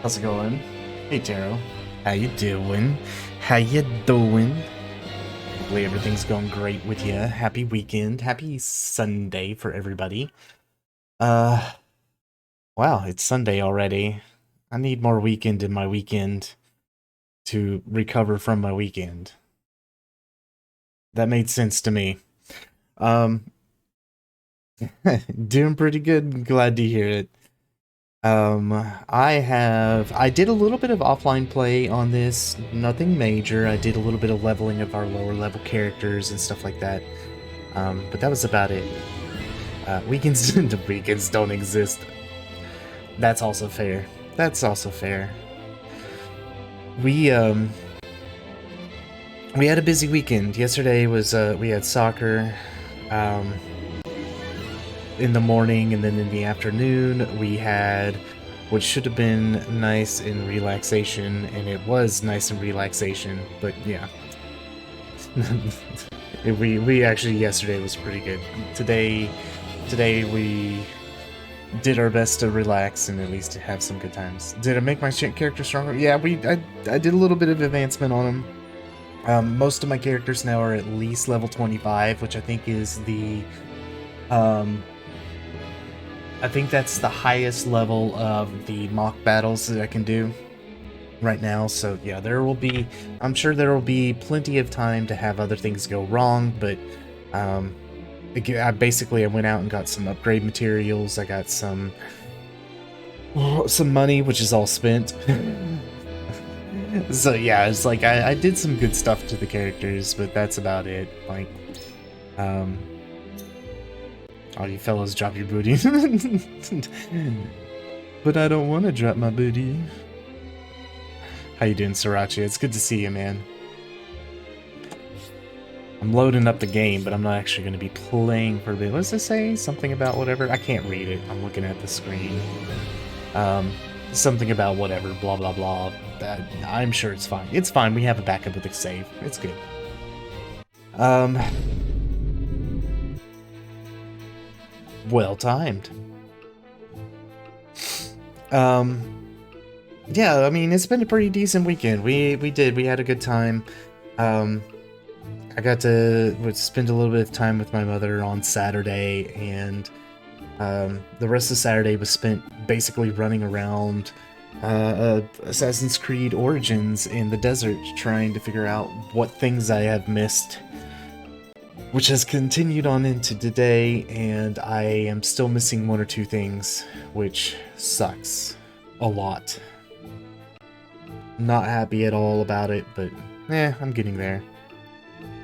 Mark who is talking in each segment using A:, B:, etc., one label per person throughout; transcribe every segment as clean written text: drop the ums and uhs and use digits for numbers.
A: How's it going? Hey Taro. How you doing? How you doing? Hopefully everything's going great with you. Happy weekend. Happy Sunday for everybody. Uh, wow, it's Sunday already. I need more weekend in my weekend to recover from my weekend. That made sense to me. Um, doing pretty good. Glad to hear it. I did a little bit of offline play on this, nothing major. I did a little bit of leveling of our lower level characters and stuff like that. But that was about it. Weekends, the weekends don't exist. That's also fair. That's also fair. We, um, we had a busy weekend. Yesterday was, we had soccer, um, in the morning, and then in the afternoon we had what should have been nice and relaxation, and it was nice and relaxation, but yeah. we actually, yesterday was pretty good. Today we did our best to relax and at least to have some good times. Did I make my character stronger? Yeah, I did a little bit of advancement on him. Most of my characters now are at least level 25, which I think is the I think that's the highest level of the mock battles that I can do right now. So yeah, I'm sure there will be plenty of time to have other things go wrong, but I went out and got some upgrade materials. I got some money, which is all spent. So yeah, it's like I did some good stuff to the characters, but that's about it. Like, oh, you fellas drop your booty. But I don't want to drop my booty. How you doing, Sriracha? It's good to see you, man. I'm loading up the game, but I'm not actually going to be playing for a bit. What does it say? Something about whatever? I can't read it. I'm looking at the screen. Something about whatever, blah, blah, blah. I'm sure it's fine. It's fine. We have a backup with a save. It's good. Well timed. Yeah, I mean, it's been a pretty decent weekend. We had a good time. I got to spend a little bit of time with my mother on Saturday, and the rest of Saturday was spent basically running around Assassin's Creed Origins in the desert, trying to figure out what things I have missed, which has continued on into today, and I am still missing one or two things, which sucks a lot. Not happy at all about it, but I'm getting there.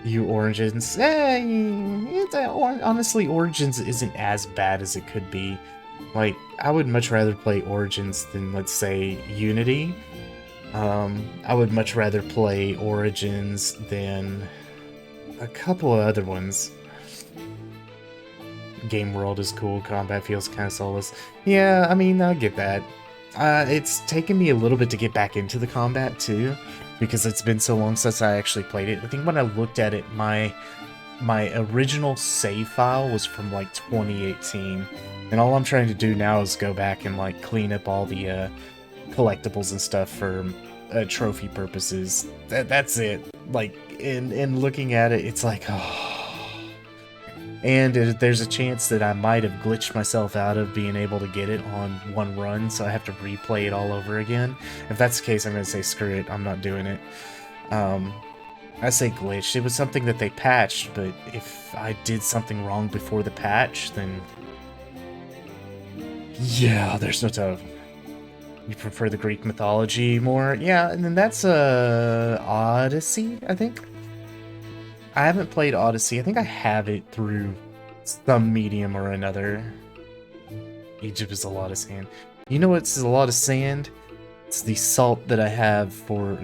A: You Origins, honestly, Origins isn't as bad as it could be. Like, I would much rather play Origins than, let's say, Unity. I would much rather play Origins than a couple of other ones. Game world is cool, combat feels kind of soulless. Yeah, I mean, I'll get that. It's taken me a little bit to get back into the combat, too, because it's been so long since I actually played it. I think when I looked at it, my original save file was from, like, 2018, and all I'm trying to do now is go back and, like, clean up all the, collectibles and stuff for, trophy purposes. That's it. Like, in looking at it, it's like, oh... And there's a chance that I might have glitched myself out of being able to get it on one run, so I have to replay it all over again. If that's the case, I'm going to say screw it, I'm not doing it. I say glitched. It was something that they patched, but if I did something wrong before the patch, then... yeah, there's no telling. You prefer the Greek mythology more? Yeah, and then that's Odyssey, I think? I haven't played Odyssey. I think I have it through some medium or another. Egypt is a lot of sand. You know what's a lot of sand? It's the salt that I have for,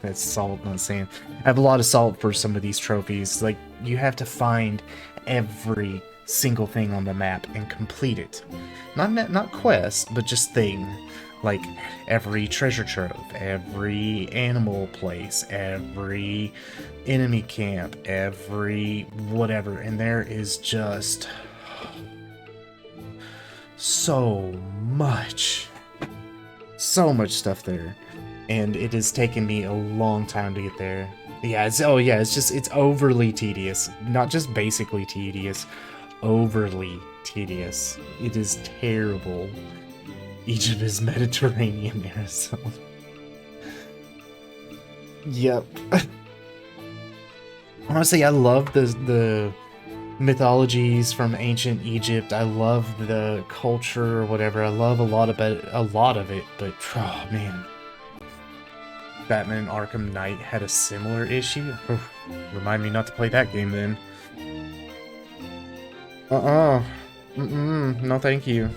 A: that's salt, not sand. I have a lot of salt for some of these trophies. Like, you have to find every single thing on the map and complete it. Not quest, but just thing. Like, every treasure trove, every animal place, every enemy camp, every whatever, and there is just so much So much stuff there. And it has taken me a long time to get there. Yeah, it's overly tedious. Not just basically tedious, overly tedious. It is terrible. Egypt is Mediterranean era, so... Yep. Honestly, I love the mythologies from ancient Egypt. I love the culture or whatever. I love a lot of it, but oh man. Batman Arkham Knight had a similar issue. Remind me not to play that game then. No thank you.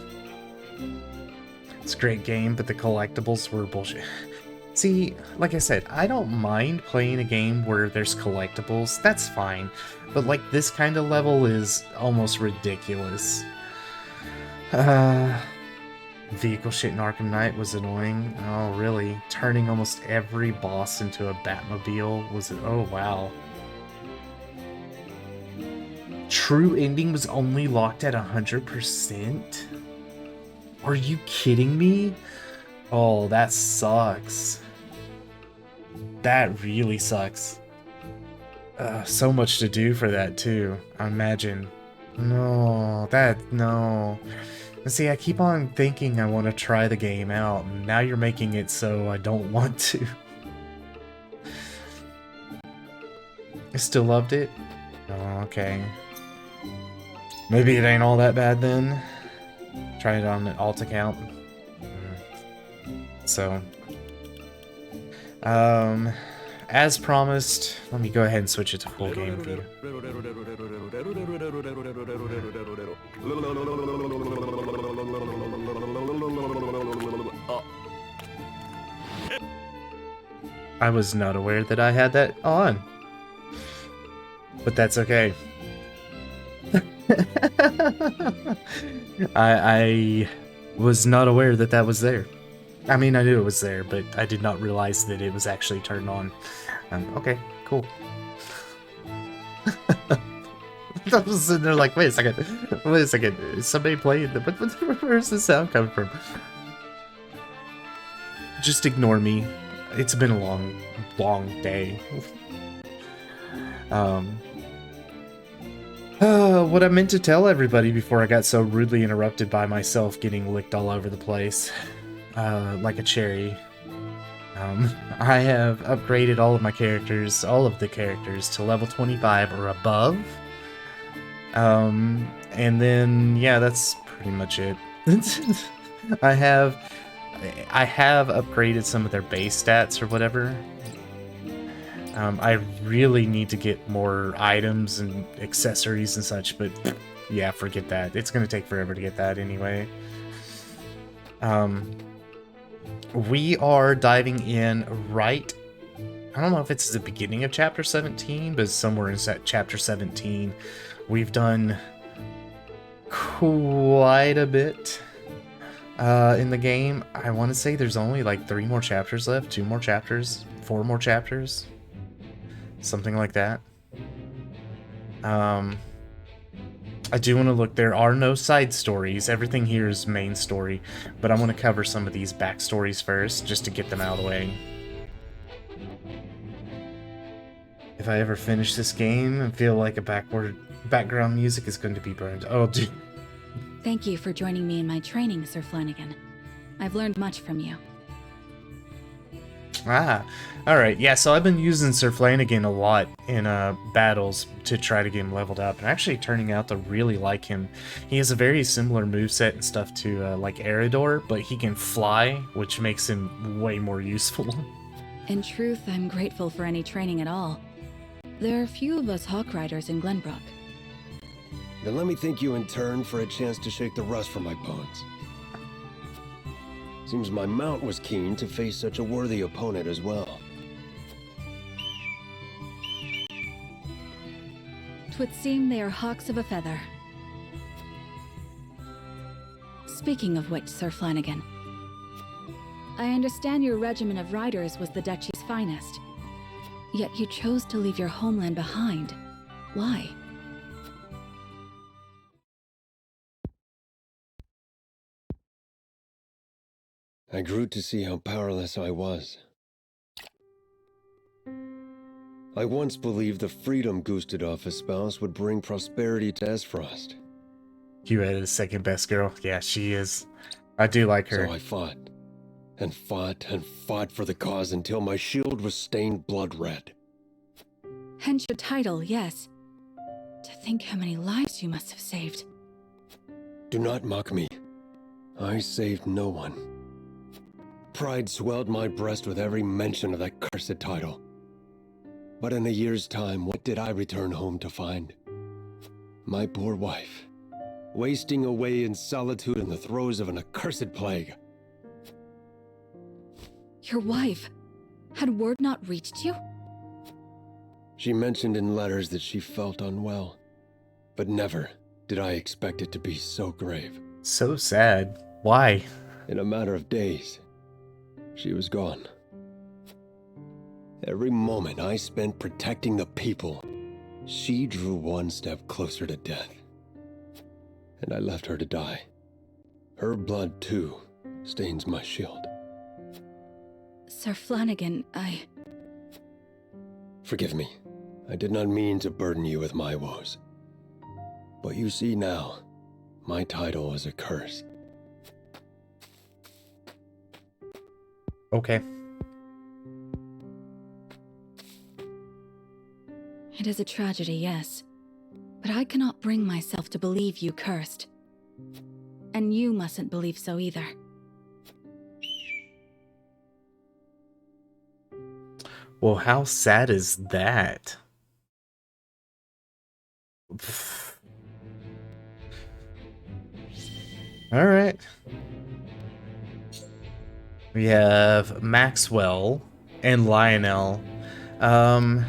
A: It's a great game, but the collectibles were bullshit. See, like I said, I don't mind playing a game where there's collectibles, that's fine. But like this kind of level is almost ridiculous. Vehicle shit in Arkham Knight was annoying. Oh, really? Turning almost every boss into a Batmobile was... Oh, wow. True ending was only locked at 100%? Are you kidding me? Oh, that sucks. That really sucks. So much to do for that, too. I imagine. No. See, I keep on thinking I want to try the game out, and now you're making it so I don't want to. I still loved it? Oh, okay. Maybe it ain't all that bad then. Try it on an alt account. So, as promised, let me go ahead and switch it to full game view. I was not aware that I had that on, but that's okay. I was not aware that that was there. I mean, I knew it was there, but I did not realize that it was actually turned on. Okay, cool. I was sitting there like, wait a second, is somebody playing the... Where's the sound coming from? Just ignore me. It's been a long, long day. What I meant to tell everybody before I got so rudely interrupted by myself getting licked all over the place. Like a cherry. I have upgraded all of the characters to level 25 or above. And then, yeah, that's pretty much it. I have upgraded some of their base stats or whatever. I really need to get more items and accessories and such, but yeah, forget that. It's gonna take forever to get that anyway. We are diving in right... I don't know if it's the beginning of Chapter 17, but somewhere in Chapter 17. We've done quite a bit in the game. I want to say there's only like 3 more chapters left, 2 more chapters, 4 more chapters. Something like that. I do want to look. There are no side stories. Everything here is main story. But I want to cover some of these backstories first, just to get them out of the way. If I ever finish this game and feel like a background music is going to be burned. Oh, dude.
B: Thank you for joining me in my training, Sir Flanagan. I've learned much from you.
A: Ah, alright, yeah, so I've been using Sir Flanagan a lot in battles to try to get him leveled up, and actually turning out to really like him. He has a very similar moveset and stuff to like Eridor, but he can fly, which makes him way more useful.
B: In truth, I'm grateful for any training at all. There are few of us Hawk Riders in Glenbrook.
C: Then let me thank you in turn for a chance to shake the rust from my bones. Seems my mount was keen to face such a worthy opponent as well.
B: 'Twould seem they are hawks of a feather. Speaking of which, Sir Flanagan, I understand your regiment of riders was the Duchy's finest. Yet you chose to leave your homeland behind. Why?
C: I grew to see how powerless I was. I once believed the freedom Gustadolf espoused would bring prosperity to Esfrost.
A: Hewitt is second best girl. Yeah, she is. I do like her.
C: So I fought, and fought, and fought for the cause until my shield was stained blood red.
B: Hence your title, yes. To think how many lives you must have saved.
C: Do not mock me. I saved no one. Pride swelled my breast with every mention of that cursed title. But in a year's time, what did I return home to find? My poor wife, wasting away in solitude in the throes of an accursed plague.
B: Your wife? Had word not reached you?
C: She mentioned in letters that she felt unwell, but never did I expect it to be so grave.
A: So sad. Why?
C: In a matter of days, she was gone. Every moment I spent protecting the people, she drew one step closer to death. And I left her to die. Her blood, too, stains my shield.
B: Sir Flanagan,
C: Forgive me. I did not mean to burden you with my woes. But you see now, my title is a curse.
A: Okay.
B: It is a tragedy, yes. But I cannot bring myself to believe you cursed. And you mustn't believe so either.
A: Well, how sad is that? Alright. We have Maxwell and Lionel. I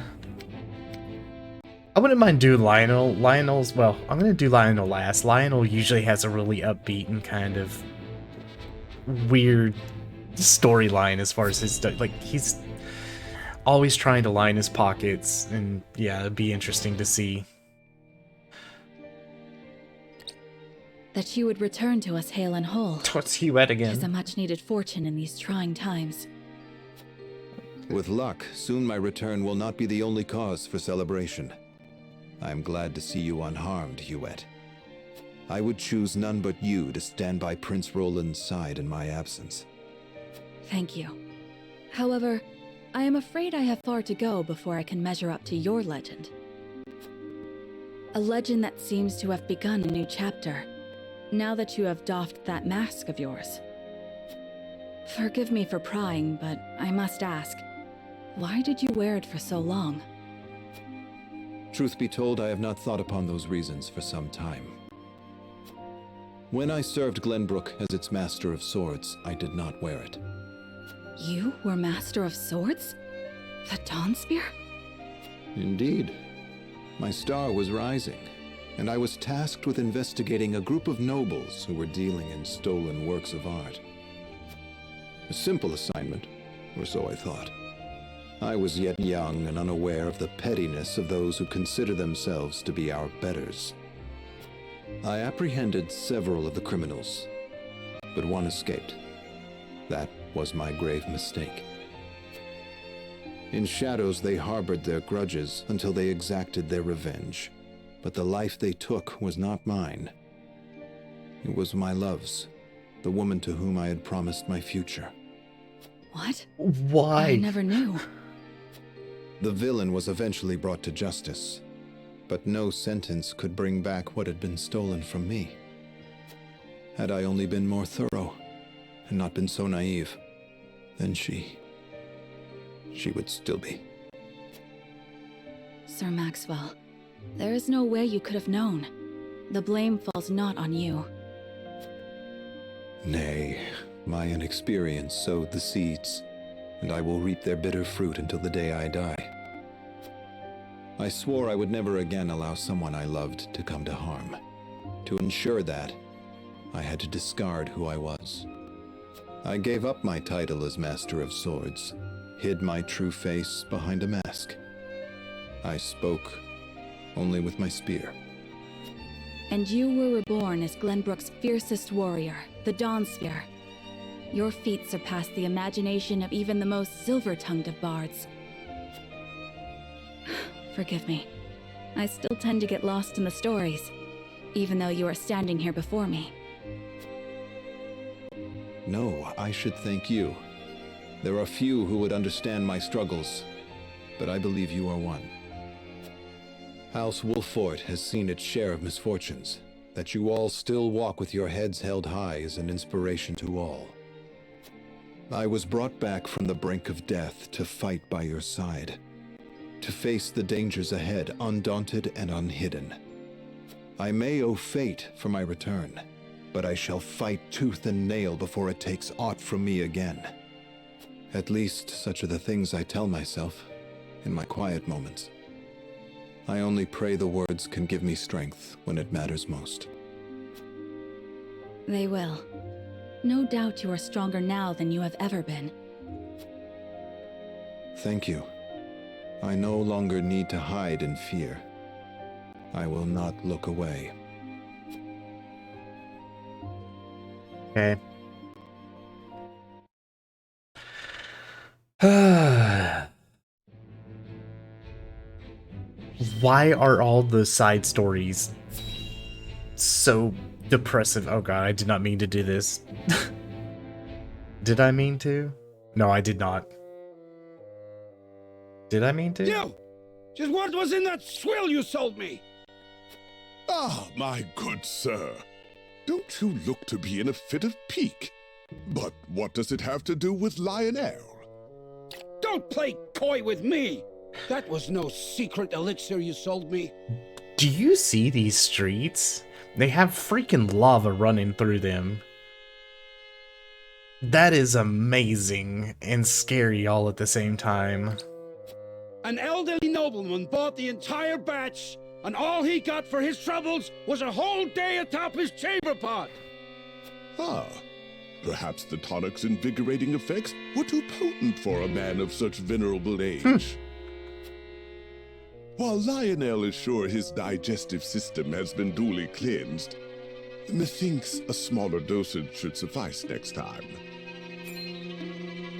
A: wouldn't mind doing Lionel. Well, I'm gonna do Lionel last. Lionel usually has a really upbeat and kind of weird storyline as far as his like he's always trying to line his pockets, and yeah, it'd be interesting to see.
B: That you would return to us hale and whole.
A: What's Hewitt again?
B: Is a much-needed fortune in these trying times.
D: With luck, soon my return will not be the only cause for celebration. I am glad to see you unharmed, Hewitt. I would choose none but you to stand by Prince Roland's side in my absence.
B: Thank you. However, I am afraid I have far to go before I can measure up to your legend. A legend that seems to have begun a new chapter, now that you have doffed that mask of yours. Forgive me for prying, but I must ask, why did you wear it for so long?
D: Truth be told, I have not thought upon those reasons for some time. When I served Glenbrook as its Master of Swords, I did not wear it.
B: You were Master of Swords? The Dawn Spear?
D: Indeed. My star was rising, and I was tasked with investigating a group of nobles who were dealing in stolen works of art. A simple assignment, or so I thought. I was yet young and unaware of the pettiness of those who consider themselves to be our betters. I apprehended several of the criminals, but one escaped. That was my grave mistake. In shadows, they harbored their grudges until they exacted their revenge. But the life they took was not mine. It was my love's, the woman to whom I had promised my future.
B: What?
A: Why?
B: I never knew.
D: The villain was eventually brought to justice, but no sentence could bring back what had been stolen from me. Had I only been more thorough, and not been so naive, then she would still be.
B: Sir Maxwell, there is no way you could have known. The blame falls not on you.
D: Nay, my inexperience sowed the seeds, and I will reap their bitter fruit until the day I die. I swore I would never again allow someone I loved to come to harm. To ensure that, I had to discard who I was. I gave up my title as Master of Swords, hid my true face behind a mask. I spoke only with my spear.
B: And you were reborn as Glenbrook's fiercest warrior, the Dawn Spear. Your feat surpass the imagination of even the most silver-tongued of bards. Forgive me. I still tend to get lost in the stories, even though you are standing here before me.
D: No, I should thank you. There are few who would understand my struggles, but I believe you are one. House Wolfort has seen its share of misfortunes. That you all still walk with your heads held high is an inspiration to all. I was brought back from the brink of death to fight by your side, to face the dangers ahead undaunted and unhidden. I may owe fate for my return, but I shall fight tooth and nail before it takes aught from me again. At least such are the things I tell myself in my quiet moments. I only pray the words can give me strength when it matters most.
B: They will. No doubt you are stronger now than you have ever been.
D: Thank you. I no longer need to hide in fear. I will not look away.
A: Okay. Why are all the side stories so depressive? Oh god, I did not mean to do this. Did I mean to? No, I did not. Did I mean to?
E: You! Just what was in that swill you sold me?
F: Ah, my good sir. Don't you look to be in a fit of pique? But what does it have to do with Lionel?
E: Don't play coy with me! That was no secret elixir you sold me.
A: Do you see these streets? They have freaking lava running through them. That is amazing and scary all at the same time.
E: An elderly nobleman bought the entire batch, and all he got for his troubles was a whole day atop his chamber pot.
F: Ah, perhaps the tonic's invigorating effects were too potent for a man of such venerable age. While Lionel is sure his digestive system has been duly cleansed, methinks a smaller dosage should suffice next time.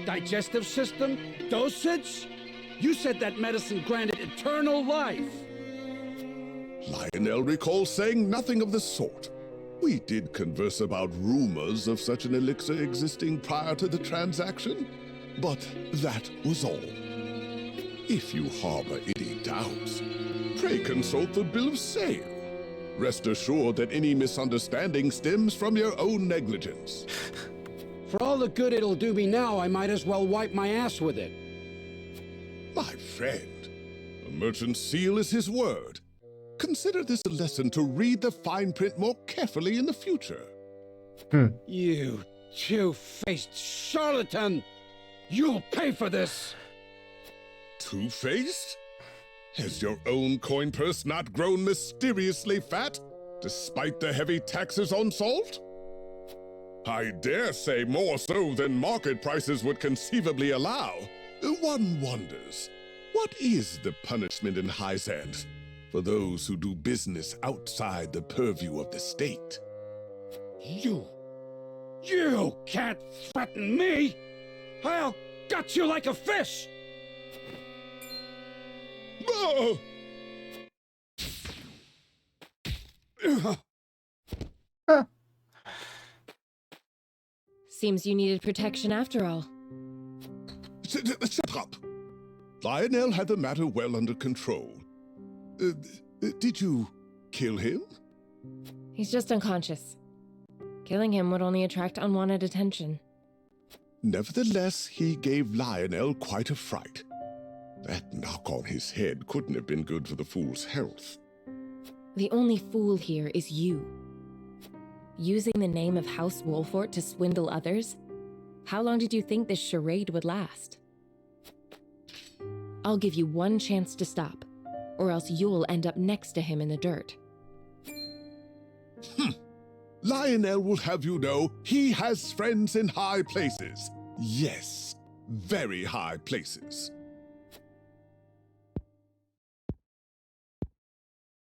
E: Digestive system? Dosage? You said that medicine granted eternal life.
F: Lionel recalls saying nothing of the sort. We did converse about rumors of such an elixir existing prior to the transaction, but that was all. If you harbor any doubts, pray consult the bill of sale. Rest assured that any misunderstanding stems from your own negligence.
E: For all the good it'll do me now, I might as well wipe my ass with it.
F: My friend, a merchant's seal is his word. Consider this a lesson to read the fine print more carefully in the future.
E: You two-faced charlatan! You'll pay for this!
F: Two-faced? Has your own coin purse not grown mysteriously fat, despite the heavy taxes on salt? I dare say more so than market prices would conceivably allow. One wonders, what is the punishment in Hyzant for those who do business outside the purview of the state?
E: You can't threaten me! I'll gut you like a fish!
F: Oh!
G: Seems you needed protection after all.
F: Shut up! Lionel had the matter well under control. Did you kill him?
G: He's just unconscious. Killing him would only attract unwanted attention.
F: Nevertheless, he gave Lionel quite a fright. That knock on his head couldn't have been good for the fool's health.
G: The only fool here is you. Using the name of House Wolfort to swindle others? How long did you think this charade would last? I'll give you one chance to stop, or else you'll end up next to him in the dirt.
F: Lionel will have you know he has friends in high places. Yes, very high places.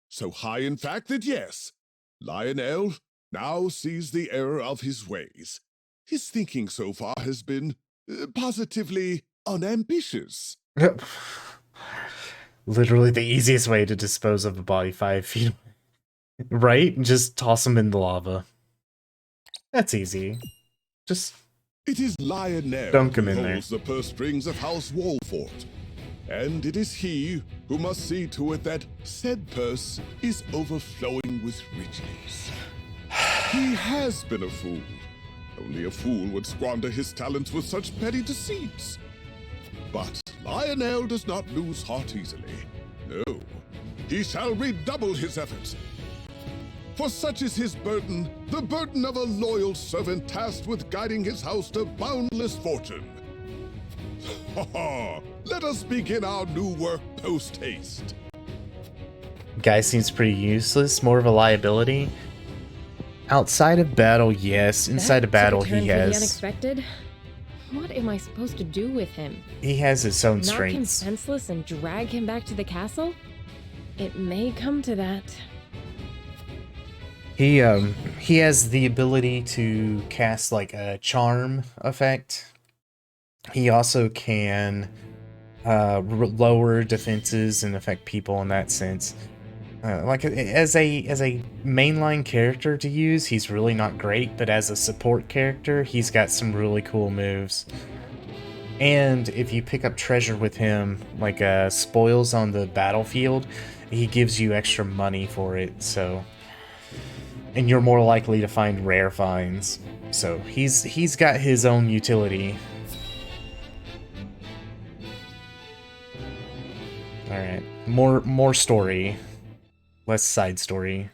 F: So high, in fact, that yes, Lionel now sees the error of his ways. His thinking so far has been positively unambitious.
A: Literally the easiest way to dispose of a body 5 feet. Right? Just toss him in the lava. That's easy. Just
F: It is Lionel
A: dunk
F: who
A: him in there.
F: holds the purse strings of House Wolfort, and it is he who must see to it that said purse is overflowing with riches. He has been a fool. Only a fool would squander his talents with such petty deceits. But Lionel does not lose heart easily. No, he shall redouble his efforts. For such is his burden, the burden of a loyal servant tasked with guiding his house to boundless fortune. Ha ha! Let us begin our new work post-haste.
A: Guy seems pretty useless, more of a liability. Outside of battle, yes. Inside of battle,
G: That took a turn
A: he
G: for the
A: has
G: unexpected. What am I supposed to do with him?
A: his own
G: Knock him
A: strengths.
G: senseless and drag him back to the castle? It may come to that.
A: He has the ability to cast like a charm effect. He also can lower defenses and affect people in that sense. Like as a mainline character to use, he's really not great, but as a support character, he's got some really cool moves. And if you pick up treasure with him, like spoils on the battlefield, he gives you extra money for it, so... And you're more likely to find rare finds. So he's got his own utility. Alright. More story. Less side story.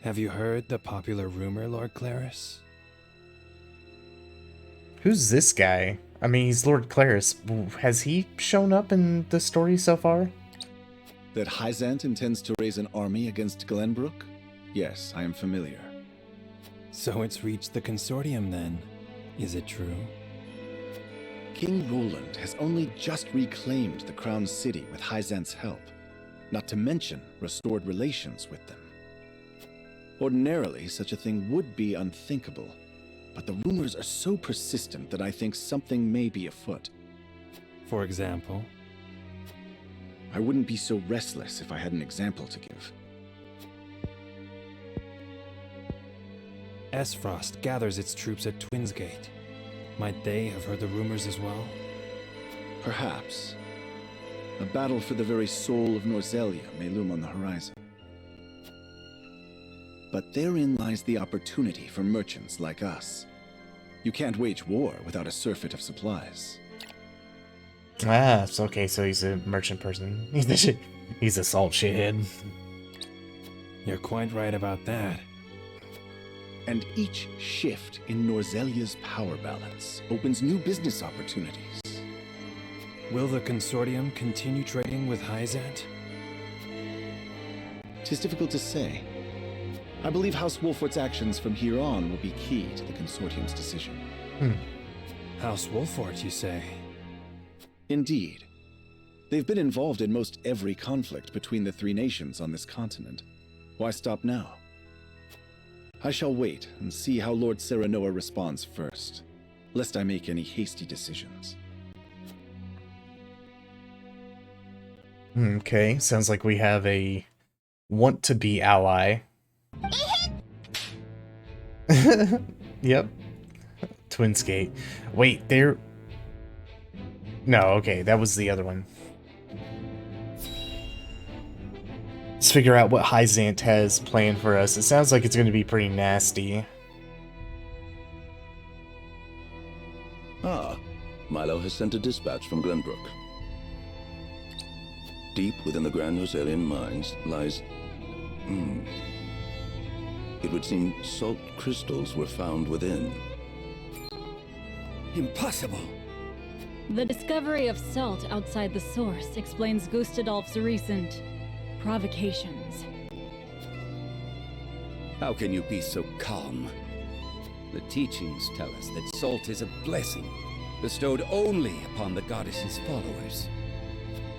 H: Have you heard the popular rumor, Lord Claris?
A: Who's this guy? I mean, he's Lord Claris. Has he shown up in the story so far?
I: That Hyzant intends to raise an army against Glenbrook? Yes, I am familiar.
H: So it's reached the consortium then. Is it true?
I: King Roland has only just reclaimed the Crown City with Hyzant's help, not to mention restored relations with them. Ordinarily, such a thing would be unthinkable, but the rumors are so persistent that I think something may be afoot.
H: For example?
I: I wouldn't be so restless if I had an example to give.
H: Esfrost gathers its troops at Twinsgate. Might they have heard the rumors as well?
I: Perhaps. A battle for the very soul of Norzelia may loom on the horizon. But therein lies the opportunity for merchants like us. You can't wage war without a surfeit of supplies.
A: Ah, it's okay, so he's a merchant person. He's a salt shithead.
H: You're quite right about that.
I: And each shift in Norzelia's power balance opens new business opportunities.
H: Will the consortium continue trading with Hyzant?
I: 'Tis difficult to say. I believe House Wolfort's actions from here on will be key to the consortium's decision.
H: House Wolfort, you say?
I: Indeed. They've been involved in most every conflict between the three nations on this continent. Why stop now? I shall wait and see how Lord Serenoa responds first, lest I make any hasty decisions.
A: Okay, sounds like we have a want-to-be ally. Yep. Twinsgate. Wait, they're... No, okay, that was the other one. Let's figure out what Hyzant has planned for us. It sounds like it's going to be pretty nasty.
J: Ah, Milo has sent a dispatch from Glenbrook. Deep within the Grand Rosalian mines lies... It would seem salt crystals were found within.
E: Impossible!
B: The discovery of salt outside the source explains Gustadolf's recent provocations.
E: How can you be so calm? The teachings tell us that salt is a blessing, bestowed only upon the goddess's followers.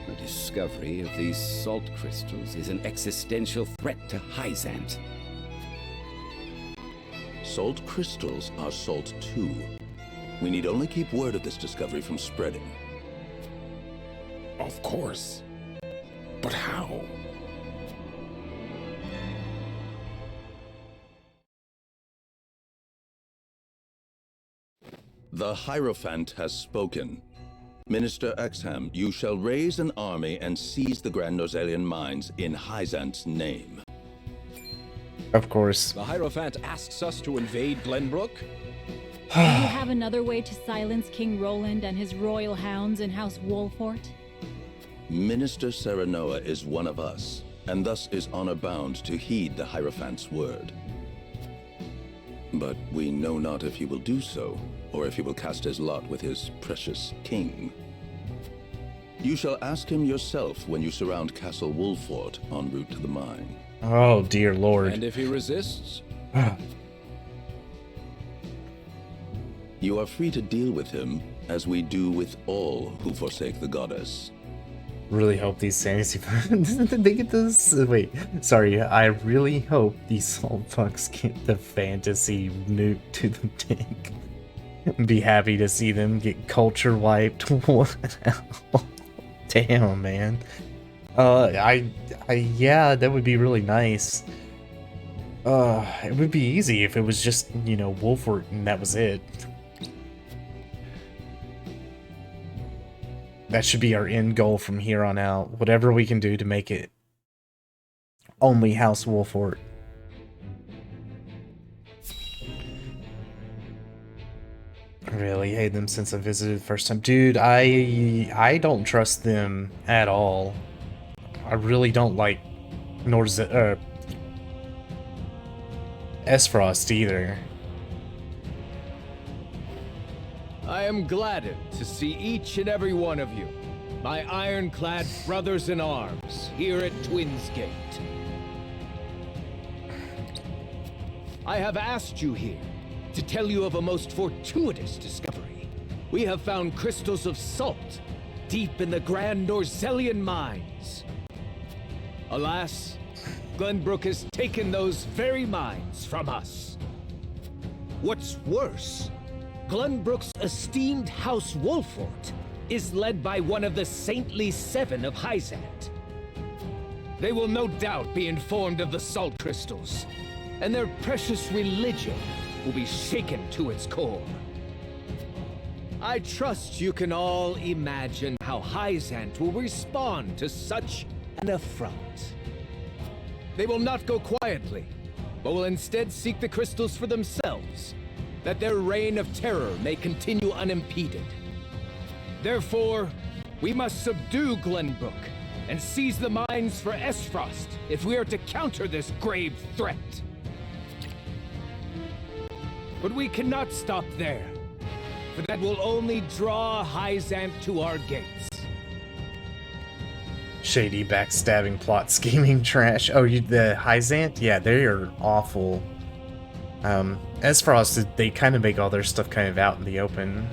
E: The discovery of these salt crystals is an existential threat to Hyzant.
J: salt crystals are salt too. We need only keep word of this discovery from spreading.
F: Of course. But how?
J: The Hierophant has spoken. Minister Exham, you shall raise an army and seize the Grand Norzelian mines in Hyzant's name.
A: Of course.
K: The Hierophant asks us to invade Glenbrook?
L: Do you have another way to silence King Roland and his royal hounds in House Wolfort?
J: Minister Serenoa is one of us, and thus is honor-bound to heed the Hierophant's word. But we know not if he will do so, or if he will cast his lot with his precious king. You shall ask him yourself when you surround Castle Wolfort en route to the mine.
A: Oh, dear lord.
K: And if he resists?
J: You are free to deal with him, as we do with all who forsake the goddess.
A: Really hope these fantasy they get this. Wait, sorry. I really hope these salt fucks get the fantasy nuke to the dick. Be happy to see them get culture wiped. What the hell? Damn, man. Yeah, that would be really nice. It would be easy if it was just, you know, Wolfort and that was it. That should be our end goal from here on out. Whatever we can do to make it only House Wolfort. I really hate them since I visited the first time. Dude, I don't trust them at all. I really don't like Esfrost either.
K: I am gladdened to see each and every one of you, my ironclad brothers in arms, here at Twins Gate. I have asked you here to tell you of a most fortuitous discovery. We have found crystals of salt deep in the Grand Norzelian mines. Alas, Glenbrook has taken those very mines from us. What's worse, Glenbrook's esteemed House Wolfort is led by one of the saintly seven of Hyzant. They will no doubt be informed of the salt crystals, and their precious religion will be shaken to its core. I trust you can all imagine how Hyzant will respond to such an affront. They will not go quietly, but will instead seek the crystals for themselves, that their reign of terror may continue unimpeded. Therefore, we must subdue Glenbrook and seize the mines for Esfrost if we are to counter this grave threat. But we cannot stop there, for that will only draw Hyzant to our gates.
A: Shady backstabbing plot scheming trash. Oh, the Hyzant? Yeah, they are awful. Esfrost, they kind of make all their stuff kind of out in the open.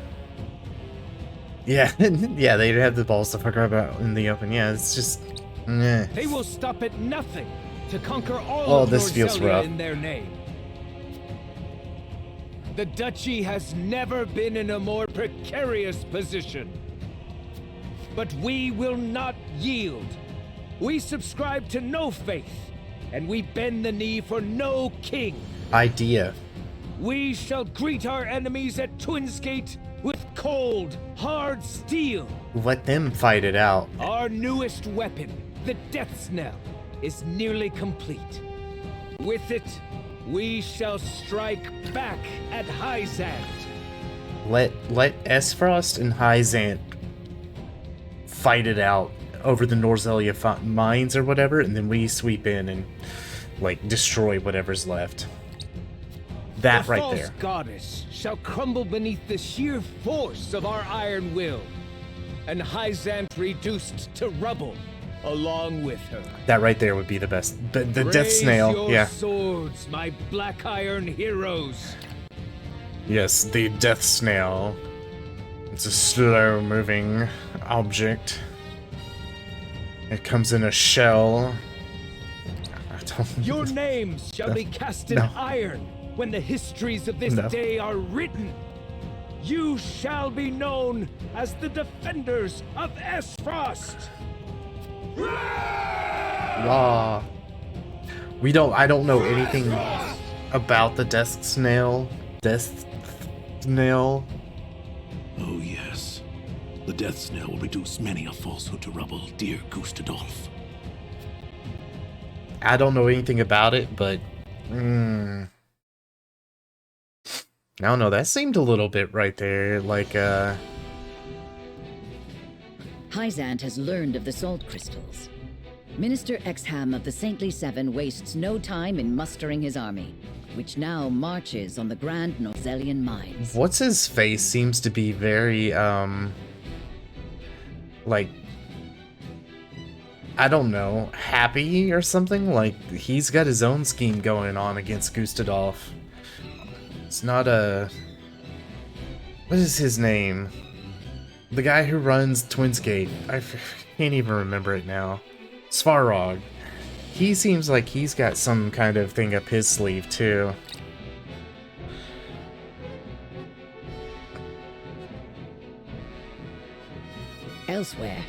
A: Yeah, yeah, they have the balls to fuck about in the open. Yeah, it's just... Meh.
K: They will stop at nothing to conquer all of
A: this feels
K: Norzelia
A: rough.
K: in their name. The Duchy has never been in a more precarious position. But we will not yield. We subscribe to no faith, and we bend the knee for no king.
A: Idea.
K: We shall greet our enemies at Twins Gate with cold, hard steel.
A: Let them fight it out.
K: Our newest weapon, the Death's Knell, is nearly complete. With it, we shall strike back at Hyzant.
A: Let Esfrost and Hyzant fight it out over the Norzelia mines or whatever, and then we sweep in and, like, destroy whatever's left. That right there.
K: The false goddess shall crumble beneath the sheer force of our iron will, and Hyzant reduced to rubble along with her.
A: That right there would be the best. The Death
K: Raise
A: Snail,
K: your
A: yeah.
K: swords, my black iron heroes.
A: Yes, the Death Snail. It's a slow-moving object. It comes in a shell.
K: Your names shall be cast in iron, when the histories of this day are written, you shall be known as the defenders of Esfrost.
A: Law. I don't know anything about the Death Snail.
M: Oh yes. The Death Snail will reduce many a falsehood to rubble, dear Gustadolf.
A: I don't know anything about it, but I don't know, that seemed a little bit right there, like
N: Hyzant has learned of the salt crystals. Minister Exham of the Saintly Seven wastes no time in mustering his army, which now marches on the Grand Norzelian mines.
A: What's his face seems to be very like, I don't know, happy or something. Like he's got his own scheme going on against Gustadolf. It's not a, what is his name? The guy who runs Twinsgate. I can't even remember it now. Svarog. He seems like he's got some kind of thing up his sleeve too.
N: Elsewhere,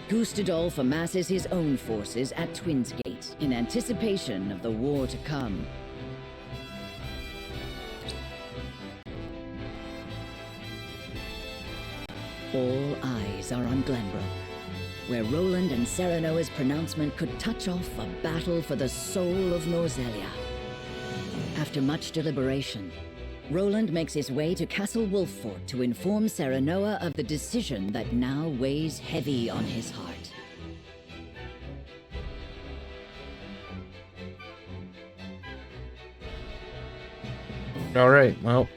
N: Gustadolf amasses his own forces at Twinsgate in anticipation of the war to come. All eyes are on Glenbrook, where Roland and Serenoa's pronouncement could touch off a battle for the soul of Norzelia. After much deliberation, Roland makes his way to Castle Wolffort to inform Serenoa of the decision that now weighs heavy on his heart.
A: Alright, well,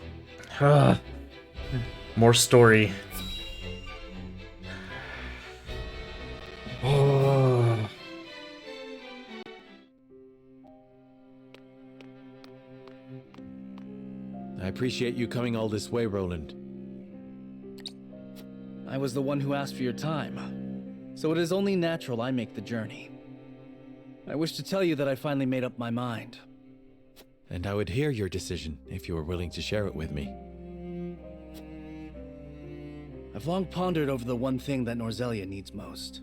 A: more story. Oh.
K: I appreciate you coming all this way, Roland.
O: I was the one who asked for your time, so it is only natural I make the journey. I wish to tell you that I finally made up my mind.
K: And I would hear your decision if you were willing to share it with me.
O: I've long pondered over the one thing that Norzelia needs most.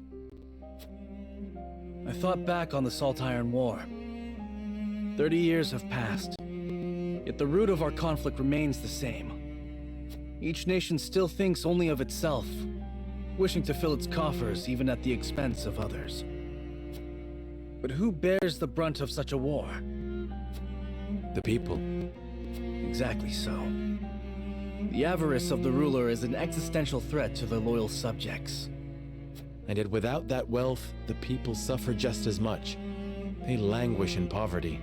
O: I thought back on the Salt Iron War. 30 years have passed, yet the root of our conflict remains the same. Each nation still thinks only of itself, wishing to fill its coffers even at the expense of others. But who bears the brunt of such a war?
K: The people.
O: Exactly so. The avarice of the ruler is an existential threat to their loyal subjects.
K: And yet without that wealth, the people suffer just as much. They languish in poverty.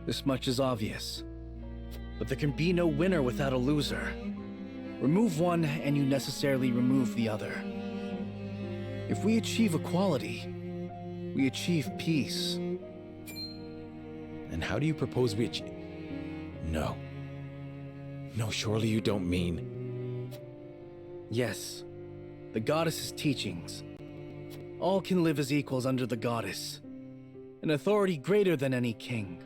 O: This much is obvious. But there can be no winner without a loser. Remove one and you necessarily remove the other. If we achieve equality, we achieve peace.
K: And how do you propose we achieve? No. No, surely you don't mean...
O: Yes. The goddess's teachings. All can live as equals under the goddess. An authority greater than any king.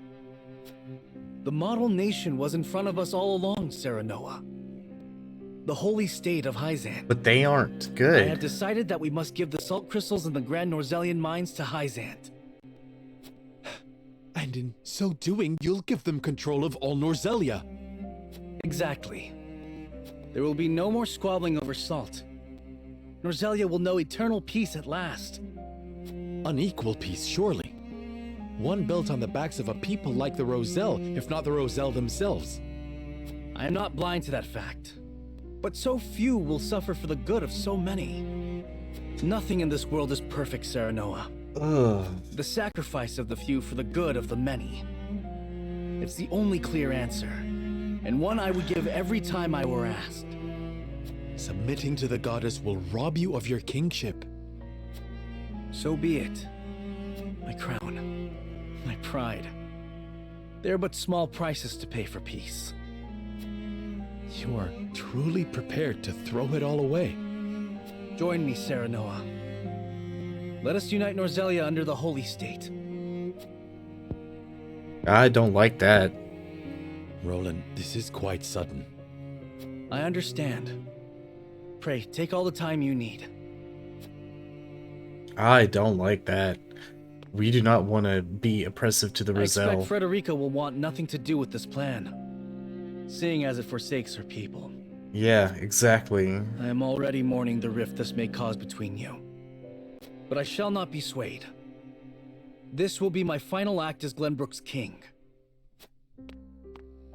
O: The model nation was in front of us all along, Serenoa. The holy state of Hyzant.
A: But they aren't good.
O: I have decided that we must give the salt crystals in the Grand Norzelian mines to Hyzant.
K: And in so doing, you'll give them control of all Norzelia.
O: Exactly. There will be no more squabbling over salt. Norzelia will know eternal peace at last.
K: Unequal peace, surely. One built on the backs of a people like the Roselle, if not the Roselle themselves.
O: I am not blind to that fact. But so few will suffer for the good of so many. Nothing in this world is perfect, Serenoa. The sacrifice of the few for the good of the many. It's the only clear answer, and one I would give every time I were asked.
K: Submitting to the goddess will rob you of your kingship.
O: So be it. My crown, my pride. They are but small prices to pay for peace.
K: You are truly prepared to throw it all away.
O: Join me, Serenoa. Let us unite Norzelia under the holy state.
A: I don't like that.
K: Roland, this is quite sudden. I understand. Pray, take all the time you need.
A: I don't like that. We do not want to be oppressive to the
O: I expect
A: Roselle.
O: Frederica will want nothing to do with this plan, seeing as it forsakes her people.
A: Yeah, exactly.
O: I am already mourning the rift this may cause between you. But I shall not be swayed. This will be my final act as Glenbrook's king.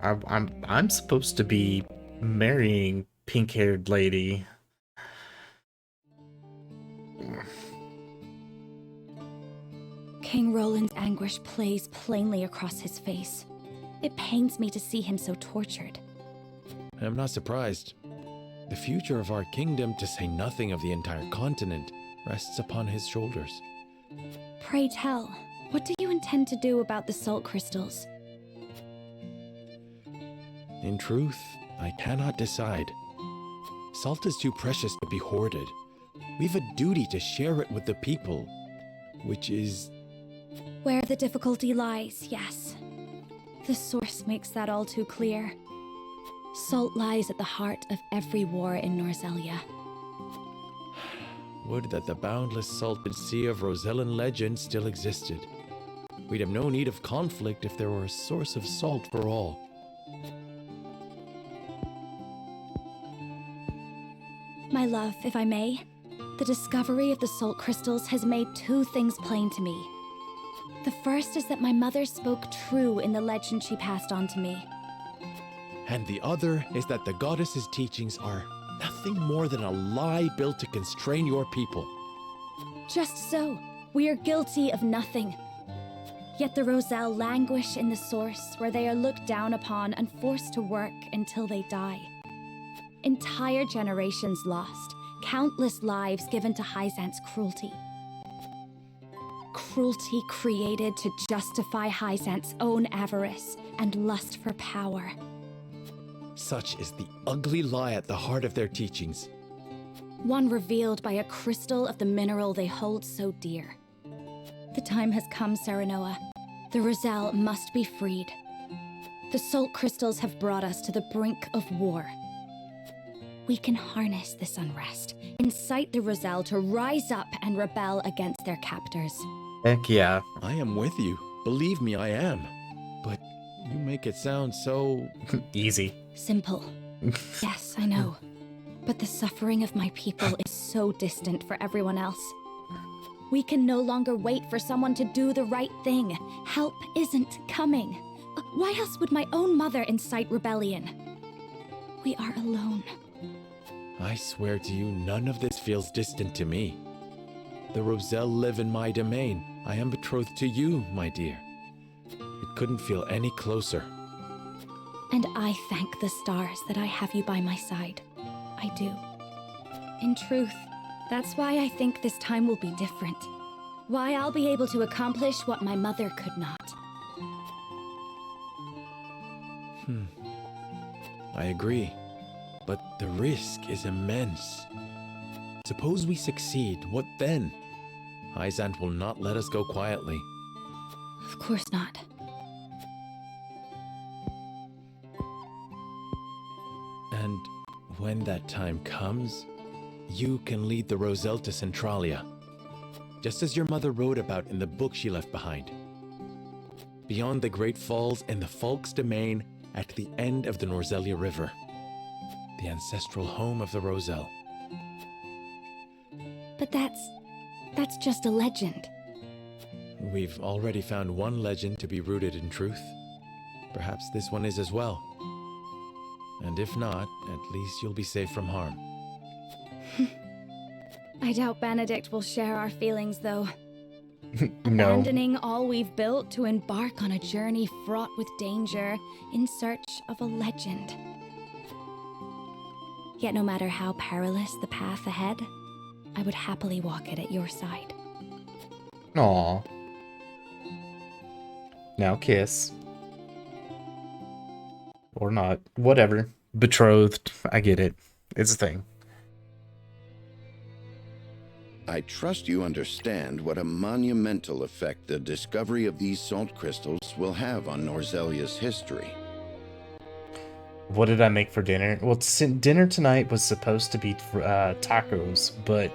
A: I'm supposed to be marrying pink-haired lady.
B: King Roland's anguish plays plainly across his face. It pains me to see him so tortured.
P: I'm not surprised. The future of our kingdom, to say nothing of the entire continent, rests upon his shoulders.
B: Pray tell, what do you intend to do about the salt crystals?
P: In truth, I cannot decide. Salt is too precious to be hoarded. We've a duty to share it with the people, which is...
B: Where the difficulty lies, yes. The source makes that all too clear. Salt lies at the heart of every war in Norzelia.
P: Would that the boundless salted sea of Rosellan legend still existed. We'd have no need of conflict if there were a source of salt for all.
B: My love, if I may, the discovery of the salt crystals has made two things plain to me. The first is that my mother spoke true in the legend she passed on to me.
P: And the other is that the goddess's teachings are nothing more than a lie built to constrain your people.
B: Just so, we are guilty of nothing. Yet the Roselle languish in the source where they are looked down upon and forced to work until they die. Entire generations lost, countless lives given to Hyzant's cruelty. Cruelty created to justify Hyzant's own avarice and lust for power.
P: Such is the ugly lie at the heart of their teachings.
B: One revealed by a crystal of the mineral they hold so dear. The time has come, Serenoa. The Roselle must be freed. The salt crystals have brought us to the brink of war. We can harness this unrest, incite the Roselle to rise up and rebel against their captors.
A: Heck yeah.
P: I am with you. Believe me, I am. But you make it sound so...
A: easy.
B: Simple. Yes, I know. But the suffering of my people is so distant for everyone else. We can no longer wait for someone to do the right thing. Help isn't coming. Why else would my own mother incite rebellion? We are alone.
P: I swear to you, none of this feels distant to me. The Roselle live in my domain. I am betrothed to you, my dear. It couldn't feel any closer.
B: And I thank the stars that I have you by my side. I do. In truth, that's why I think this time will be different. Why I'll be able to accomplish what my mother could not.
P: I agree. But the risk is immense. Suppose we succeed, what then? Hyzant will not let us go quietly.
B: Of course not.
P: And when that time comes, you can lead the Roselle to Centralia, just as your mother wrote about in the book she left behind. Beyond the Great Falls and the Falk's domain at the end of the Norzelia River. The ancestral home of the Roselle.
B: But that's just a legend.
P: We've already found one legend to be rooted in truth. Perhaps this one is as well. And if not, at least you'll be safe from harm.
B: I doubt Benedict will share our feelings, though.
A: No.
B: Abandoning all we've built to embark on a journey fraught with danger in search of a legend. Yet no matter how perilous the path ahead, I would happily walk it at your side.
A: Aw. Now kiss. Or not. Whatever. Betrothed. I get it. It's a thing.
J: I trust you understand what a monumental effect the discovery of these salt crystals will have on Norzelia's history.
A: What did I make for dinner? Well, dinner tonight was supposed to be tacos, but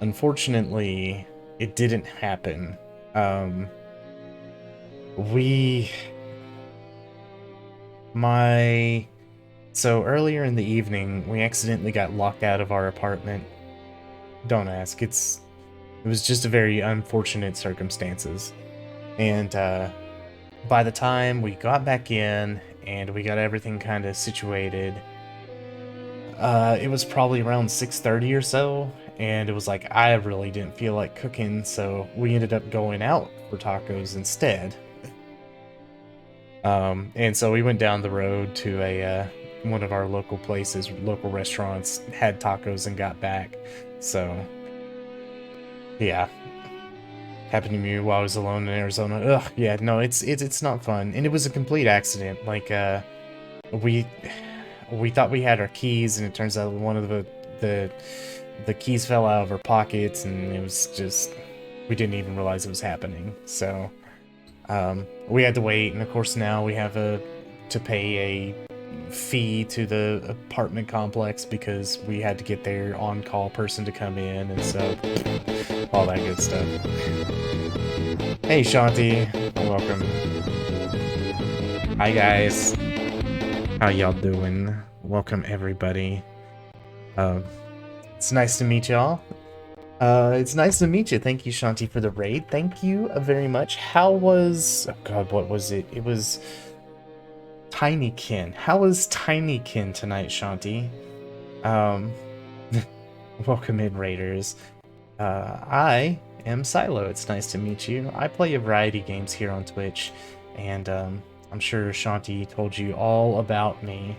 A: unfortunately, it didn't happen. So earlier in the evening, we accidentally got locked out of our apartment. Don't ask. It was just a very unfortunate circumstances. And by the time we got back in and we got everything kind of situated, it was probably around 6:30 or so, and it was like I really didn't feel like cooking, so we ended up going out for tacos instead. And so we went down the road to a one of our local places, local restaurants, had tacos and got back. So yeah, happened to me while I was alone in Arizona. Ugh, yeah, no, it's not fun, and it was a complete accident. Like we thought we had our keys, and it turns out one of the keys fell out of our pockets, and it was just, we didn't even realize it was happening. So we had to wait, and of course now we have to pay a fee to the apartment complex because we had to get their on-call person to come in, and so all that good stuff. Hey Shanti, welcome. Hi guys, how y'all doing? Welcome everybody. It's nice to meet y'all. It's nice to meet you. Thank you, Shanti, for the raid. Thank you very much. How was... Oh god, what was it? It was... Tinykin. How was Tinykin tonight, Shanti? Welcome in, Raiders. I am Silo. It's nice to meet you. I play a variety of games here on Twitch, and I'm sure Shanti told you all about me.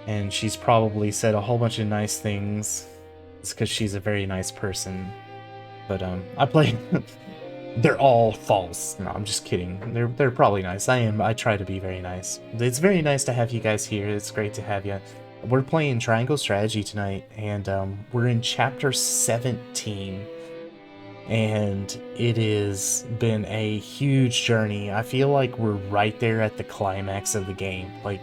A: And she's probably said a whole bunch of nice things. It's because she's a very nice person. But I play... They're all false. No, I'm just kidding. They're probably nice. I try to be very nice. It's very nice to have you guys here. It's great to have you. We're playing Triangle Strategy tonight, and we're in chapter 17. And it has been a huge journey. I feel like we're right there at the climax of the game. Like,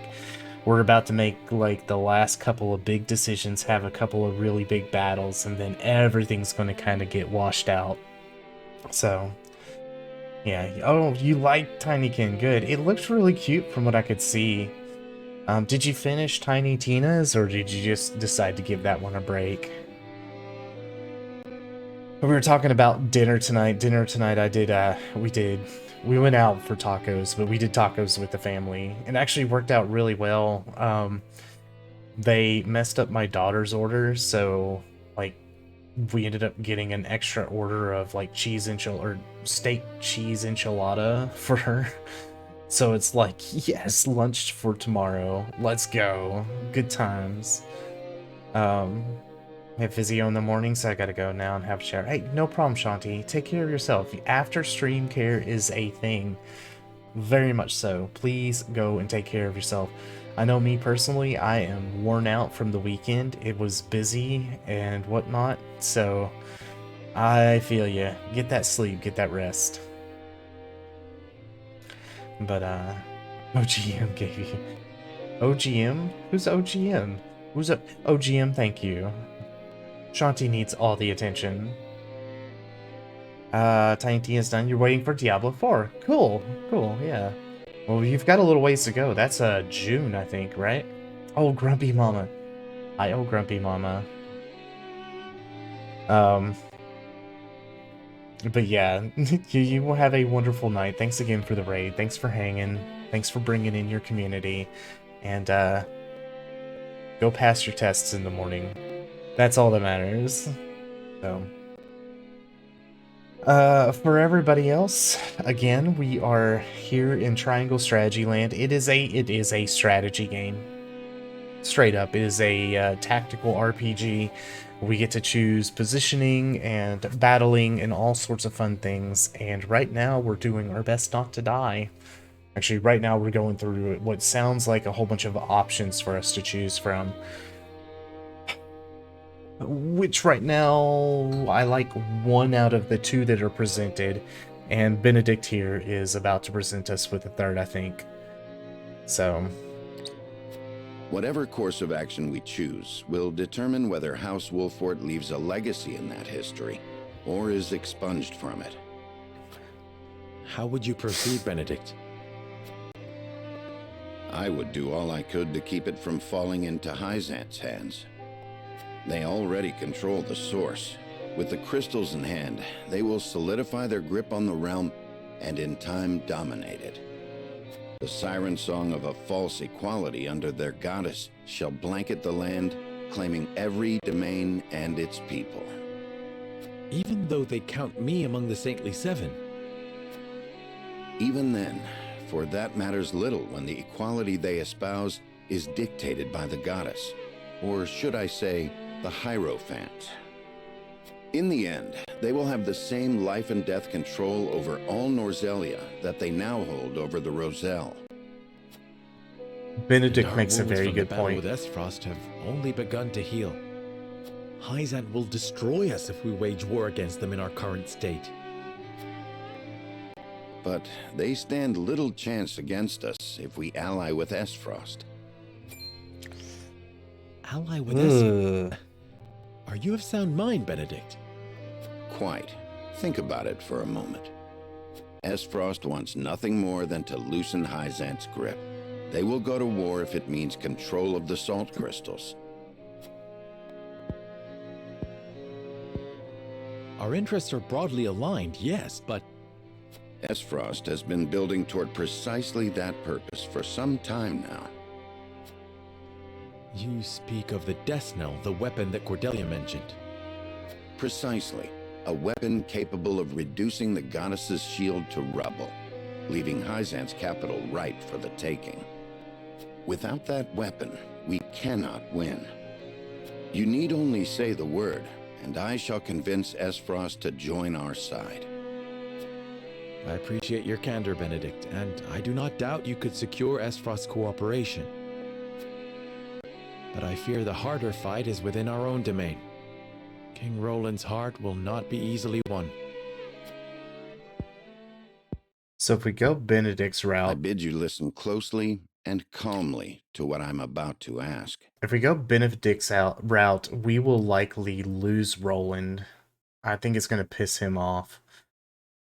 A: we're about to make like the last couple of big decisions, have a couple of really big battles, and then everything's going to kind of get washed out. So, yeah. Oh, you like Tinykin. Good. It looks really cute from what I could see. Did you finish Tiny Tina's, or did you just decide to give that one a break? We were talking about dinner tonight. We went out for tacos, but we did tacos with the family. It actually worked out really well. They messed up my daughter's order, so like we ended up getting an extra order of like steak cheese enchilada for her. So it's like, yes, lunch for tomorrow. Let's go. Good times. I have physio in the morning, so I gotta go now and have a shower. Hey, no problem, Shanti. Take care of yourself. After stream care is a thing. Very much so. Please go and take care of yourself. I know me personally, I am worn out from the weekend. It was busy and whatnot, so I feel you. Get that sleep, get that rest. But, OGM gave you... OGM? Who's OGM? Who's a... OGM, thank you. Shanti needs all the attention. Tiny T is done. You're waiting for Diablo 4. Cool, yeah. Well, you've got a little ways to go. That's June, I think, right? Oh, Grumpy Mama. Hi, oh, Grumpy Mama. But yeah, you will have a wonderful night. Thanks again for the raid. Thanks for hanging. Thanks for bringing in your community. And go pass your tests in the morning. That's all that matters. So, for everybody else, again, we are here in Triangle Strategy Land. It is a strategy game. Straight up, it is a tactical RPG. We get to choose positioning and battling and all sorts of fun things. And right now, we're doing our best not to die. Actually, right now, we're going through what sounds like a whole bunch of options for us to choose from. Which right now, I like one out of the two that are presented, and Benedict here is about to present us with a third, I think. So,
J: Whatever course of action we choose will determine whether House Wolfort leaves a legacy in that history, or is expunged from it.
P: How would you proceed, Benedict?
J: I would do all I could to keep it from falling into Hyzant's hands. They already control the source. With the crystals in hand, they will solidify their grip on the realm and in time dominate it. The siren song of a false equality under their goddess shall blanket the land, claiming every domain and its people.
P: Even though they count me among the Saintly Seven?
J: Even then, for that matters little when the equality they espouse is dictated by the goddess, or should I say, the Hierophant. In the end, they will have the same life and death control over all Norzelia that they now hold over the Roselle.
A: Benedict
P: Our
A: makes a
P: wounds
A: very
P: from
A: good
P: the battle
A: point.
P: with Esfrost have only begun to heal. Hyzant will destroy us if we wage war against them in our current state.
J: But they stand little chance against us if we ally with Esfrost.
P: Ally with Esfrost? Are you of sound mind, Benedict?
J: Quite. Think about it for a moment. Esfrost wants nothing more than to loosen Hyzant's grip. They will go to war if it means control of the salt crystals.
P: Our interests are broadly aligned, yes, but...
J: Esfrost has been building toward precisely that purpose for some time now.
P: You speak of the Death Knell, the weapon that Cordelia mentioned.
J: Precisely. A weapon capable of reducing the goddess's shield to rubble, leaving Hyzant's capital ripe for the taking. Without that weapon, we cannot win. You need only say the word, and I shall convince Esfrost to join our side.
P: I appreciate your candor, Benedict, and I do not doubt you could secure Esfrost's cooperation. But I fear the harder fight is within our own domain. King Roland's heart will not be easily won.
A: So if we go Benedict's route...
J: I bid you listen closely and calmly to what I'm about to ask.
A: If we go Benedict's route, we will likely lose Roland. I think it's going to piss him off.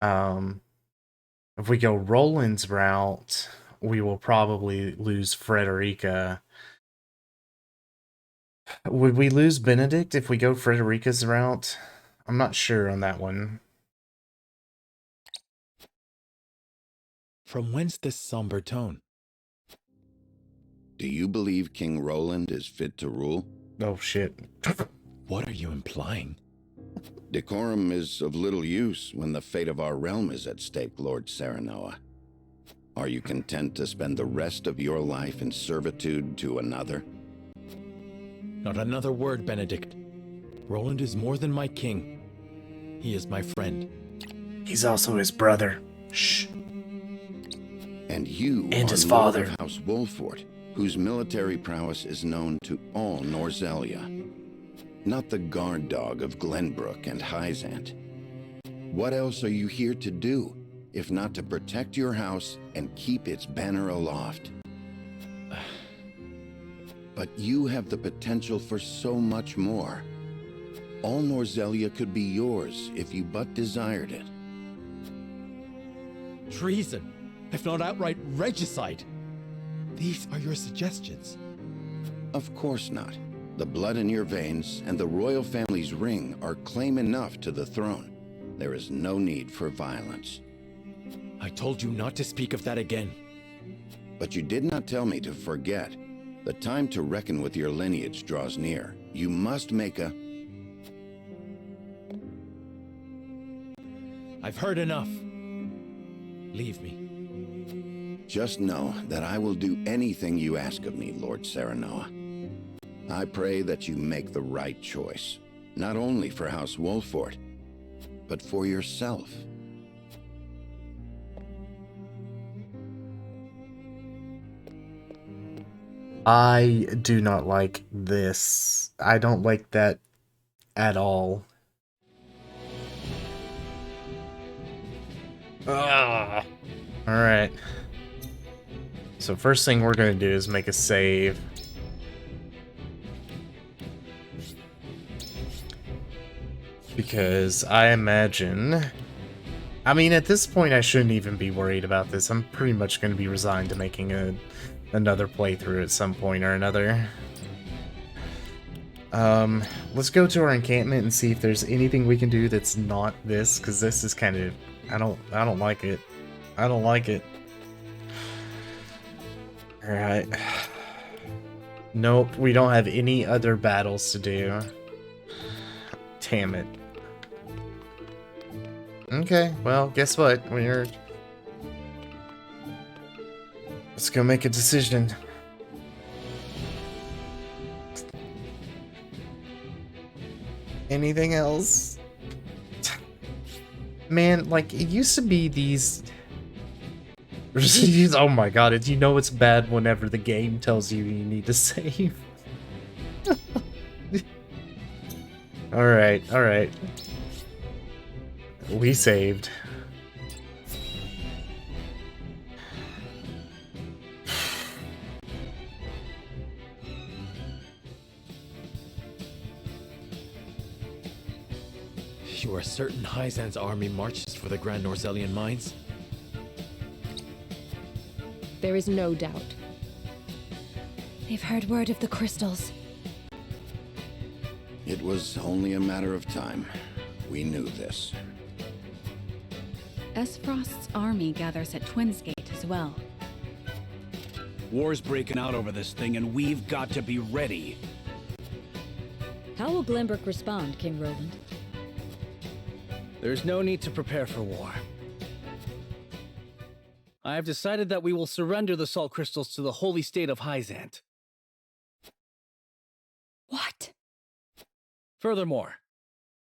A: If we go Roland's route, we will probably lose Frederica. Would we lose Benedict if we go Frederica's route? I'm not sure on that one.
P: From whence this somber tone?
J: Do you believe King Roland is fit to rule?
A: Oh, shit.
P: What are you implying?
J: Decorum is of little use when the fate of our realm is at stake, Lord Serenoa. Are you content to spend the rest of your life in servitude to another?
P: Not another word, Benedict. Roland is more than my king. He is my friend.
A: He's also his brother. Shh.
J: And you
A: and
J: are
A: his
J: Lord
A: father.
J: of House Wolfort, whose military prowess is known to all Norzelia. Not the guard dog of Glenbrook and Hyzant. What else are you here to do, if not to protect your house and keep its banner aloft? But you have the potential for so much more. All Norzelia could be yours if you but desired it.
P: Treason, if not outright regicide. These are your suggestions.
J: Of course not. The blood in your veins and the royal family's ring are claim enough to the throne. There is no need for violence.
P: I told you not to speak of that again.
J: But you did not tell me to forget. The time to reckon with your lineage draws near. You must make a...
P: I've heard enough. Leave me.
J: Just know that I will do anything you ask of me, Lord Serenoa. I pray that you make the right choice, not only for House Wolfort, but for yourself.
A: I do not like this. I don't like that at all. Ugh. Alright. So first thing we're going to do is make a save. Because I imagine... I mean, at this point, I shouldn't even be worried about this. I'm pretty much going to be resigned to making another playthrough at some point or another. Let's go to our encampment and see if there's anything we can do that's not this, because this is kind of... I don't like it. I don't like it. Alright. Nope, we don't have any other battles to do. Damn it. Okay, well, guess what? Let's go make a decision. Anything else? Man, like, it used to be these... Oh my god, you know it's bad whenever the game tells you you need to save. Alright, alright. We saved.
P: You are certain Hyzan's army marches for the Grand Norzelian mines?
G: There is no doubt.
B: They've heard word of the crystals.
J: It was only a matter of time. We knew this.
B: Esfrost's army gathers at Twinsgate as well.
K: War's breaking out over this thing, and we've got to be ready.
N: How will Glenbrook respond, King Roland?
O: There's no need to prepare for war. I have decided that we will surrender the salt crystals to the holy state of Hyzant.
B: What?
O: Furthermore,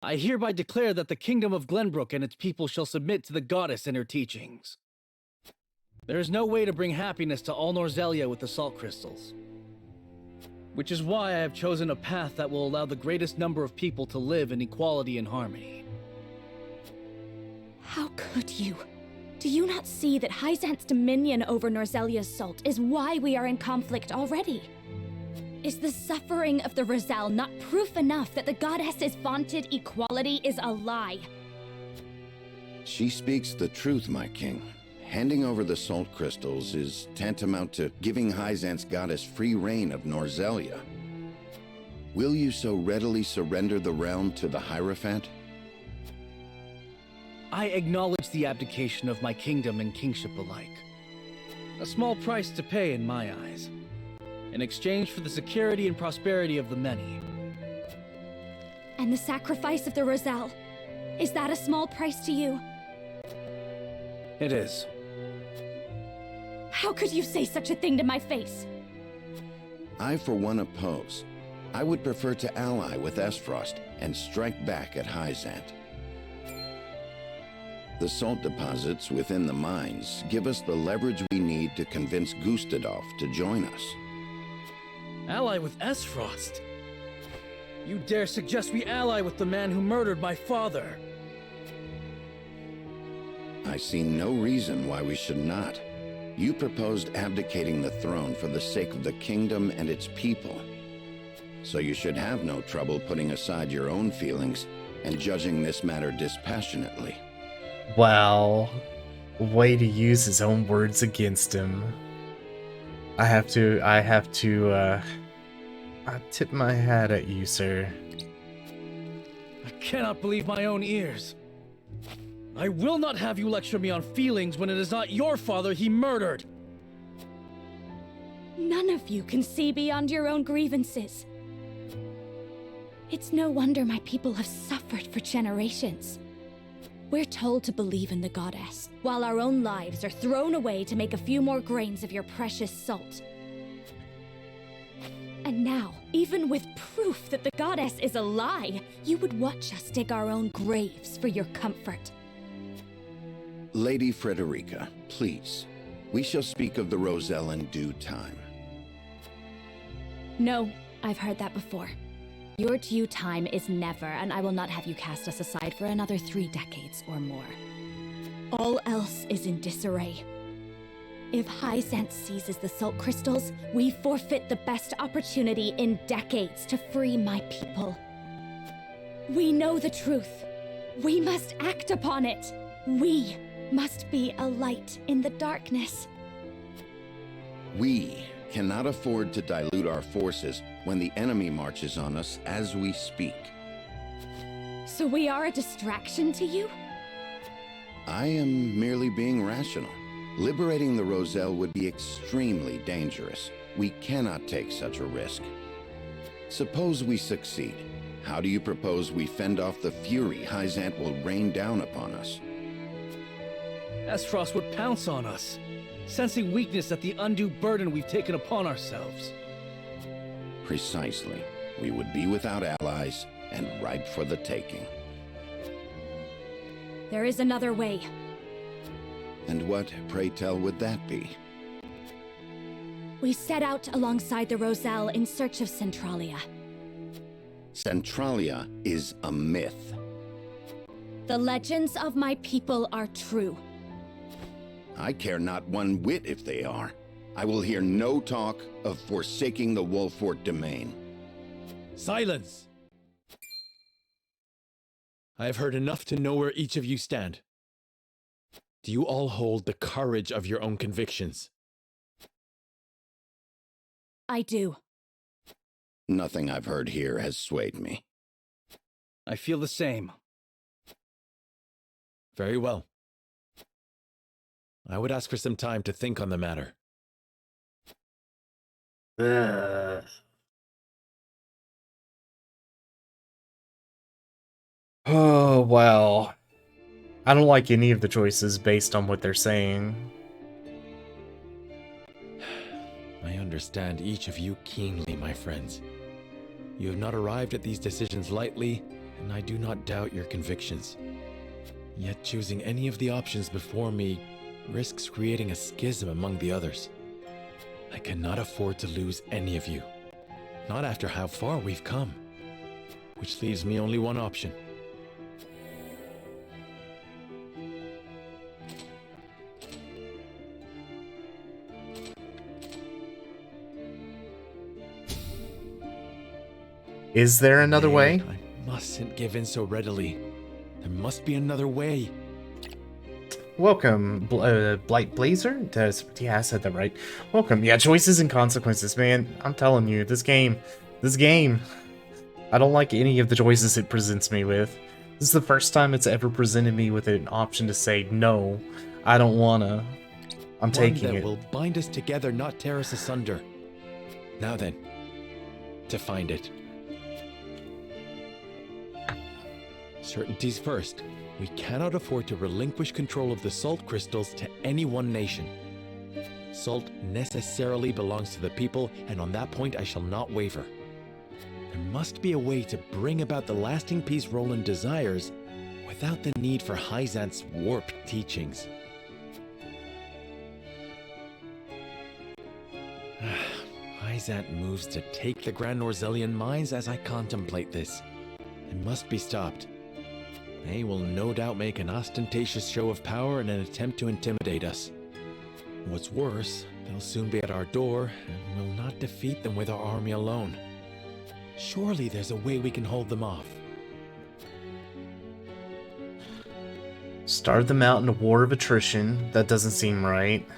O: I hereby declare that the kingdom of Glenbrook and its people shall submit to the goddess and her teachings. There is no way to bring happiness to all Norzelia with the salt crystals. Which is why I have chosen a path that will allow the greatest number of people to live in equality and harmony.
Q: How could you? Do you not see that Hyzant's dominion over Norzelia's salt is why we are in conflict already? Is the suffering of the Rosal not proof enough that the goddess's vaunted equality is a lie?
J: She speaks the truth, my king. Handing over the salt crystals is tantamount to giving Hyzant's goddess free reign of Norzelia. Will you so readily surrender the realm to the Hierophant?
O: I acknowledge the abdication of my kingdom and kingship alike. A small price to pay in my eyes, in exchange for the security and prosperity of the many.
Q: And the sacrifice of the Rosal, is that a small price to you?
O: It is.
Q: How could you say such a thing to my face?
J: I, for one, oppose. I would prefer to ally with Esfrost and strike back at Hyzant. The salt deposits within the mines give us the leverage we need to convince Gustadolf to join us.
O: Ally with Esfrost? You dare suggest we ally with the man who murdered my father?
J: I see no reason why we should not. You proposed abdicating the throne for the sake of the kingdom and its people. So you should have no trouble putting aside your own feelings and judging this matter dispassionately.
A: Wow. Way to use his own words against him. I tip my hat at you, sir.
O: I cannot believe my own ears. I will not have you lecture me on feelings when it is not your father he murdered.
Q: None of you can see beyond your own grievances. It's no wonder my people have suffered for generations. We're told to believe in the goddess, while our own lives are thrown away to make a few more grains of your precious salt. And now, even with proof that the goddess is a lie, you would watch us dig our own graves for your comfort.
J: Lady Frederica, please. We shall speak of the Roselle in due time.
Q: No, I've heard that before. Your due time is never, and I will not have you cast us aside for another 3 decades or more. All else is in disarray. If Hyzant seizes the salt crystals, we forfeit the best opportunity in decades to free my people. We know the truth. We must act upon it. We must be a light in the darkness.
J: We cannot afford to dilute our forces when the enemy marches on us as we speak.
Q: So we are a distraction to you?
J: I am merely being rational. Liberating the Roselle would be extremely dangerous. We cannot take such a risk. Suppose we succeed. How do you propose we fend off the fury Hyzant will rain down upon us?
O: Esfrost would pounce on us, sensing weakness at the undue burden we've taken upon ourselves.
J: Precisely. We would be without allies and ripe for the taking.
Q: There is another way.
J: And what, pray tell, would that be?
Q: We set out alongside the Roselle in search of Centralia.
J: Centralia is a myth.
Q: The legends of my people are true.
J: I care not one whit if they are. I will hear no talk of forsaking the Wolfort domain.
P: Silence! I have heard enough to know where each of you stand. Do you all hold the courage of your own convictions?
Q: I do.
J: Nothing I've heard here has swayed me.
O: I feel the same.
P: Very well. I would ask for some time to think on the matter.
A: Oh, well. I don't like any of the choices based on what they're saying.
P: I understand each of you keenly, my friends. You have not arrived at these decisions lightly, and I do not doubt your convictions. Yet choosing any of the options before me risks creating a schism among the others. I cannot afford to lose any of you. Not after how far we've come. Which leaves me only one option.
A: Is there another way?
P: I mustn't give in so readily. There must be another way.
A: Welcome, Blight Blazer? Yeah, I said that right. Welcome. Yeah, choices and consequences, man. I'm telling you, this game, I don't like any of the choices it presents me with. This is the first time it's ever presented me with an option to say, no, I don't wanna. I'm taking
P: One that
A: it.
P: will bind us together, not tear us asunder. Now then, to find it. Certainties first. We cannot afford to relinquish control of the salt crystals to any one nation. Salt necessarily belongs to the people, and on that point I shall not waver. There must be a way to bring about the lasting peace Roland desires without the need for Hyzant's warped teachings. Hyzant moves to take the Grand Norzelian mines as I contemplate this. It must be stopped. They will no doubt make an ostentatious show of power in an attempt to intimidate us. What's worse, they'll soon be at our door, and we'll not defeat them with our army alone. Surely there's a way we can hold them off.
A: Start them out in a war of attrition. That doesn't seem right.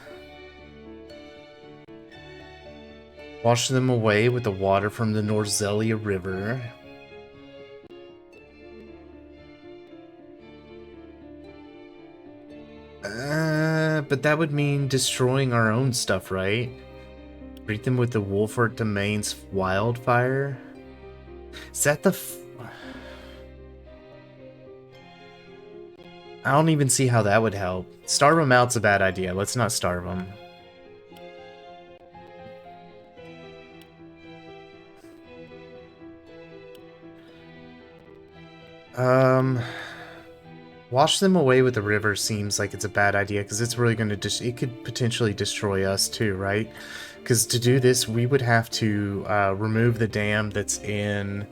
A: Wash them away with the water from the Norzelia River. But that would mean destroying our own stuff, right? Treat them with the Wolfort Domain's wildfire? Is that the I don't even see how that would help. Starve them out's a bad idea. Let's not starve them. Wash them away with the river seems like it's a bad idea because it's really going to it could potentially destroy us too, right? Because to do this, we would have to remove the dam that's in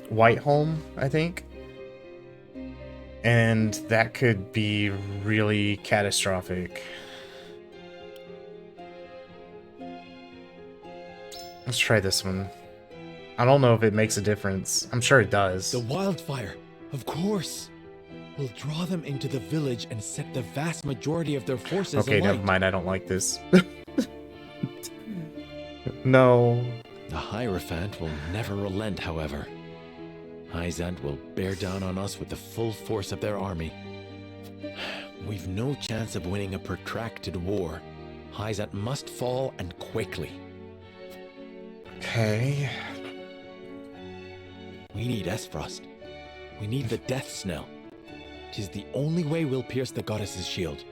A: Whiteholm, I think. And that could be really catastrophic. Let's try this one. I don't know if it makes a difference. I'm sure it does.
P: The wildfire! Of course. We'll draw them into the village and set the vast majority of their forces
A: Okay,
P: alight.
A: never mind. I don't like this. No.
P: The Hierophant will never relent, however. Hyzant will bear down on us with the full force of their army. We've no chance of winning a protracted war. Hyzant must fall, and quickly.
A: Okay.
P: We need Esfrost. We need the Death Snell. 'Tis the only way we'll pierce the goddess's shield.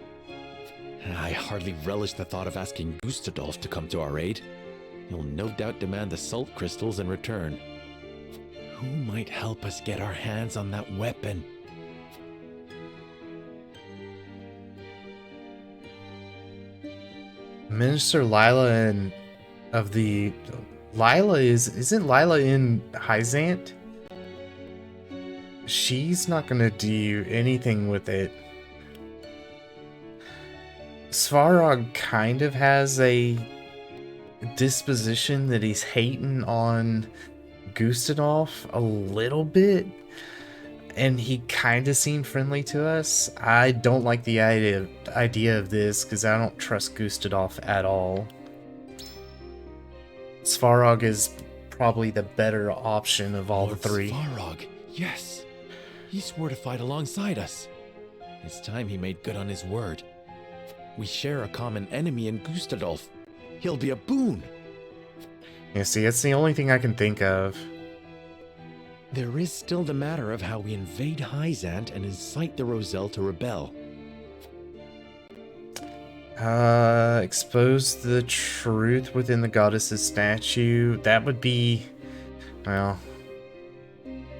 P: I hardly relish the thought of asking Gustadolf to come to our aid. He'll no doubt demand the salt crystals in return. Who might help us get our hands on that weapon?
A: Minister Lila and of the isn't Lila in Hyzant? She's not gonna do anything with it. Svarog kind of has a disposition that he's hating on Gustadolf a little bit, and he kind of seemed friendly to us. I don't like the idea of this because I don't trust Gustadolf at all. Svarog is probably the better option of all
P: Lord
A: the three.
P: Svarog, yes. He swore to fight alongside us. It's time he made good on his word. We share a common enemy in Gustadolf. He'll be a boon.
A: Yeah, see, that's the only thing I can think of.
P: There is still the matter of how we invade Hyzant and incite the Roselle to rebel.
A: Expose the truth within the goddess's statue. That would be, well,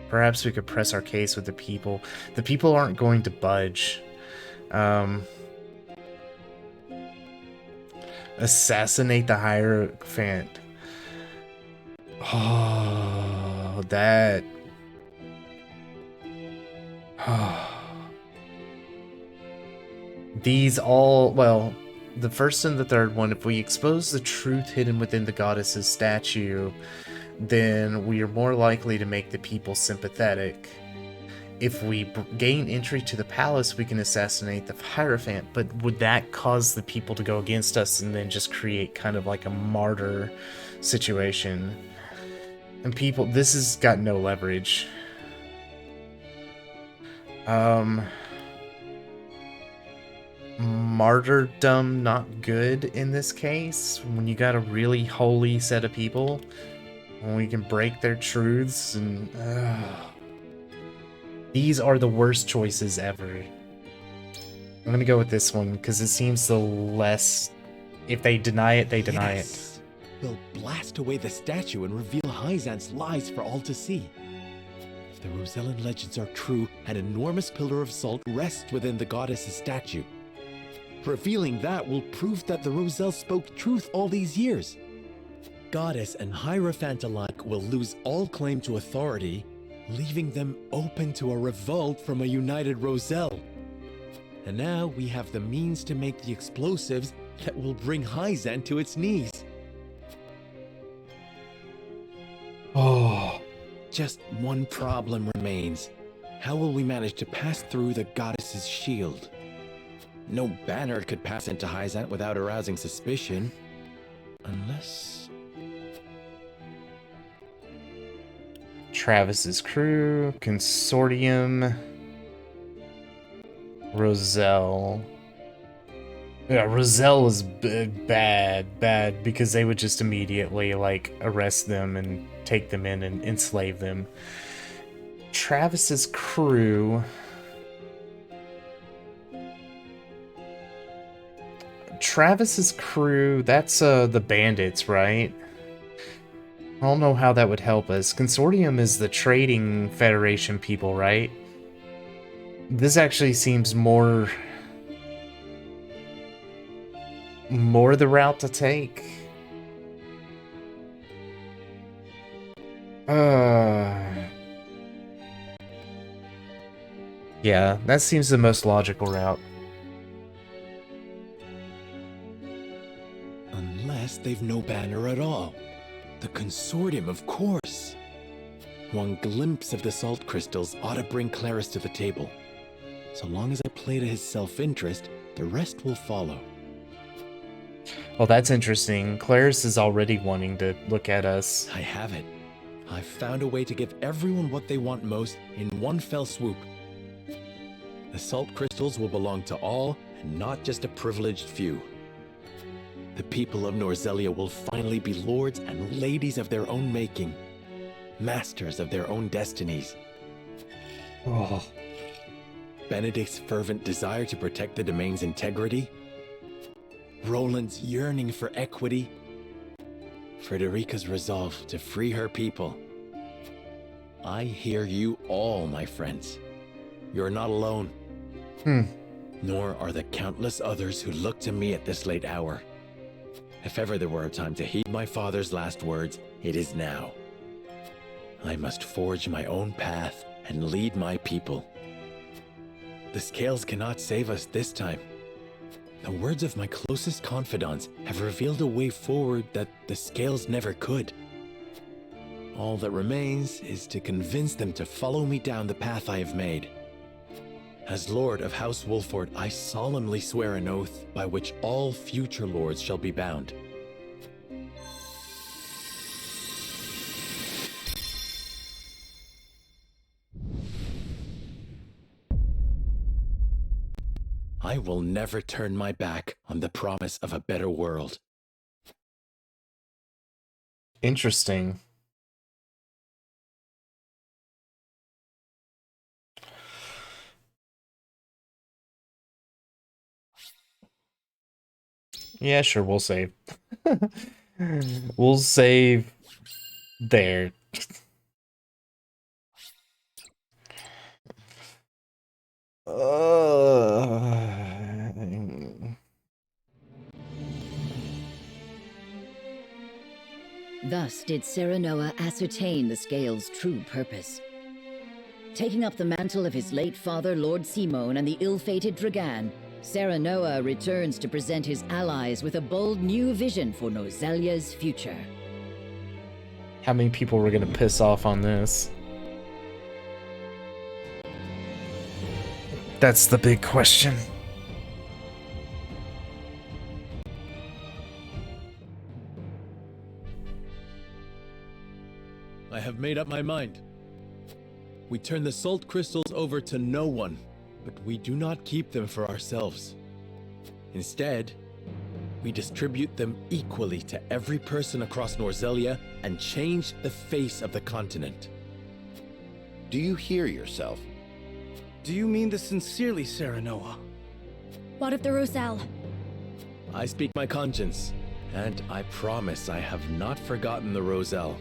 A: perhaps we could press our case with the people. The people aren't going to budge. Assassinate the Hierophant. Oh, that. These all, well, the first and the third one, if we expose the truth hidden within the goddess's statue, then we are more likely to make the people sympathetic. If we gain entry to the palace, we can assassinate the Hierophant, but would that cause the people to go against us and then just create kind of like a martyr situation? And people, this has got no leverage. Martyrdom not good in this case. When you got a really holy set of people, when we can break their truths and these are the worst choices ever. I'm gonna go with this one because it seems the less. If they deny it, they deny it.
P: We'll blast away the statue and reveal Hyzant's lies for all to see. If the Rosellan legends are true, an enormous pillar of salt rests within the goddess's statue. Revealing that will prove that the Roselle spoke truth all these years. Goddess and Hierophant alike will lose all claim to authority, leaving them open to a revolt from a united Roselle. And now we have the means to make the explosives that will bring Hyzant to its knees.
A: Oh.
P: Just one problem remains. How will we manage to pass through the goddess's shield? No banner could pass into Hyzant without arousing suspicion. Unless...
A: Travis's crew, Consortium, Roselle. Yeah, Roselle is bad, because they would just immediately, like, arrest them and take them in and enslave them. Travis's crew... Travis's crew, that's the bandits, right? I don't know how that would help us. Consortium is the trading federation people, right? This actually seems more the route to take. Yeah, that seems the most logical route.
P: Unless they've no banner at all. The Consortium, of course. One glimpse of the salt crystals ought to bring Claris to the table. So long as I play to his self-interest, the rest will follow.
A: Well, that's interesting. Claris is already wanting to look at us.
P: I have it. I've found a way to give everyone what they want most in one fell swoop. The salt crystals will belong to all, and not just a privileged few. The people of Norzelia will finally be lords and ladies of their own making, masters of their own destinies.
A: Oh.
P: Benedict's fervent desire to protect the domain's integrity, Roland's yearning for equity, Frederica's resolve to free her people. I hear you all, my friends. You're not alone. Nor are the countless others who look to me at this late hour. If ever there were a time to heed my father's last words, it is now. I must forge my own path and lead my people. The scales cannot save us this time. The words of my closest confidants have revealed a way forward that the scales never could. All that remains is to convince them to follow me down the path I have made. As Lord of House Wolford, I solemnly swear an oath by which all future lords shall be bound. I will never turn my back on the promise of a better world.
A: Interesting. Yeah, sure, we'll save. We'll save there.
N: Thus did Serenoa ascertain the Scale's true purpose. Taking up the mantle of his late father, Lord Simone, and the ill-fated Dragan, Serenoa returns to present his allies with a bold new vision for Norzelia's future.
A: How many people were gonna piss off on this? That's the big question.
P: I have made up my mind. We turn the salt crystals over to no one, but we do not keep them for ourselves. Instead, we distribute them equally to every person across Norzelia and change the face of the continent.
R: Do you hear yourself?
O: Do you mean this sincerely, Serenoa?
Q: What of the Roselle?
P: I speak my conscience, and I promise I have not forgotten the Roselle.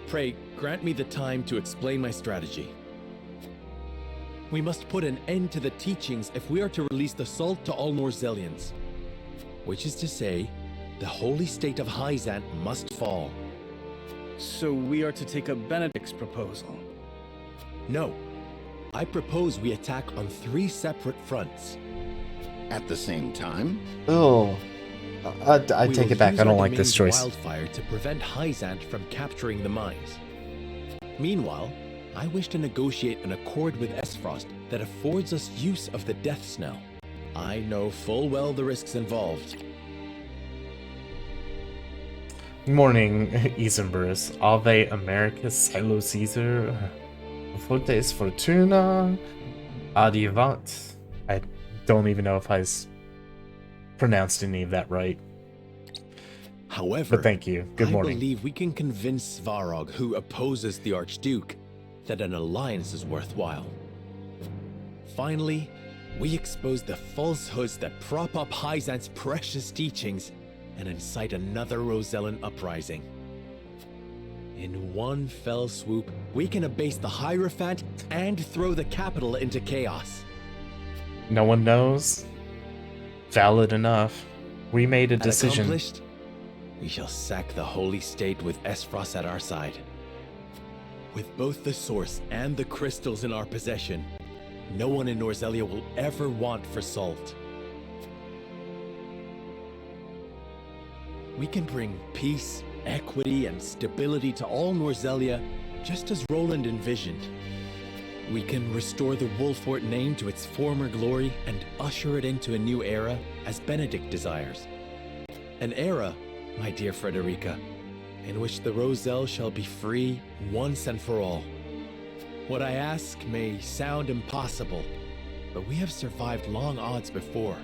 P: Pray, grant me the time to explain my strategy. We must put an end to the teachings if we are to release the salt to all Norzelians. Which is to say, the holy state of Hyzant must fall.
O: So we are to take up Benedict's proposal?
P: No. I propose we attack on 3 separate fronts.
R: At the same time?
A: Oh. I take it back. I don't like this choice.
P: Wildfire to prevent Hyzant from capturing the mines. Meanwhile, I wish to negotiate an accord with Esfrost that affords us use of the death snell. I know full well the risks involved.
A: Good morning, Isenbrus. Ave Americus, Silo Caesar, Fortes Fortuna, Adivant. I don't even know if I pronounced any of that right.
P: However,
A: but thank you. Good morning.
P: I believe we can convince Svarog, who opposes the Archduke, that an alliance is worthwhile. Finally, we expose the falsehoods that prop up Hyzant's precious teachings and incite another Rosellan uprising. In one fell swoop, we can abase the Hierophant and throw the capital into chaos.
A: No one knows? Valid enough. We made a decision.
P: Accomplished, we shall sack the Holy State with Esfrost at our side. With both the source and the crystals in our possession, no one in Norzelia will ever want for salt. We can bring peace, equity, and stability to all Norzelia just as Roland envisioned. We can restore the Wolfort name to its former glory and usher it into a new era as Benedict desires. An era, my dear Frederica, in which the Roselle shall be free once and for all. What I ask may sound impossible, but we have survived long odds before.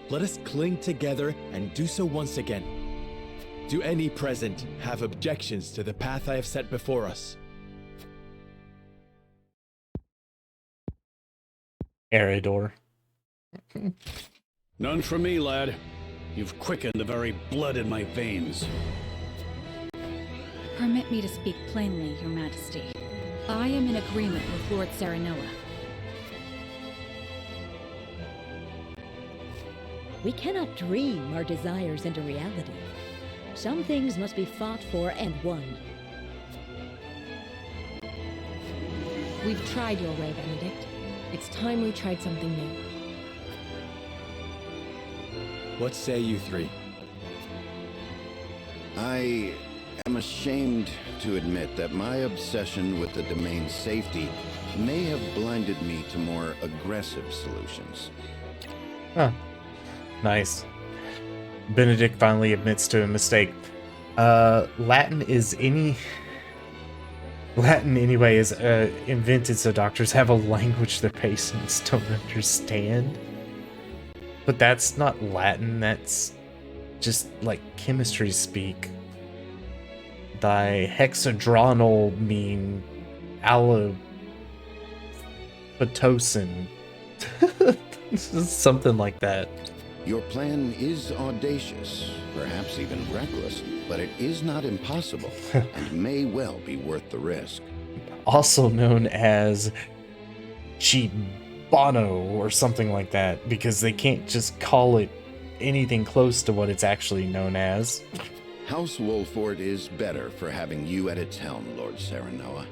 P: Let us cling together and do so once again. Do any present have objections to the path I have set before us?
A: Eridor.
M: None from me, lad. You've quickened the very blood in my veins.
B: Permit me to speak plainly, Your Majesty. I am in agreement with Lord Serenoa.
S: We cannot dream our desires into reality. Some things must be fought for and won.
G: We've tried your way, Benedict. It's time we tried something new.
P: What say you three?
R: I am ashamed to admit that my obsession with the domain's safety may have blinded me to more aggressive solutions.
A: Huh. Nice. Benedict finally admits to a mistake. Latin anyway is invented so doctors have a language their patients don't understand. But that's not Latin, that's just like chemistry speak. Dihexadronal mean allopatosin. Something like that.
R: Your plan is audacious, perhaps even reckless, but it is not impossible and may well be worth the risk.
A: Also known as Chibano or something like that, because they can't just call it anything close to what it's actually known as.
R: House Wolfort is better for having you at its helm, Lord Serenoa.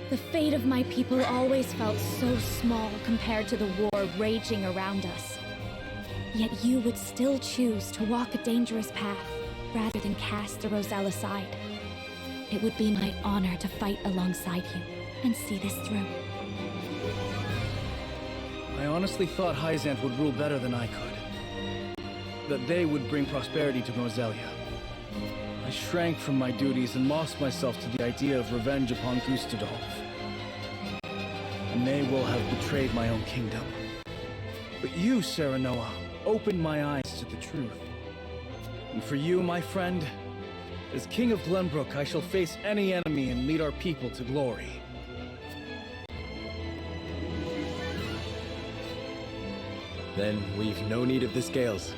Q: The fate of my people always felt so small compared to the war raging around us. Yet you would still choose to walk a dangerous path rather than cast the Roselle aside. It would be my honor to fight alongside you and see this through.
O: I honestly thought Hyzant would rule better than I could. That they would bring prosperity to Norzelia. I shrank from my duties and lost myself to the idea of revenge upon Gustadolf. I may well have betrayed my own kingdom. But you, Serenoa, opened my eyes to the truth. And for you, my friend, as King of Glenbrook, I shall face any enemy and lead our people to glory.
P: Then we've no need of the scales.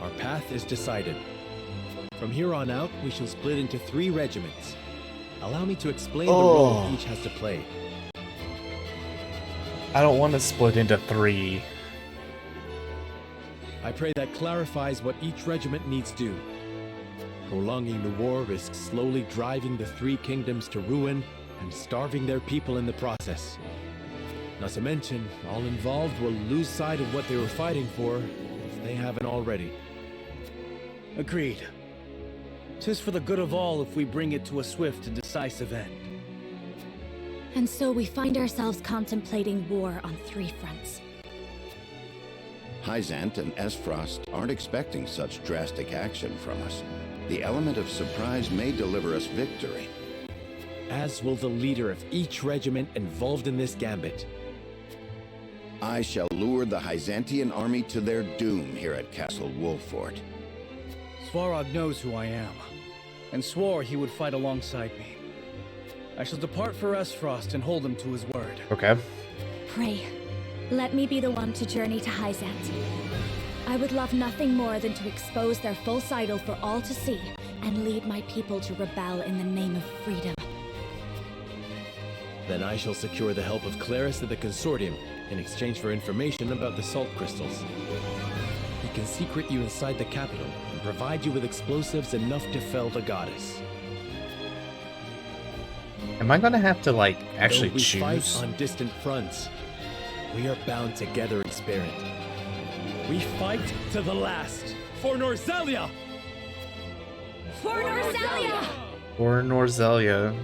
P: Our path is decided. From here on out, we shall split into 3 regiments. Allow me to explain the role each has to play.
A: I don't want to split into 3.
P: I pray that clarifies what each regiment needs do. Prolonging the war risks slowly driving the 3 kingdoms to ruin and starving their people in the process. Not to mention, all involved will lose sight of what they were fighting for, if they haven't already.
O: Agreed. 'Tis for the good of all if we bring it to a swift and decisive end.
Q: And so we find ourselves contemplating war on 3 fronts.
R: Hyzant and Esfrost aren't expecting such drastic action from us. The element of surprise may deliver us victory.
P: As will the leader of each regiment involved in this gambit.
R: I shall lure the Hyzantian army to their doom here at Castle Wolfort.
O: Svarog knows who I am, and swore he would fight alongside me. I shall depart for Esfrost and hold him to his word.
A: Okay.
Q: Pray, let me be the one to journey to Hyzant. I would love nothing more than to expose their false idol for all to see, and lead my people to rebel in the name of freedom.
P: Then I shall secure the help of Claris of the Consortium in exchange for information about the salt crystals. He can secret you inside the capital and provide you with explosives enough to fell the goddess.
A: Am I gonna have to, like, actually
P: Though we
A: choose?
P: fight on distant fronts, we are bound together in spirit. We fight to the last for Norzelia!
Q: For Norzelia!
A: Or Norzelia.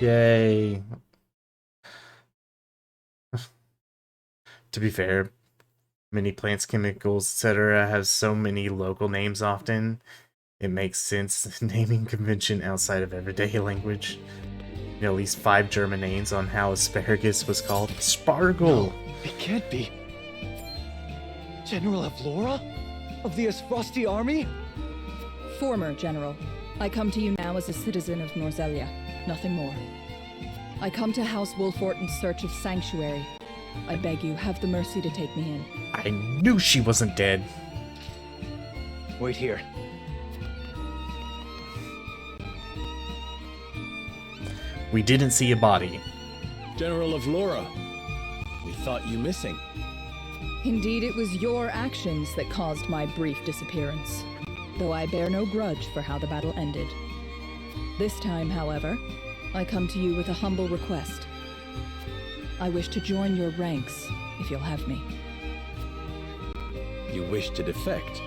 A: Yay. To be fair, many plants, chemicals, etc. have so many local names often. It makes sense naming convention outside of everyday language. You know, at least 5 German names on how asparagus was called. Spargel!
K: No, it can't be. General Avlora? Of the Asfrosti army?
T: Former General. I come to you now as a citizen of Norzelia. Nothing more. I come to House Wolfort in search of sanctuary. I beg you, have the mercy to take me in.
A: I knew she wasn't dead.
K: Wait here.
A: We didn't see a body.
P: General of Laura, we thought you missing.
T: Indeed, it was your actions that caused my brief disappearance, though I bear no grudge for how the battle ended. This time, however, I come to you with a humble request. I wish to join your ranks, if you'll have me.
P: You wish to defect?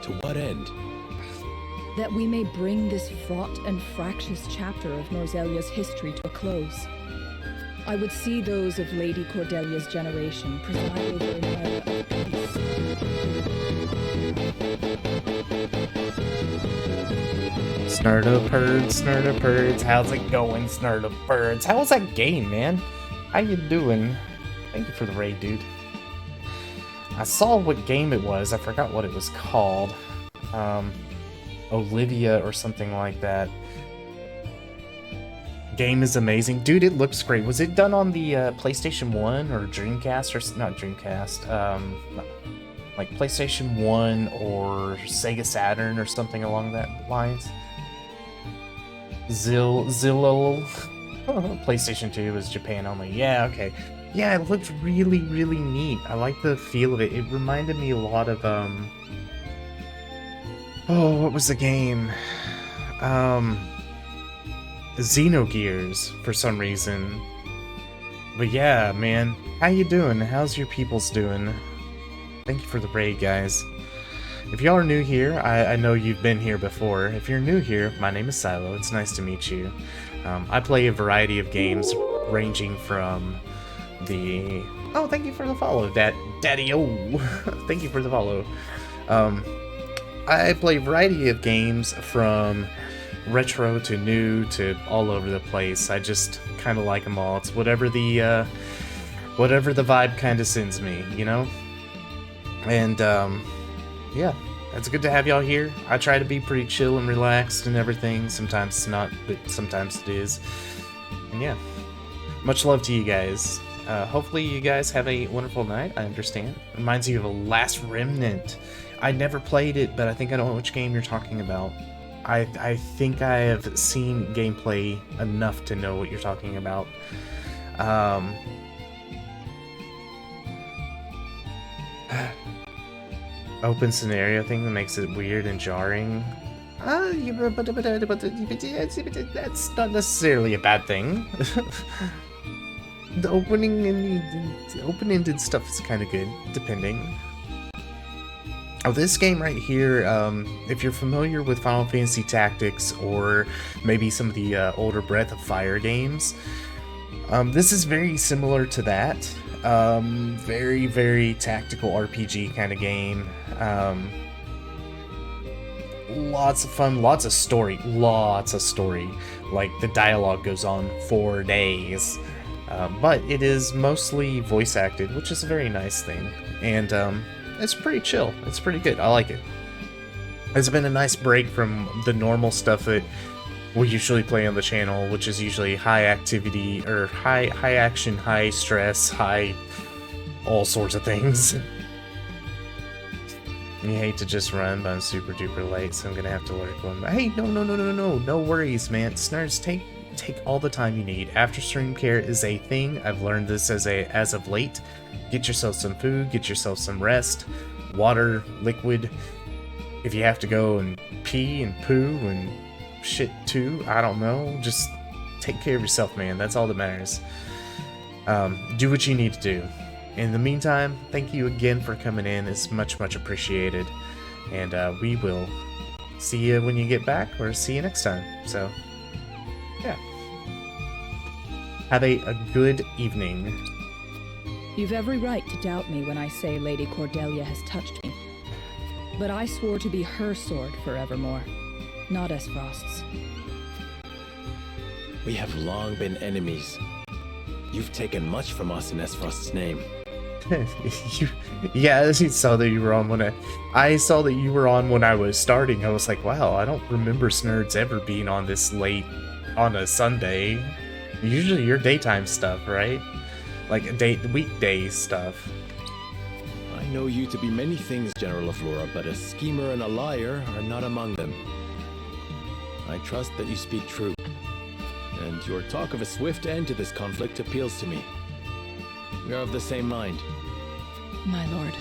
P: To what end?
T: That we may bring this fraught and fractious chapter of Norzelia's history to a close. I would see those of Lady Cordelia's generation preside over an era of peace.
A: Snurda-purds, how's it going, Snurda-purds? How was that game, man? How you doing? Thank you for the raid, dude. I saw what game it was, I forgot what it was called. Olivia or something like that. Game is amazing. Dude, it looks great. Was it done on the PlayStation 1 or Dreamcast? Or not Dreamcast. Like PlayStation 1 or Sega Saturn or something along that lines? Zillow. PlayStation 2 was Japan only. Yeah, okay. Yeah, it looked really, really neat. I like the feel of it. It reminded me a lot of, oh, what was the game? Xenogears, for some reason. But yeah, man. How you doing? How's your peoples doing? Thank you for the raid, guys. If y'all are new here, I know you've been here before. If you're new here, my name is Silo. It's nice to meet you. I play a variety of games, ranging from the... Oh, thank you for the follow, Daddy-o! Thank you for the follow. I play a variety of games from retro to new to all over the place. I just kind of like them all. It's whatever the vibe kind of sends me, you know? And, yeah, it's good to have y'all here. I try to be pretty chill and relaxed and everything. Sometimes it's not, but sometimes it is. And yeah, much love to you guys. Hopefully you guys have a wonderful night. I understand. Reminds you of a Last Remnant. I never played it, but I think I know which game you're talking about. I think I have seen gameplay enough to know what you're talking about. Open scenario thing that makes it weird and jarring. That's not necessarily a bad thing. The open-ended stuff is kind of good, depending. Oh, this game right here, if you're familiar with Final Fantasy Tactics or maybe some of the older Breath of Fire games, this is very similar to that. Very, very tactical RPG kind of game. Lots of fun, lots of story. Like, the dialogue goes on for days. But it is mostly voice acted, which is a very nice thing. And, it's pretty chill. It's pretty good. I like it. It's been a nice break from the normal stuff that we usually play on the channel, which is usually high activity, or high action, high stress, high all sorts of things. You hate to just run, but I'm super duper late, so I'm gonna have to lurk one. But hey, no worries, man. Snurds, take all the time you need. After stream care is a thing. I've learned this as of late. Get yourself some food, get yourself some rest, water, liquid. If you have to go and pee and poo and shit too, I don't know. Just take care of yourself, man. That's all that matters. Do what you need to do. In the meantime, thank you again for coming in. It's much, much appreciated. And we will see you when you get back, or see you next time. So, yeah. Have a good evening.
T: You've every right to doubt me when I say Lady Cordelia has touched me. But I swore to be her sword forevermore, not Esfrost's.
P: We have long been enemies. You've taken much from us in Esfrost's name.
A: Yeah, I saw that you were on when I saw that you were on when I was starting. I was like, wow, I don't remember Snurds ever being on this late on a Sunday. Usually your daytime stuff, right? Like weekday stuff.
P: I know you to be many things, General of Flora, but a schemer and a liar are not among them. I trust that you speak true, and your talk of a swift end to this conflict appeals to me. We are of the same mind.
T: My lord.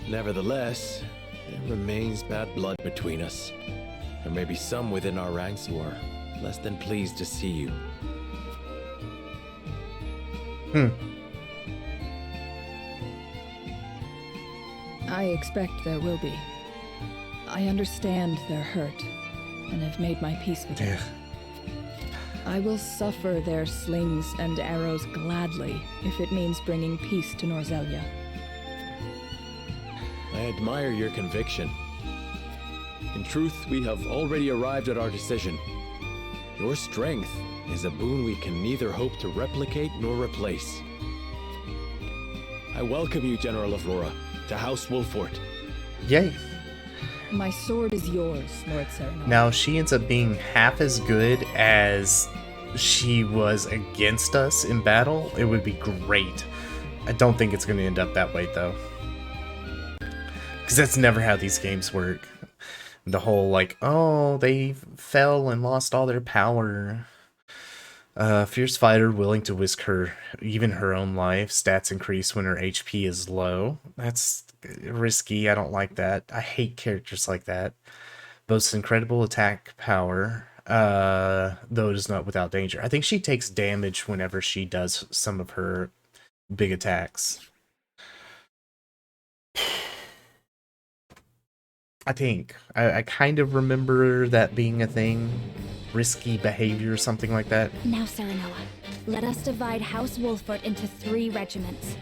P: Nevertheless, there remains bad blood between us. There may be some within our ranks who are less than pleased to see you.
T: I expect there will be. I understand their hurt, and have made my peace with it. I will suffer their slings and arrows gladly, if it means bringing peace to Norzelia.
P: I admire your conviction. In truth, we have already arrived at our decision. Your strength is a boon we can neither hope to replicate nor replace. I welcome you, General of Flora, to House Wolfort.
A: Yay.
T: My sword is yours, Lord Serenor.
A: Now, she ends up being half as good as she was against us in battle. It would be great. I don't think it's going to end up that way, though. Because that's never how these games work. The whole, like, oh, they fell and lost all their power. Fierce fighter willing to risk even her own life. Stats increase when her HP is low. That's risky. I don't like that. I hate characters like that. Boasts incredible attack power, though it is not without danger. I think she takes damage whenever she does some of her big attacks. I think. I kind of remember that being a thing. Risky behavior or something like that.
Q: Now, Serenoa, let us divide House Wolfort into 3 regiments.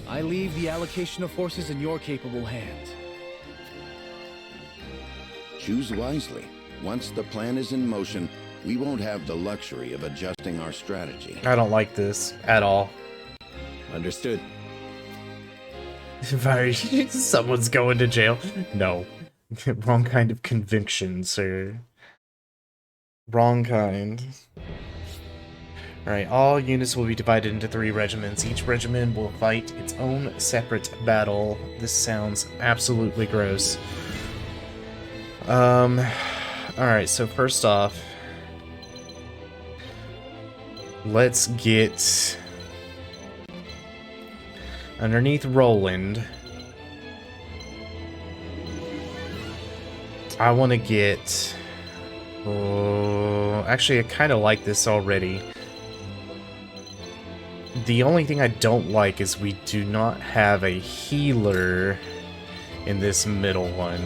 K: I leave the allocation of forces in your capable hands.
R: Choose wisely. Once the plan is in motion, we won't have the luxury of adjusting our strategy.
A: I don't like this at all.
P: Understood.
A: Someone's going to jail. No. Wrong kind of conviction, sir. Wrong kind. Alright, all units will be divided into 3 regiments. Each regiment will fight its own separate battle. This sounds absolutely gross. Alright, so first off, let's get underneath Roland. I want to get... actually, I kind of like this already. The only thing I don't like is we do not have a healer in this middle one.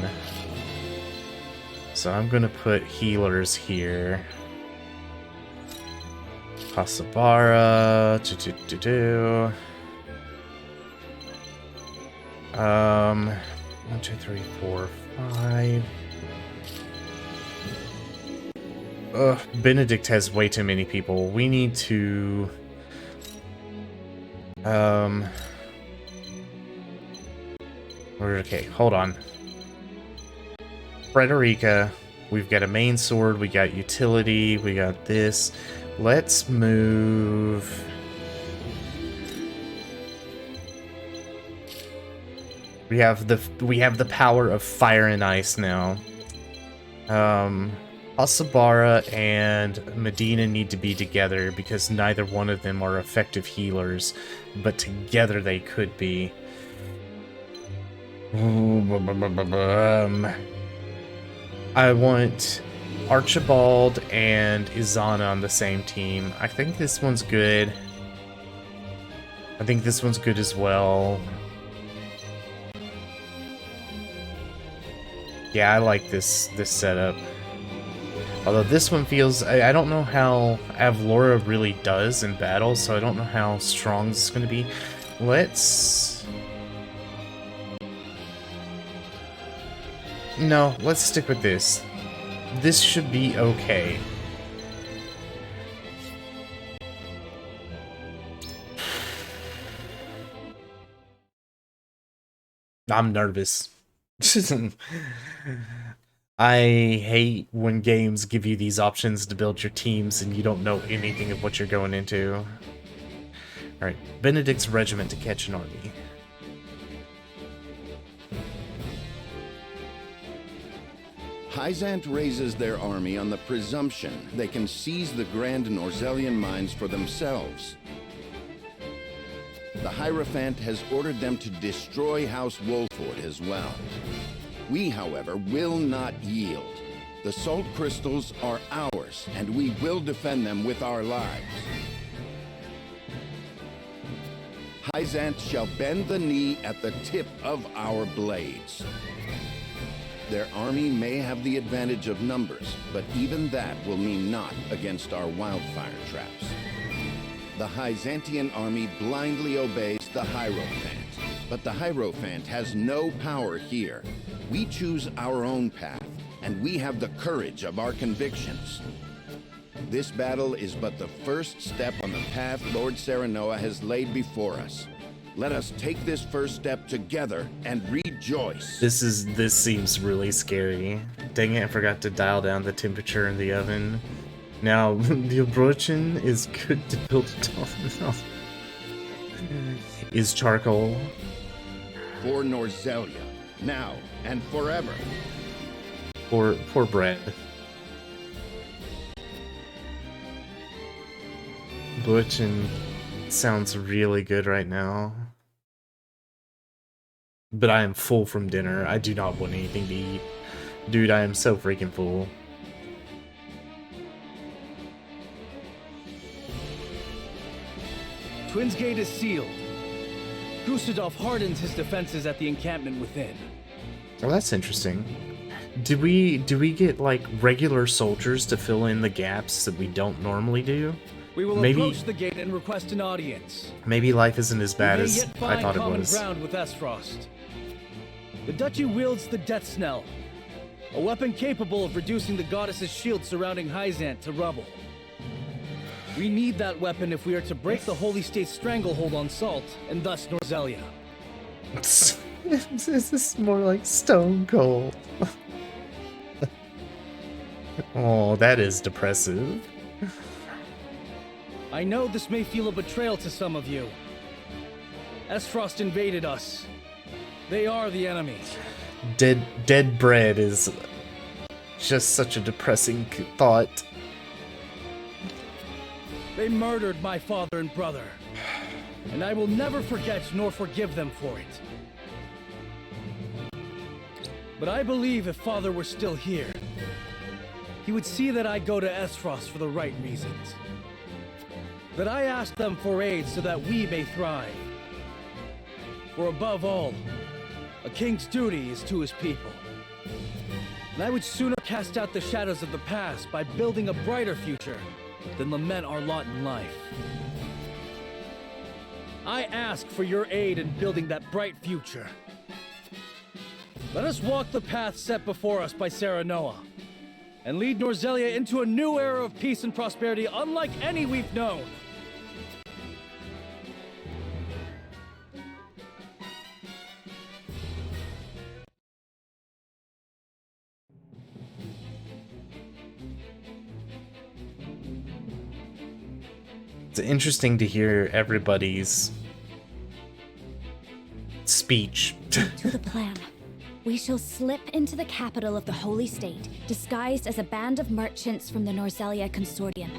A: So I'm going to put healers here. Hasabara. 1, 2, 3, 4, 5. Benedict has way too many people. We need to... Okay, hold on. Frederica, we've got a main sword, we got utility, we got this. Let's move... We have the power of fire and ice now. Asabara and Medina need to be together because neither one of them are effective healers, but together they could be. I want Archibald and Izana on the same team. I think this one's good. I think this one's good as well. Yeah, I like this setup. Although this one feels... I don't know how Avlora really does in battle, so I don't know how strong this is going to be. Let's... No, let's stick with this. This should be okay. I'm nervous. I hate when games give you these options to build your teams and you don't know anything of what you're going into. Alright, Benedict's regiment to catch an army.
R: Hyzant raises their army on the presumption they can seize the Grand Norzelian mines for themselves. The Hierophant has ordered them to destroy House Wolford as well. We, however, will not yield. The salt crystals are ours, and we will defend them with our lives. Hyzant shall bend the knee at the tip of our blades. Their army may have the advantage of numbers, but even that will mean naught against our wildfire traps. The Hyzantian army blindly obeys the Hierophant, but the Hierophant has no power here. We choose our own path, and we have the courage of our convictions. This battle is but the first step on the path Lord Serenoa has laid before us. Let us take this first step together and rejoice.
A: This seems really scary. Dang it, I forgot to dial down the temperature in the oven. Now, the Obrochen is good to build a tall is charcoal.
R: For Norzelia, now and forever.
A: Poor bread. Butchin sounds really good right now. But I am full from dinner. I do not want anything to eat. Dude, I am so freaking full.
K: Twins Gate is sealed. Gustadolf hardens his defenses at the encampment within.
A: Oh, that's interesting. Do we get like regular soldiers to fill in the gaps that we don't normally do?
K: We will approach the gate and request an audience.
A: Maybe life isn't as bad as I thought it was.
K: Ground with Esfrost. The duchy wields the Death Knell, a weapon capable of reducing the goddess's shield surrounding Hyzant to rubble. We need that weapon if we are to break the Holy State's stranglehold on Salt, and thus Norzelia.
A: This is more like Stone Cold. Oh, that is depressive.
K: I know this may feel a betrayal to some of you. Esfrost invaded us. They are the enemy.
A: Dead bread is just such a depressing thought.
K: They murdered my father and brother, and I will never forget nor forgive them for it. But I believe if Father were still here, he would see that I go to Esfrost for the right reasons. That I ask them for aid so that we may thrive. For above all, a king's duty is to his people. And I would sooner cast out the shadows of the past by building a brighter future than lament our lot in life. I ask for your aid in building that bright future. Let us walk the path set before us by Serenoa, and lead Norzelia into a new era of peace and prosperity unlike any we've known.
A: It's interesting to hear everybody's speech.
Q: To the plan. We shall slip into the capital of the Holy State, disguised as a band of merchants from the Norzelia Consortium.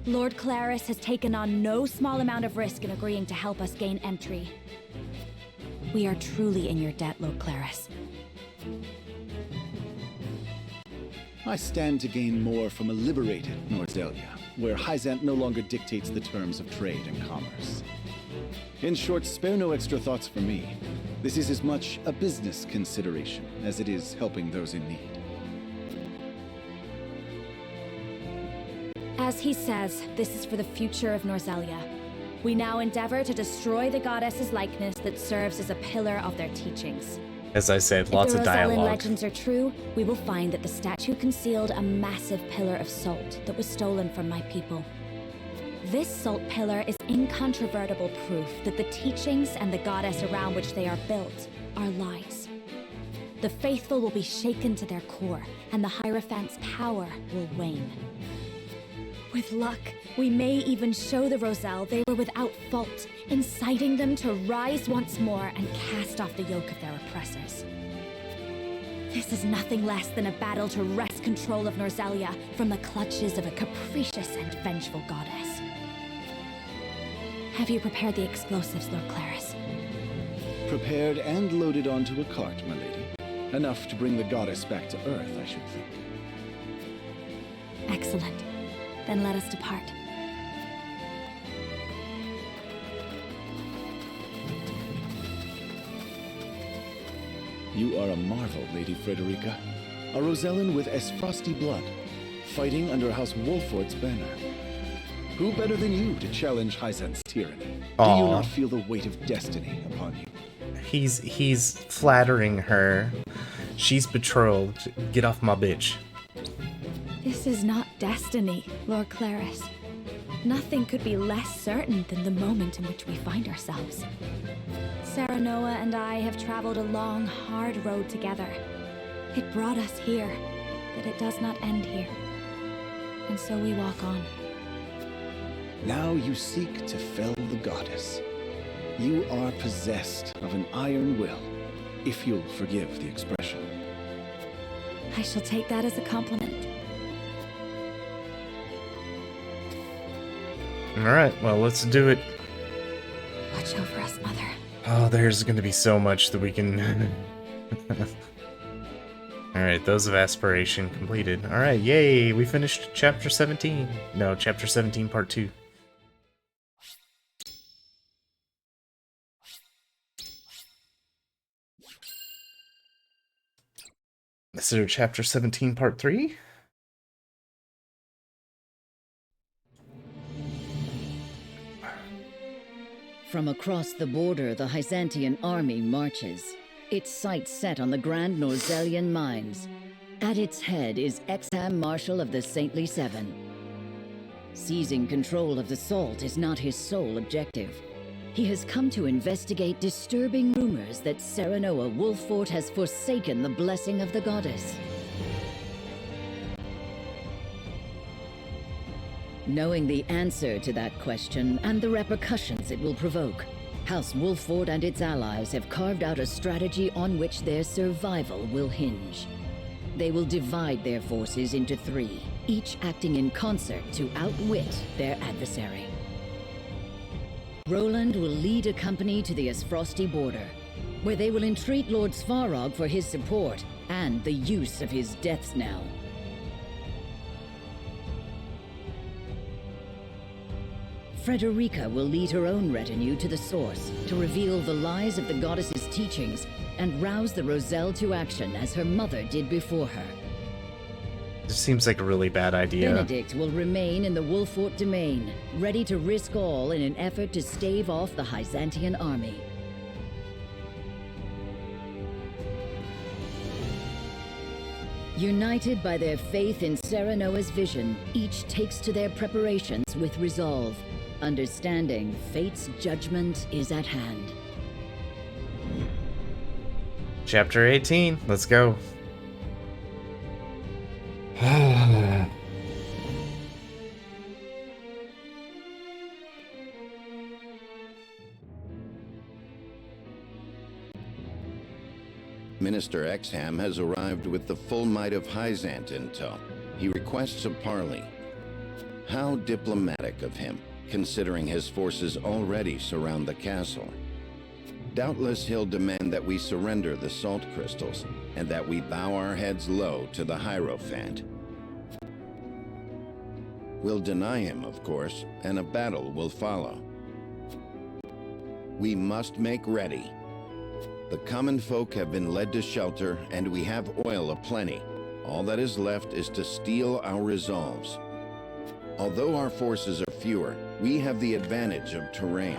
Q: Lord Claris has taken on no small amount of risk in agreeing to help us gain entry. We are truly in your debt, Lord Claris.
I: I stand to gain more from a liberated Norzelia, where Hyzant no longer dictates the terms of trade and commerce. In short, spare no extra thoughts for me. This is as much a business consideration as it is helping those in need.
Q: As he says, this is for the future of Norzelia. We now endeavor to destroy the goddess's likeness that serves as a pillar of their teachings.
A: As I said, lots of
Q: If the Rosellan
A: dialogue.
Q: legends are true, we will find that the statue concealed a massive pillar of salt that was stolen from my people. This salt pillar is incontrovertible proof that the teachings and the goddess around which they are built are lies. The faithful will be shaken to their core, and the Hierophant's power will wane. With luck, we may even show the Roselle they were without fault, inciting them to rise once more and cast off the yoke of their oppressors. This is nothing less than a battle to wrest control of Norzelia from the clutches of a capricious and vengeful goddess. Have you prepared the explosives, Lord Claris?
I: Prepared and loaded onto a cart, my lady. Enough to bring the goddess back to Earth, I should think.
Q: Excellent. Then let us depart.
I: You are a marvel, Lady Frederica. A Rosellan with Esfrosti blood, fighting under House Wolfort's banner. Who better than you to challenge Hyzant's tyranny?
A: Aww.
I: Do you not feel the weight of destiny upon you?
A: He's flattering her. She's betrothed. Get off my bitch.
Q: This is not destiny, Lord Claris. Nothing could be less certain than the moment in which we find ourselves. Serenoa and I have traveled a long, hard road together. It brought us here, but it does not end here. And so we walk on.
I: Now you seek to fell the goddess. You are possessed of an iron will, if you'll forgive the expression.
Q: I shall take that as a compliment.
A: Alright, well, let's do it.
Q: Watch over us, Mother.
A: Oh, there's gonna be so much that we can... Alright, those of aspiration completed. Alright, yay! We finished chapter 17. No, chapter 17 part 2. Is there chapter 17 part 3?
N: From across the border, the Hyzantian army marches, its sights set on the Grand Norzelian mines. At its head is Exham Marshal of the Saintly Seven. Seizing control of the salt is not his sole objective. He has come to investigate disturbing rumors that Serenoa Wolfort has forsaken the blessing of the goddess. Knowing the answer to that question and the repercussions it will provoke, House Wolfort and its allies have carved out a strategy on which their survival will hinge. They will divide their forces into three, each acting in concert to outwit their adversary. Roland will lead a company to the Esfrosti border, where they will entreat Lord Svarog for his support and the use of his death's knell. Frederica will lead her own retinue to the source to reveal the lies of the goddess's teachings and rouse the Roselle to action as her mother did before her.
A: This seems like a really bad idea.
N: Benedict will remain in the Wolfort domain, ready to risk all in an effort to stave off the Hyzantian army. United by their faith in Serenoa's vision, each takes to their preparations with resolve, understanding fate's judgment is at hand.
A: Chapter 18, let's go.
R: Minister Exham has arrived with the full might of Hyzant in tow. He requests a parley. How diplomatic of him, considering his forces already surround the castle. Doubtless he'll demand that we surrender the salt crystals, and that we bow our heads low to the Hierophant. We'll deny him, of course, and a battle will follow. We must make ready. The common folk have been led to shelter, and we have oil aplenty. All that is left is to steel our resolves. Although our forces are fewer, we have the advantage of terrain.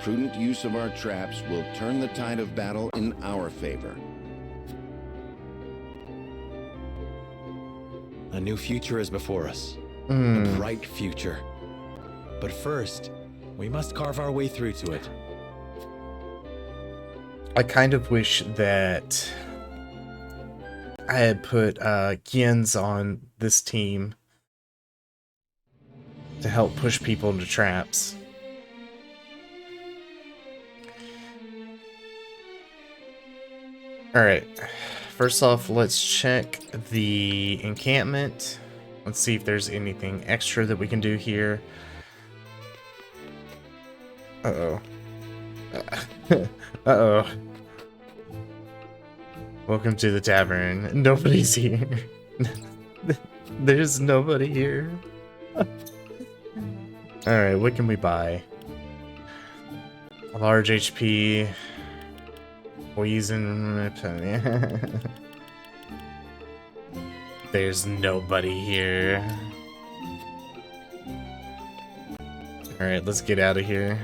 R: Prudent use of our traps will turn the tide of battle in our favor.
P: A new future is before us. A bright future. But first, we must carve our way through to it.
A: I kind of wish that I had put Giens on this team to help push people into traps. Alright, first off, let's check the encampment. Let's see if there's anything extra that we can do here. Uh-oh. Uh-oh. Welcome to the tavern. Nobody's here. There's nobody here. Alright, what can we buy? A large HP. Poison. There's nobody here. Alright, let's get out of here.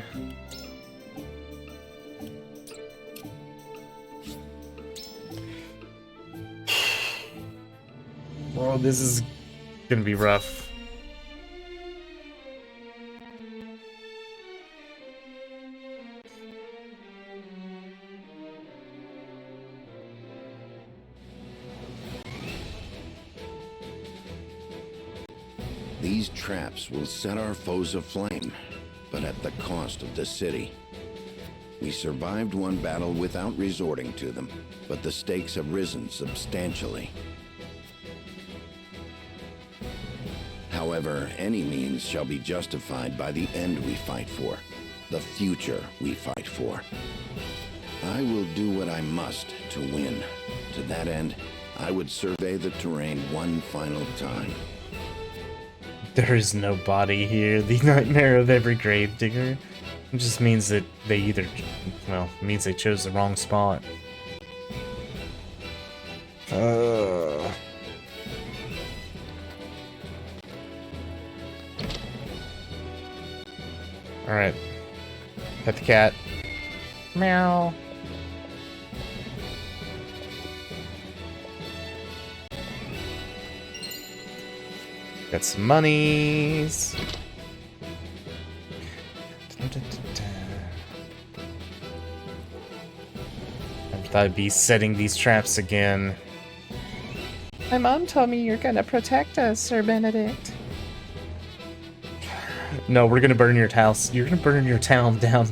A: Well, this is gonna be rough.
R: These traps will set our foes aflame, but at the cost of the city. We survived one battle without resorting to them, but the stakes have risen substantially. However, any means shall be justified by the end we fight for, the future we fight for. I will do what I must to win. To that end, I would survey the terrain one final time.
A: There is no body here. The nightmare of every gravedigger. It just means that they either, well, it means they chose the wrong spot. Alright. Pet the cat. Meow. Got some monies. I thought I'd be setting these traps again. My mom told me you're gonna protect us, Sir Benedict. No, we're gonna burn your house. You're gonna burn your town down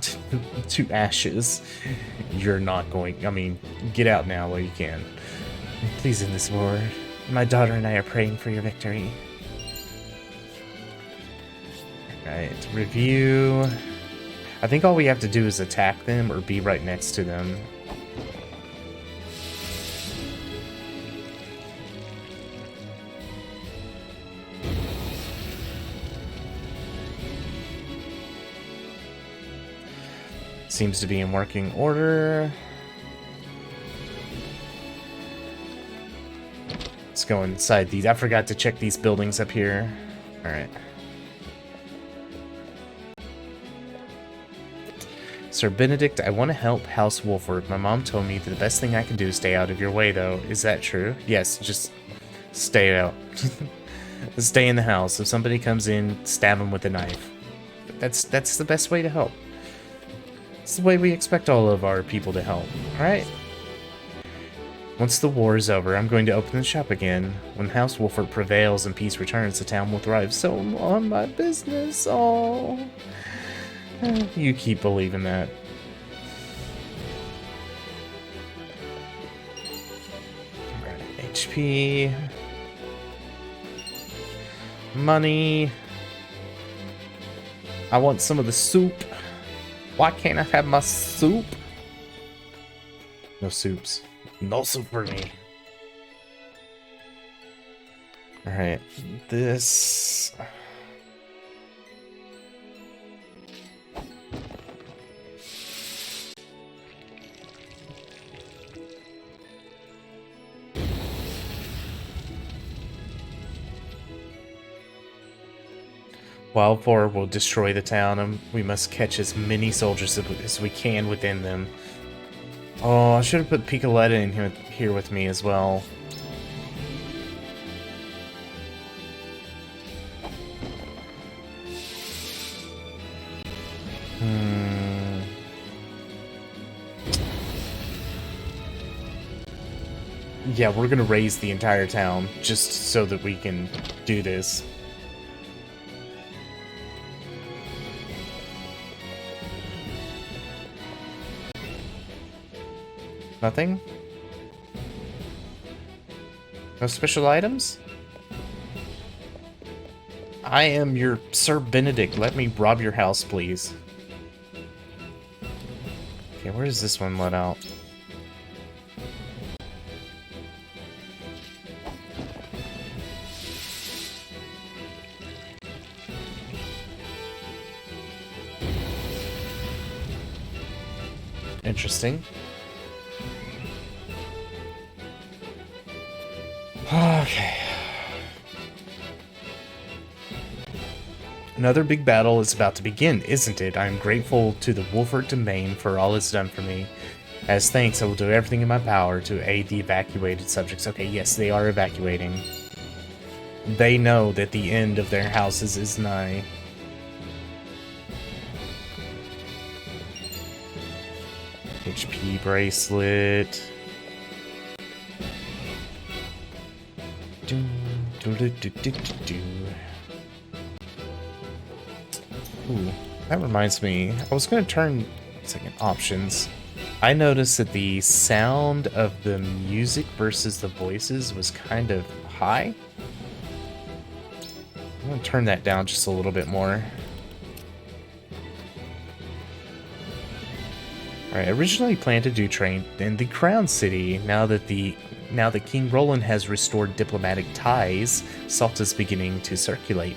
A: to ashes. You're not going. I mean, get out now while you can. Please end this war. My daughter and I are praying for your victory. Alright, review. I think all we have to do is attack them or be right next to them. Seems to be in working order. Let's go inside these. I forgot to check these buildings up here. Alright. Sir Benedict, I want to help House Wolford. My mom told me that the best thing I can do is stay out of your way, though. Is that true? Yes, just stay out. Stay in the house. If somebody comes in, stab them with a knife. That's the best way to help. It's the way we expect all of our people to help. Alright? Once the war is over, I'm going to open the shop again. When House Wolford prevails and peace returns, the town will thrive. So on my business. Oh. You keep believing that. Right, HP. Money. I want some of the soup. Why can't I have my soup? No soups. No soup for me. Alright, this... Wild Boar will destroy the town, and we must catch as many soldiers as we can within them. Oh, I should have put Picoletta in here with me as well. Yeah, we're gonna raise the entire town just so that we can do this. Nothing? No special items? I am your Sir Benedict. Let me rob your house, please. Okay, where does this one let out? Interesting. Okay. Another big battle is about to begin, isn't it? I am grateful to the Wolfert domain for all it's done for me. As thanks, I will do everything in my power to aid the evacuated subjects. Okay, yes, they are evacuating. They know that the end of their houses is nigh. HP bracelet. Ooh, that reminds me. I was going to turn options. I noticed that the sound of the music versus the voices was kind of high. I'm going to turn that down just a little bit more. Alright, originally planned to do trade in the Crown City. Now that King Roland has restored diplomatic ties, salt is beginning to circulate.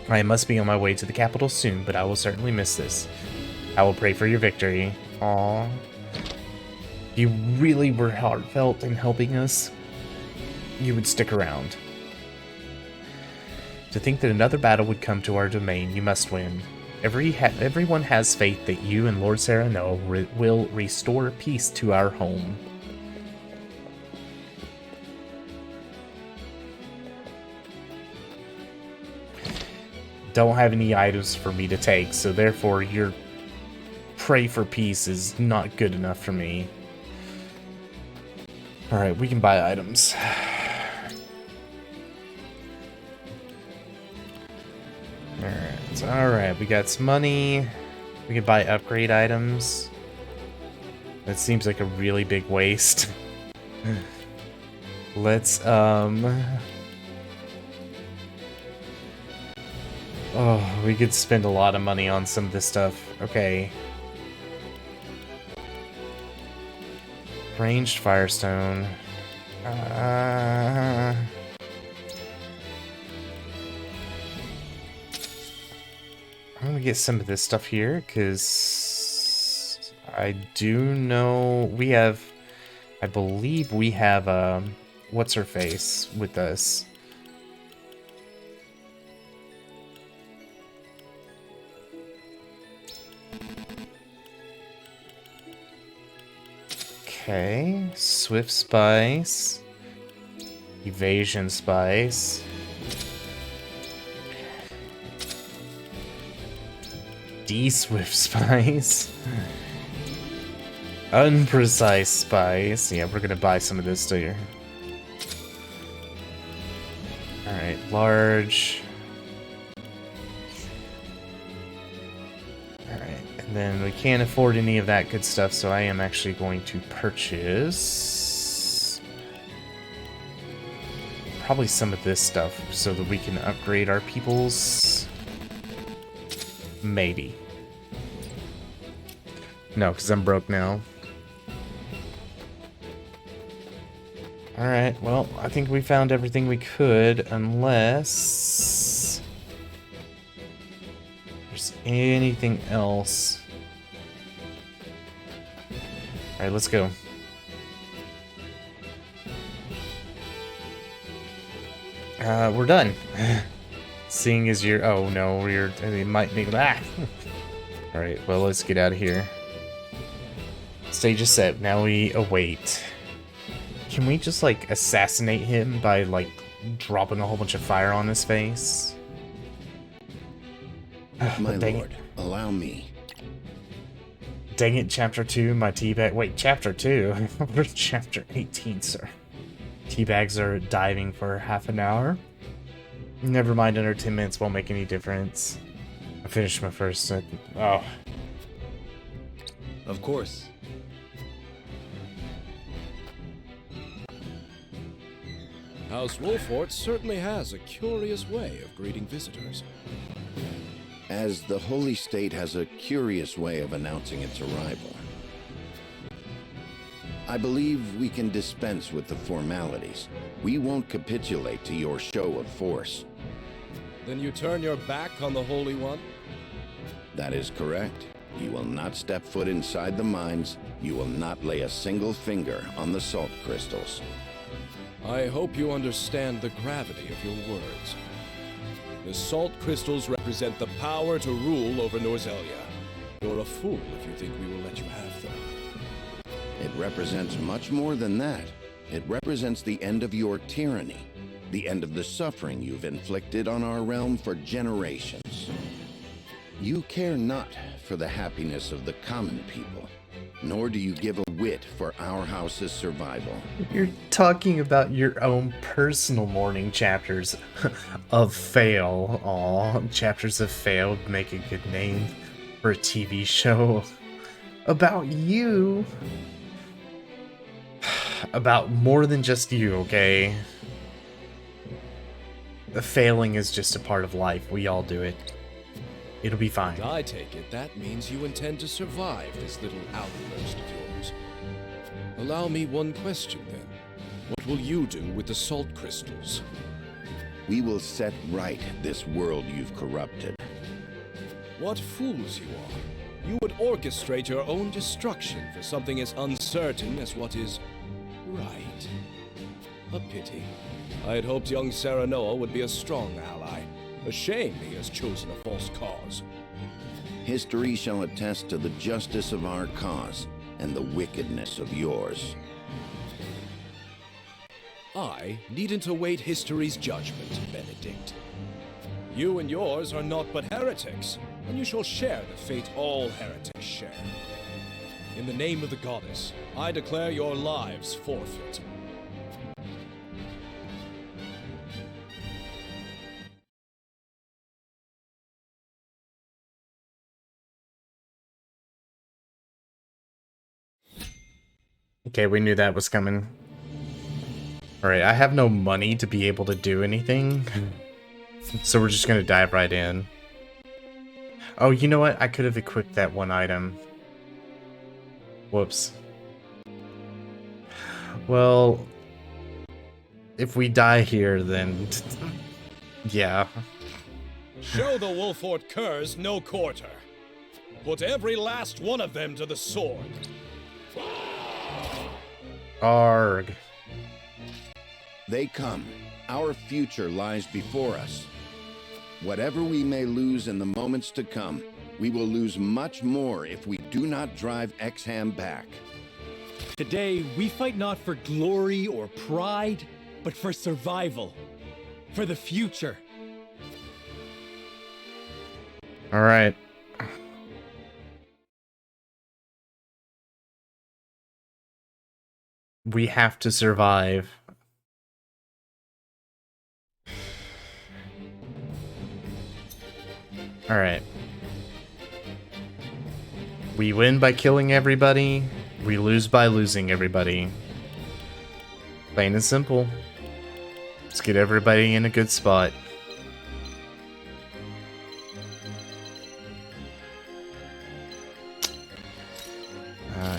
A: I must be on my way to the capital soon, but I will certainly miss this. I will pray for your victory. Aww. You really were heartfelt in helping us. You would stick around. To think that another battle would come to our domain, you must win. Everyone has faith that you and Lord Serenoa will restore peace to our home. Don't have any items for me to take, so therefore your pray for peace is not good enough for me. Alright, we can buy items. Alright, we got some money. We can buy upgrade items. That seems like a really big waste. Let's, oh, we could spend a lot of money on some of this stuff. Okay. Ranged Firestone. I'm gonna get some of this stuff here, because I do know we have, I believe we have, what's her face with us? Okay, Swift Spice, Evasion Spice. D-Swift Spice. Unprecise Spice. Yeah, we're gonna buy some of this here. Alright, large. Alright, and then we can't afford any of that good stuff, so I am actually going to purchase probably some of this stuff so that we can upgrade our peoples. Maybe. No, because I'm broke now. Alright, well, I think we found everything we could, unless there's anything else. Alright, let's go. We're done. Seeing as you're... Oh, no, we're... It might make... Ah! Alright, well, let's get out of here. Stage is set. Now we await. Can we just, like, assassinate him by, like, dropping a whole bunch of fire on his face?
R: My
A: Dang
R: lord, allow me.
A: Dang it, Chapter 2, my teabag... Wait, Chapter 2? We're Chapter 18, sir. Teabags are diving for half an hour. Never mind, under 10 minutes won't make any difference. I finished my first... Oh.
O: Of course.
U: House Wolfort certainly has a curious way of greeting visitors.
R: As the Holy State has a curious way of announcing its arrival. I believe we can dispense with the formalities. We won't capitulate to your show of force.
U: Then you turn your back on the Holy One?
R: That is correct. You will not step foot inside the mines. You will not lay a single finger on the salt crystals.
U: I hope you understand the gravity of your words. The salt crystals represent the power to rule over Norzelia. You're a fool if you think we will let you have them.
R: It represents much more than that. It represents the end of your tyranny, the end of the suffering you've inflicted on our realm for generations. You care not for the happiness of the common people, nor do you give a whit for our house's survival.
A: You're talking about your own personal mourning chapters of fail. Aw, chapters of fail make a good name for a TV show. About you. About more than just you, okay? Failing is just a part of life. We all do it. It'll be fine.
U: I take it that means you intend to survive this little outburst of yours. Allow me one question, then. What will you do with the salt crystals?
R: We will set right this world you've corrupted.
U: What fools you are. You would orchestrate your own destruction for something as uncertain as what is right. A pity. I had hoped young Serenoa would be a strong ally. A shame he has chosen a false cause.
R: History shall attest to the justice of our cause and the wickedness of yours.
U: I needn't await history's judgment, Benedict. You and yours are naught but heretics, and you shall share the fate all heretics share. In the name of the goddess, I declare your lives forfeit.
A: Okay, we knew that was coming. Alright, I have no money to be able to do anything. So we're just gonna dive right in. Oh, you know what? I could have equipped that one item. Whoops. Well, if we die here, then... yeah.
U: Show the Wolfort curs no quarter. Put every last one of them to the sword.
A: Arg.
R: They come. Our future lies before us. Whatever we may lose in the moments to come, we will lose much more if we do not drive Exham back.
O: Today, we fight not for glory or pride, but for survival. For the future.
A: Alright. We have to survive. Alright. We win by killing everybody. We lose by losing everybody. Plain and simple. Let's get everybody in a good spot.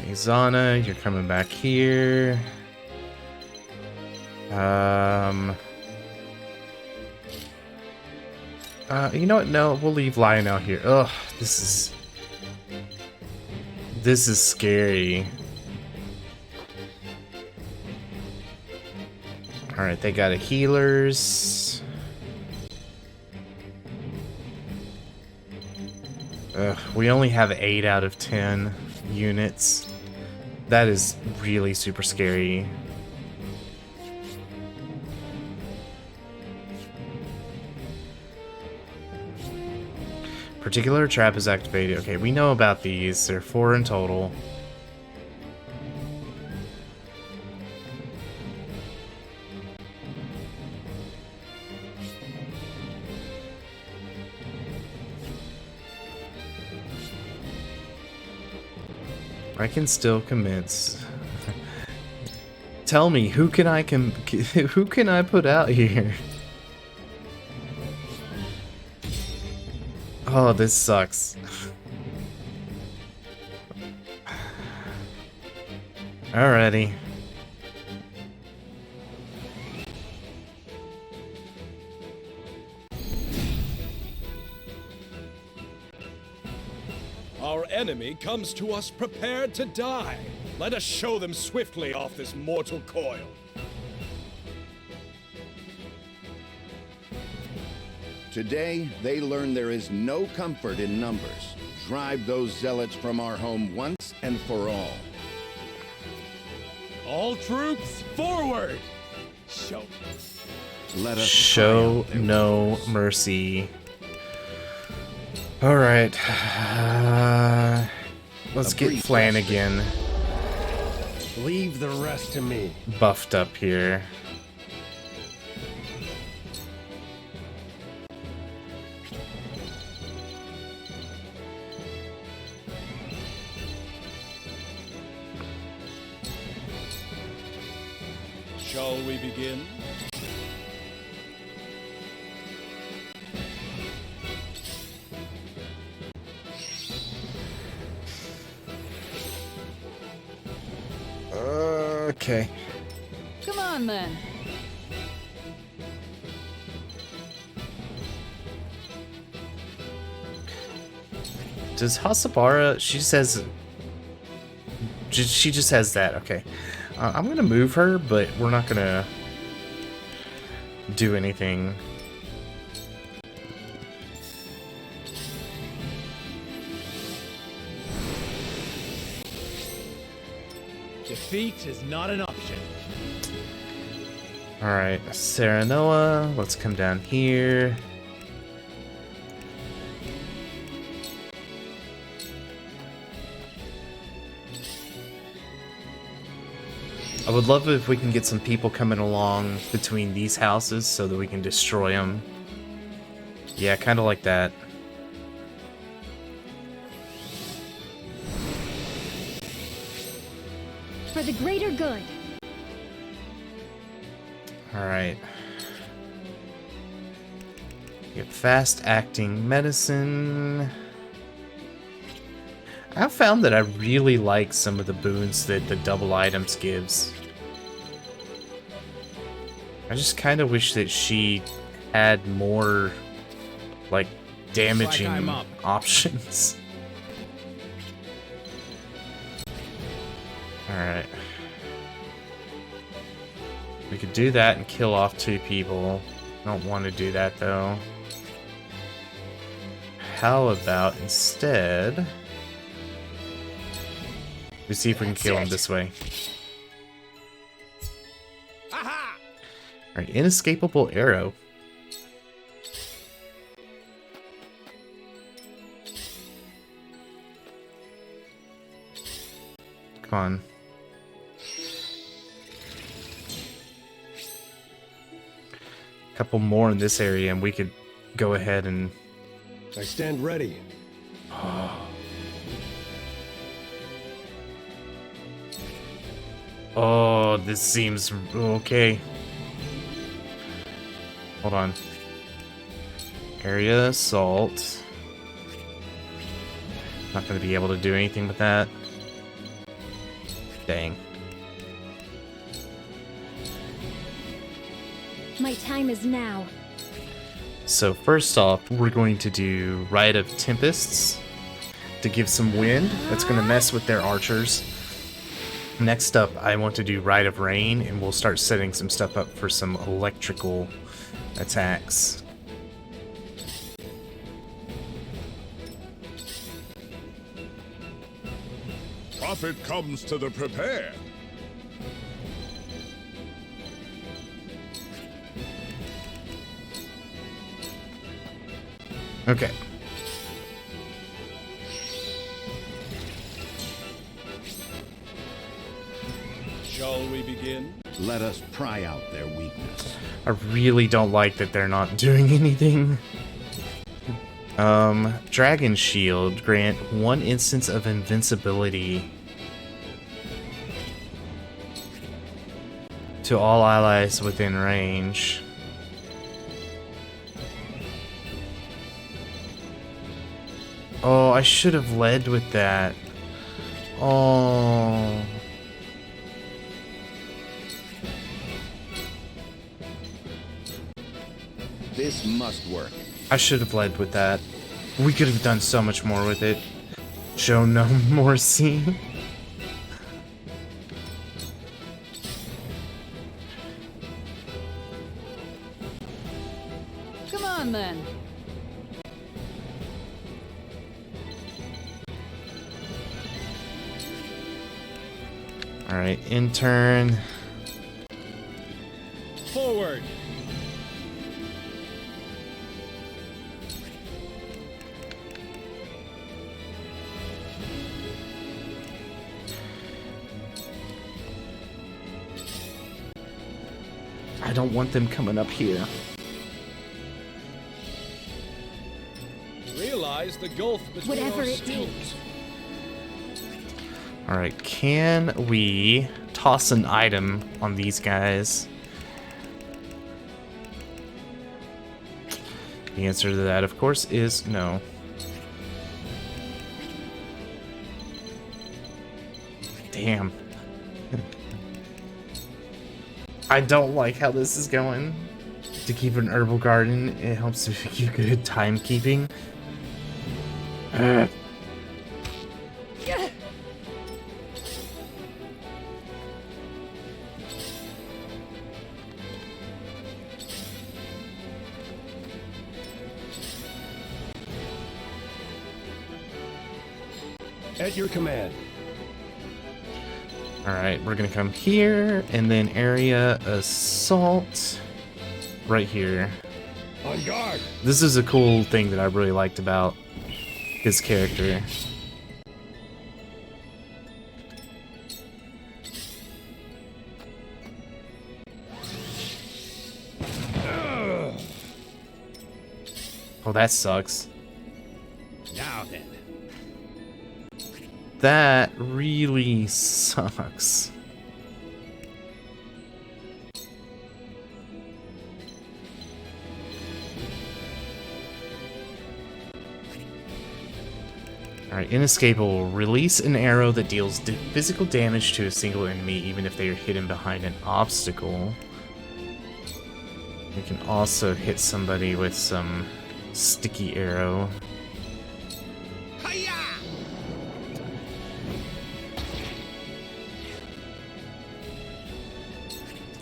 A: Izana, you're coming back here. You know what? No, we'll leave Lion out here. Ugh, this is scary. Alright, they got a healers. We only have 8 out of 10 units. That is really super scary. Particular trap is activated. Okay, we know about these. There are 4 in total. I can still commence. Tell me, who can I put out here? Oh, this sucks. Alrighty.
U: Our enemy comes to us prepared to die. Let us show them swiftly off this mortal coil.
R: Today, they learn there is no comfort in numbers. Drive those zealots from our home once and for all.
K: All troops, forward!
R: Let us
A: show no mercy. Alright. Let's get Flanagan
M: Leave the rest to me.
A: buffed up here.
U: Shall we begin?
A: Okay.
L: Come on, then.
A: Does Hasabara, she says, she just has that, okay. I'm gonna move her, but we're not gonna do anything.
O: Defeat is not an option.
A: Alright, Serenoa, let's come down here. I would love it if we can get some people coming along between these houses so that we can destroy them. Yeah, kind of like that.
Q: For the greater good.
A: Alright. Get fast-acting medicine. I've found that I really like some of the boons that the double items gives. I just kind of wish that she had more, like, damaging options. Alright. We could do that and kill off 2 people. I don't want to do that, though. How about instead... let's see if we can kill him this way. Alright, inescapable arrow. Come on. A couple more in this area and we could go ahead and...
M: I stand ready.
A: Oh, this seems okay. Hold on. Area assault. Not gonna be able to do anything with that. Dang.
Q: My time is now.
A: So first off, we're going to do Rite of Tempests to give some wind. That's gonna mess with their archers. Next up, I want to do Rite of Rain, and we'll start setting some stuff up for some electrical attacks.
F: Profit comes to the prepared.
A: Okay.
U: Shall we begin?
R: Let us pry out their weakness.
A: I really don't like that they're not doing anything. Dragon Shield. Grant 1 instance of invincibility to all allies within range. Oh, I should have led with that. Oh.
R: This must work.
A: I should have led with that. We could have done so much more with it. Show no mercy.
L: Come on, then.
A: Alright, intern.
U: Forward!
A: I don't want them coming up here.
U: Realize the gulf between
Q: Whatever
U: our
Q: it
U: skills.
Q: takes.
A: Alright, can we toss an item on these guys? The answer to that, of course, is no. Damn. I don't like how this is going. To keep an herbal garden, it helps to make you good timekeeping.
U: At your command.
A: Alright, we're gonna come here, and then area assault right here.
U: On guard!
A: This is a cool thing that I really liked about his character. Oh, that sucks.
U: Now then.
A: That really sucks. Alright, inescapable. Release an arrow that deals physical damage to a single enemy, even if they are hidden behind an obstacle. You can also hit somebody with some sticky arrow.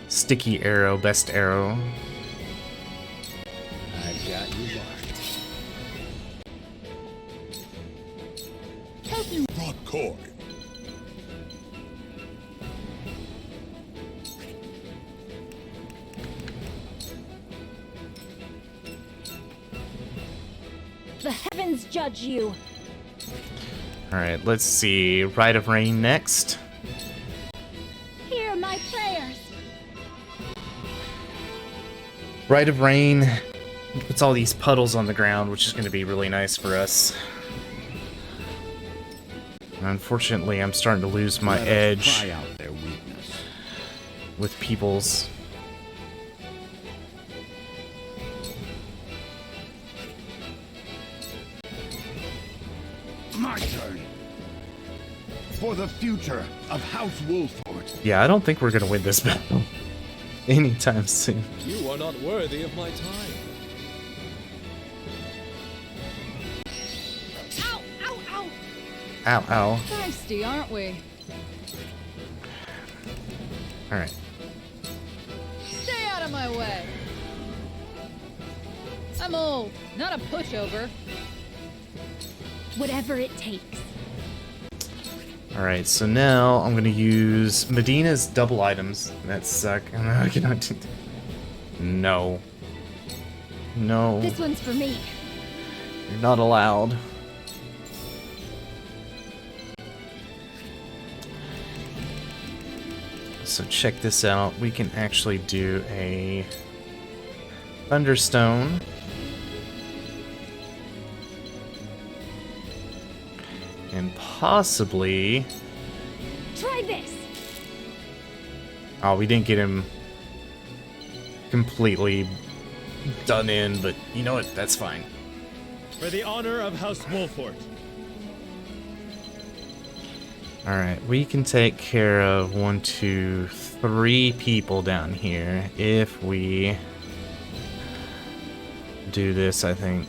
A: Sticky arrow, best arrow.
U: I've got you marked.
F: Have you brought coin?
Q: The heavens judge you.
A: Alright, let's see. Rite of Rain next.
Q: Hear my prayers.
A: Rite of Rain puts all these puddles on the ground, which is going to be really nice for us. Unfortunately, I'm starting to lose my edge
R: Pry out their weakness.
A: with people's.
R: My turn. For the future of House Wolford.
A: Yeah, I don't think we're going to win this battle anytime soon.
U: You are not worthy of my time.
Q: Ow, ow, ow.
A: Ow, ow.
L: Feisty, aren't we?
A: Alright.
L: Stay out of my way. I'm old, not a pushover.
Q: Whatever it takes.
A: Alright, so now I'm gonna use Medina's double items. That suck. I cannot do that. No. No.
Q: This one's for me.
A: You're not allowed. So check this out. We can actually do a Thunderstone. And possibly...
Q: Try this.
A: Oh, we didn't get him completely done in, but you know what? That's fine.
K: For the honor of House Wolfort.
A: Alright, we can take care of 1, 2, 3 people down here if we do this, I think.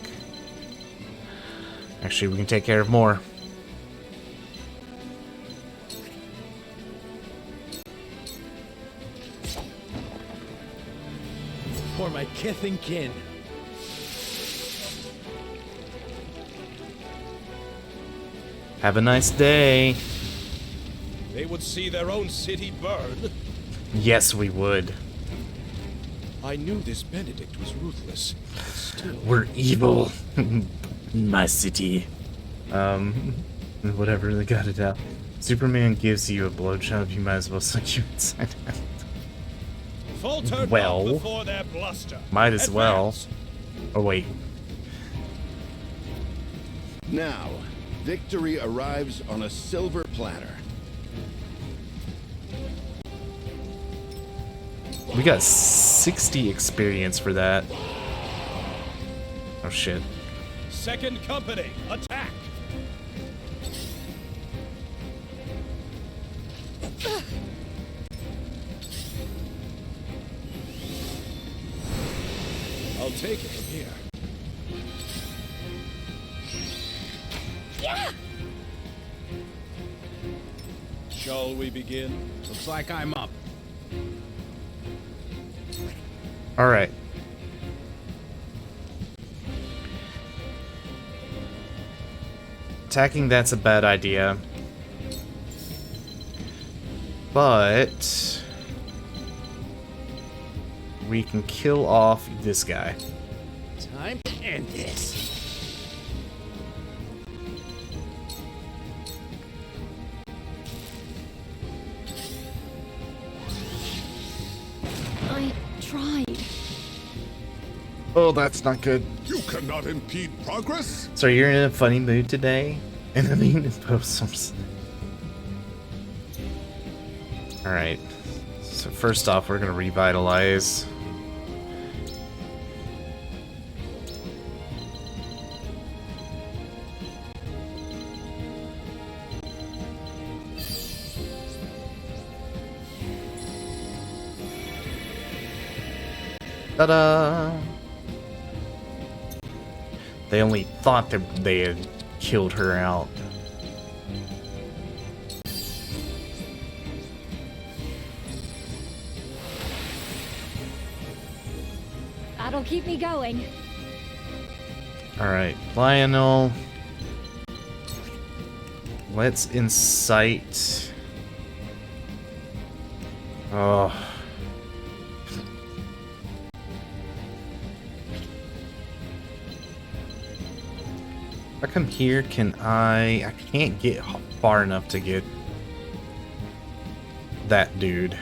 A: Actually, we can take care of more.
K: For my kith and kin.
A: Have a nice day.
U: They would see their own city burn.
A: Yes, we would.
U: I knew this Benedict was ruthless, but still.
A: We're evil. My city. Whatever, they got it out. Superman gives you a blowjob, you might as well suck you inside out.
U: Falter
A: Well,
U: not before their bluster.
A: might as well.
U: Advance.
A: Oh, wait.
R: Now, victory arrives on a silver platter.
A: We got 60 experience for that. Oh, shit.
U: Second company, attack! I'll take it from here.
Q: Yeah!
U: Shall we begin?
K: Looks like I'm up.
A: Alright. Attacking, that's a bad idea. But... we can kill off this guy.
K: Time to end this.
Q: I tried.
A: Oh, that's not good.
F: You cannot impede progress.
A: So you're in a funny mood today? And I mean, post. Alright. So first off, we're gonna revitalize. Ta-da! They only thought that they had killed her out.
Q: That'll keep me going.
A: Alright, Lionel. Let's incite. Oh. If I come here, can I can't get far enough to get that dude.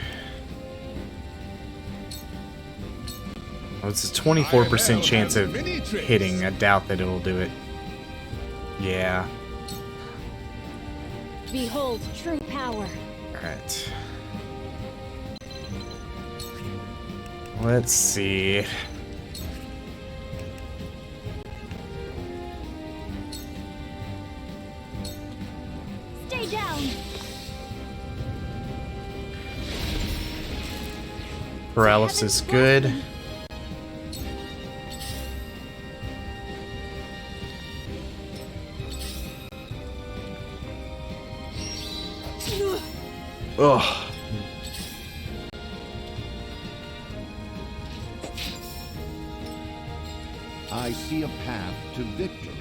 A: Oh, it's a 24% chance of hitting. I doubt that it'll do it. Yeah.
Q: Behold true power.
A: Alright. Let's see.
Q: Stay down.
A: Paralysis good. Ugh.
R: I see a path to victory.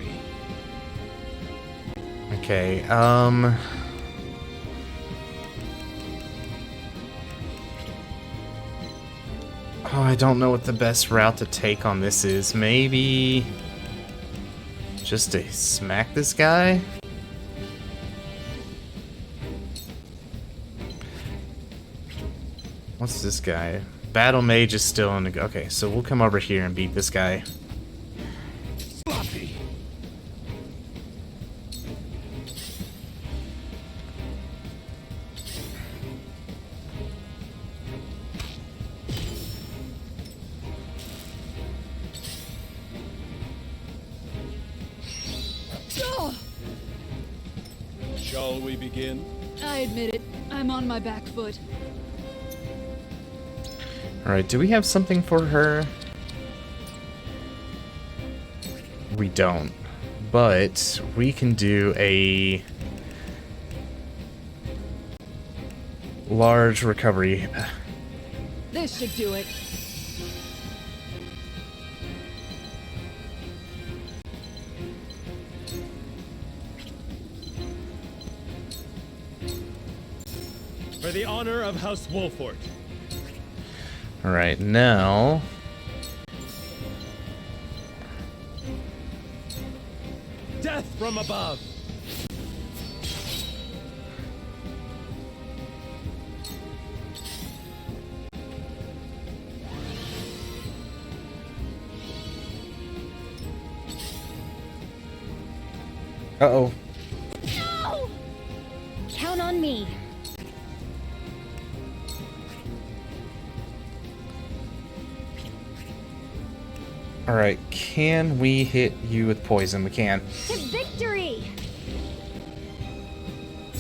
A: Okay, Oh, I don't know what the best route to take on this is. Maybe just to smack this guy? What's this guy? Battle Mage is still in the... Okay, so we'll come over here and beat this guy.
M: Sloppy.
U: Shall we begin?
C: I admit it. I'm on my back foot.
A: Alright, do we have something for her? We don't. But we can do a large recovery.
C: This should do it.
H: For the honor of House Wolfort.
A: Alright, now...
H: Death from above!
A: Uh-oh.
Q: No! Count on me.
A: Alright, can we hit you with poison? We can.
Q: To victory!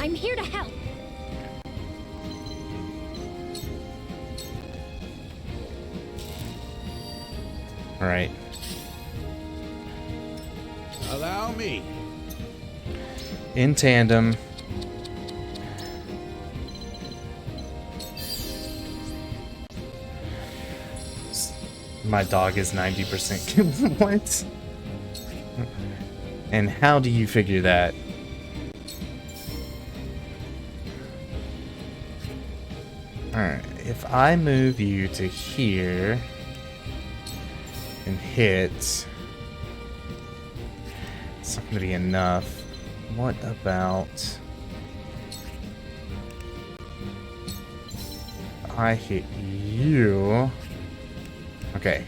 Q: I'm here to help.
A: Alright.
M: Allow me.
A: In tandem. My dog is 90%. What? And how do you figure that? Alright, if I move you to here and hit, it's not going to be enough. What about I hit you? Okay.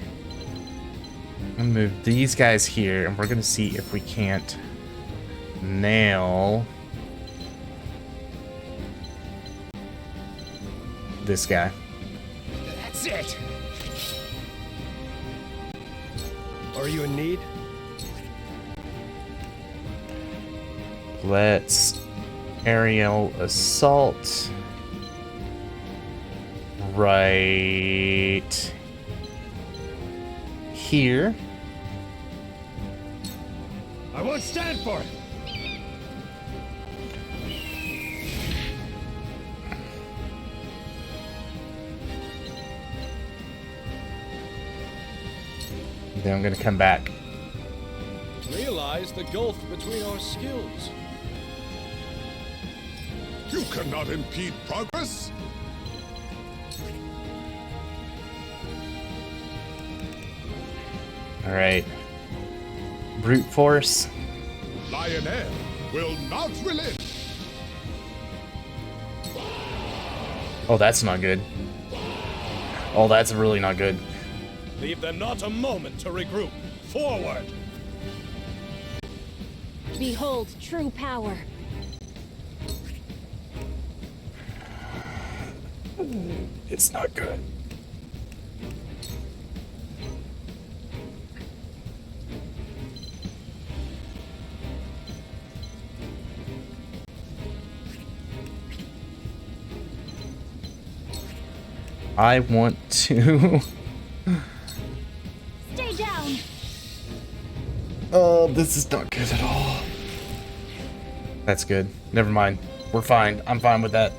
A: I'm gonna move these guys here, and we're gonna see if we can't nail this guy.
H: That's it! Are you in need?
A: Let's aerial assault right here.
H: I won't stand for it!
A: Then I'm gonna come back.
U: Realize the gulf between our skills.
F: You cannot impede progress.
A: Alright. Brute force.
F: Lionel will not relent.
A: Oh, that's not good. Oh, that's really not good.
U: Leave them not a moment to regroup. Forward!
Q: Behold true power.
A: It's not good. I want to...
Q: Stay down.
A: Oh, this is not good at all. That's good. Never mind. We're fine. I'm fine with that.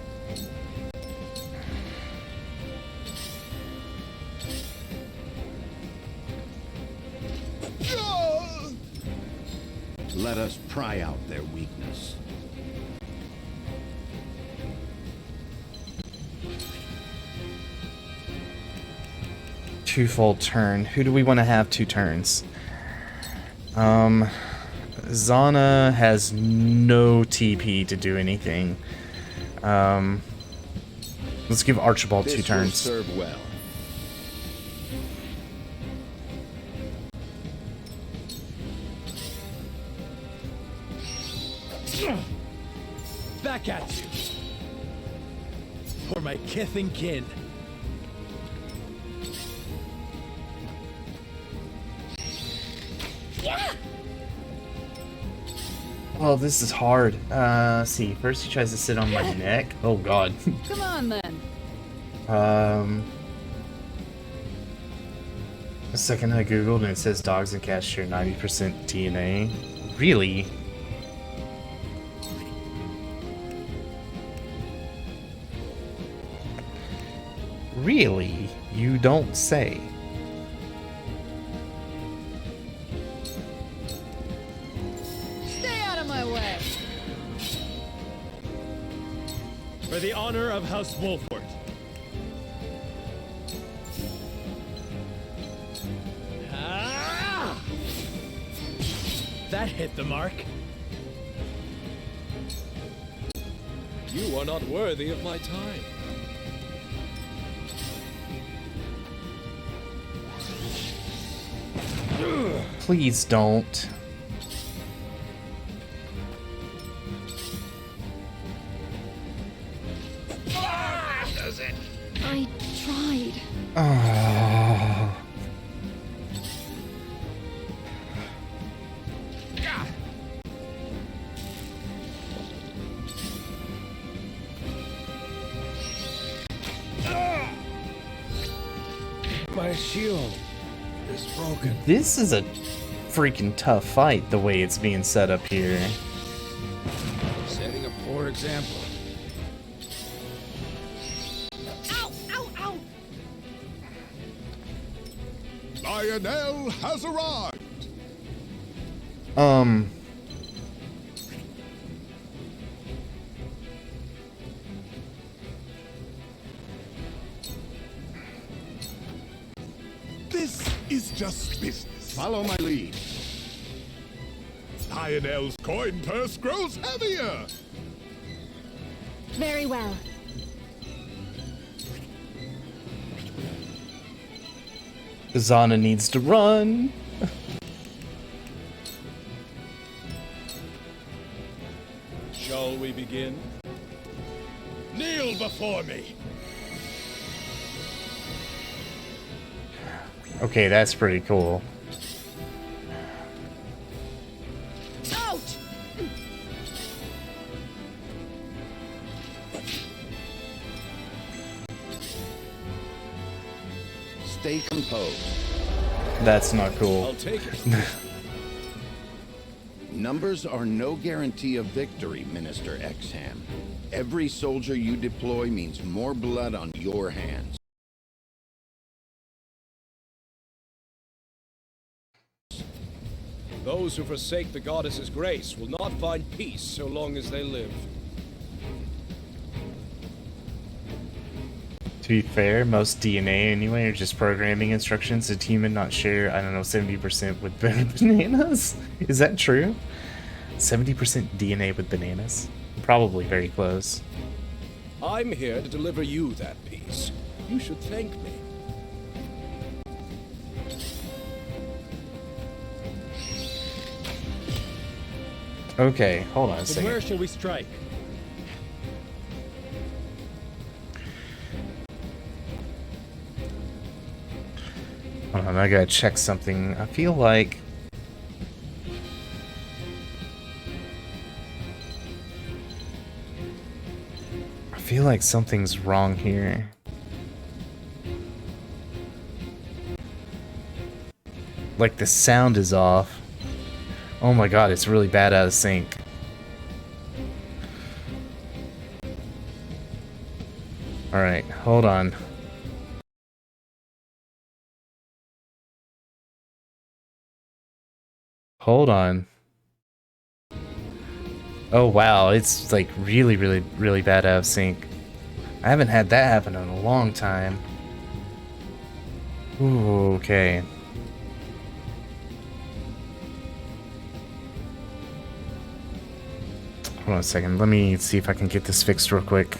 R: Let us pry out their weakness.
A: twofold turn. Who do we want to have 2 turns? Zana has no TP to do anything. Let's give Archibald 2 turns.
R: This will serve well.
O: Back at you. For my kith and kin.
Q: Yeah.
A: Oh, this is hard. Let's see. First he tries to sit on my neck. Oh god.
C: Come on then.
A: A second I googled and it says dogs and cats share 90% DNA. Really? Really? You don't say.
C: Stay out of my way.
O: For the honor of House Wolfort. Ah! That hit the mark.
U: You are not worthy of my time.
A: Please don't.
Q: Does it? I tried.
A: Oh.
U: My shield is broken.
A: This is a freaking tough fight the way it's being set up here.
U: Setting a poor example.
Q: Ow! Ow! Ow!
F: Lionel has arrived. This is just business.
R: Follow my lead.
F: Lionel's coin purse grows heavier.
Q: Very well.
A: Zana needs to run.
U: Shall we begin? Kneel before me.
A: Okay, that's pretty cool.
Q: Out!
R: Stay composed.
A: That's not cool.
U: I'll take it.
R: Numbers are no guarantee of victory, Minister Exham. Every soldier you deploy means more blood on your hands.
U: Those who forsake the goddess's grace will not find peace so long as they live.
A: To be fair, most DNA anyway are just programming instructions. Did human not share, I don't know, 70% with bananas? Is that true? 70% DNA with bananas? Probably very close.
U: I'm here to deliver you that peace. You should thank me.
A: Okay, hold on a
O: From
A: second.
O: where shall we strike?
A: Hold on, I gotta check something. I feel like... something's wrong here. Like the sound is off. Oh my god, it's really bad out of sync. Alright, hold on. Hold on. Oh wow, it's like really bad out of sync. I haven't had that happen in a long time. Ooh, okay. Hold on a second. Let me see if I can get this fixed real quick.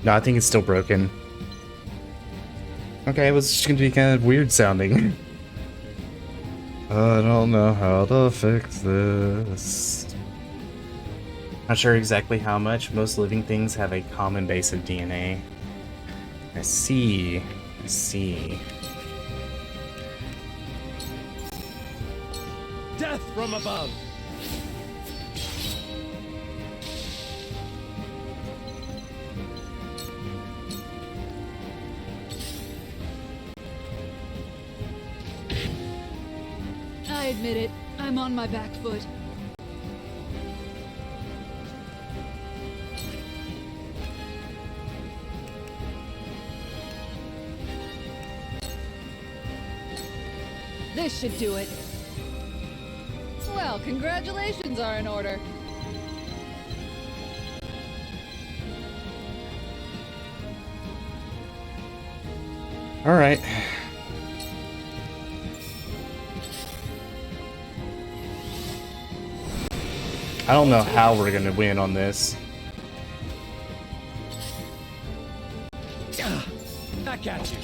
A: No, I think it's still broken. Okay, it was just gonna be kind of weird sounding. I don't know how to fix this. Not sure exactly how much. Most living things have a common base of DNA. I see. I see.
K: Death from above!
C: I admit it. I'm on my back foot. This should do it. Well, congratulations are in order.
A: All right. I don't know how we're gonna win on this.
K: Back at you.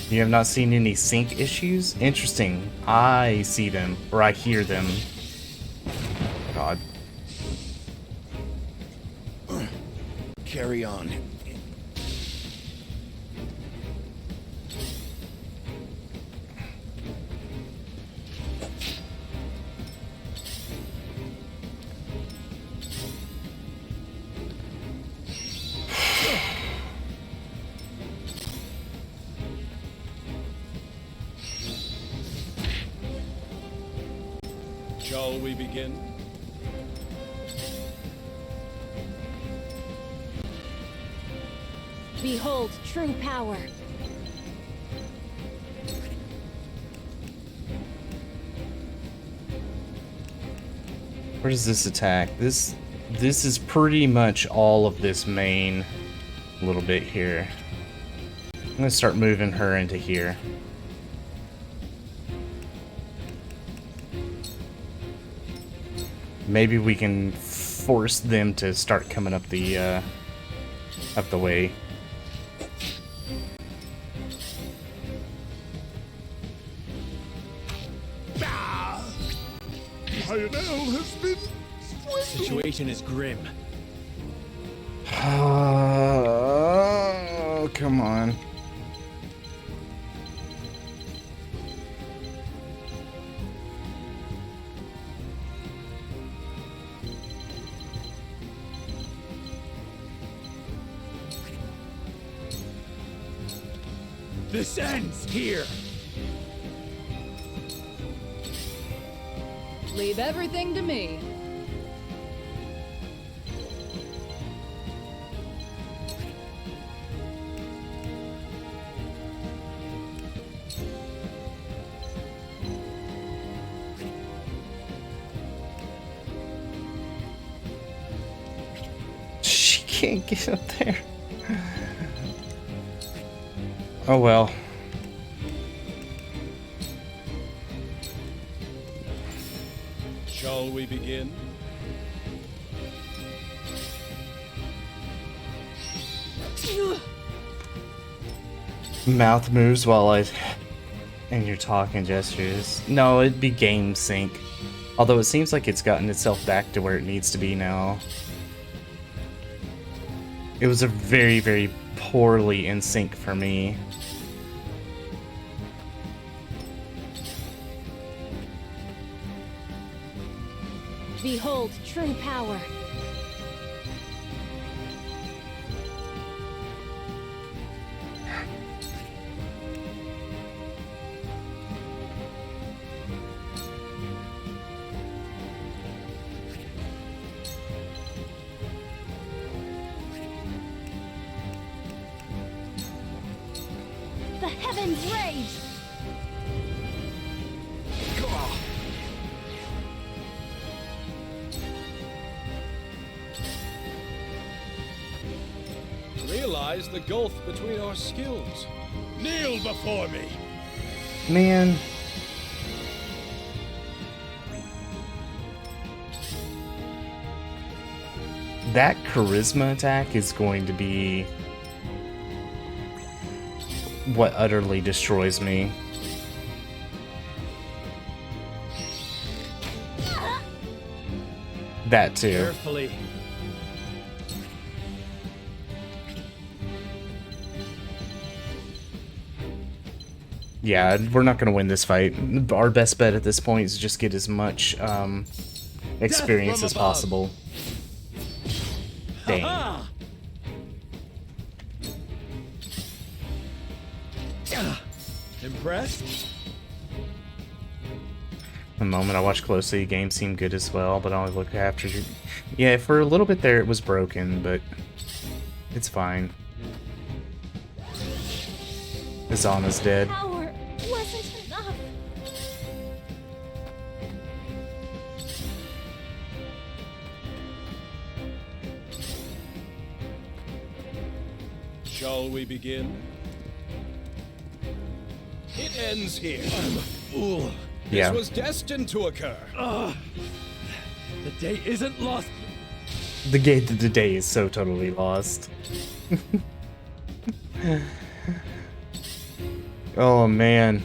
A: You have not seen any sync issues? Interesting. I see them, or I hear them. God.
R: Carry on.
U: Shall we begin?
L: Behold true power.
A: Where does this attack? This is pretty much all of this main little bit here. I'm gonna start moving her into here. Maybe we can force them to start coming up the way.
F: Lionel has been
P: The situation is grim.
A: Oh, come on.
K: This ends here!
C: Leave everything to me.
A: She can't get up there. Oh well.
U: Shall we begin?
A: Mouth moves while and you're talking gestures. No, it'd be game sync. Although it seems like it's gotten itself back to where it needs to be now. It was a very, very poorly in sync for me.
L: Behold true power. The heavens rage!
U: Realize the gulf between our skills. Kneel before me!
A: Man. That charisma attack is going to be what utterly destroys me. That too.
K: Carefully.
A: Yeah, we're not going to win this fight. Our best bet at this point is just get as much experience as possible. Dang.
K: Impressed?
A: The moment I watched closely, the game seemed good as well, but I only looked after you. Yeah, for a little bit there it was broken, but it's fine. Azana's dead.
Q: Power wasn't enough.
U: Shall we begin? It ends here. I'm a fool.
A: Yeah.
U: This was destined to occur.
K: The day isn't lost.
A: The day is so totally lost. Oh man.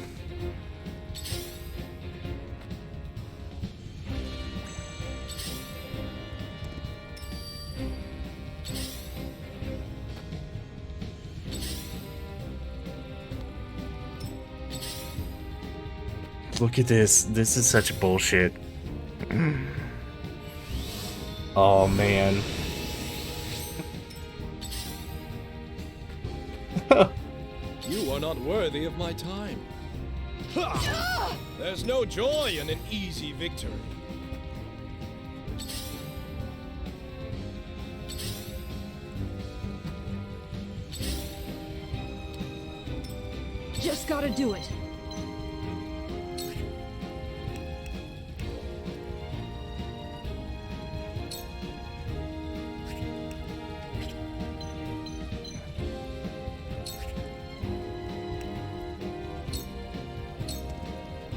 A: Look at this. This is such bullshit. Oh man.
U: You are not worthy of my time. Ha! There's no joy in an easy victory.
L: Just gotta do it.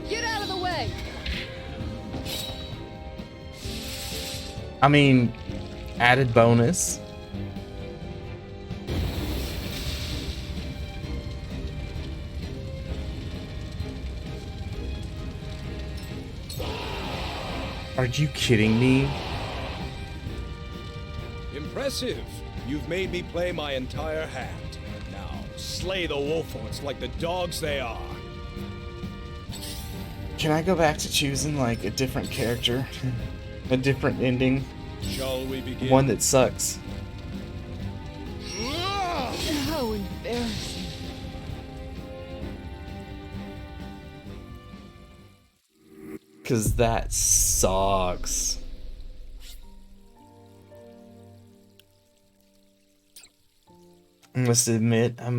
C: Get out of the way!
A: I mean, added bonus. Are you kidding me?
U: Impressive. You've made me play my entire hand. Now, slay the Wolforts like the dogs they are.
A: Can I go back to choosing like a different character? A different ending?
U: Shall we begin?
A: One that sucks.
C: How embarrassing.
A: Cause that sucks. I must admit, I'm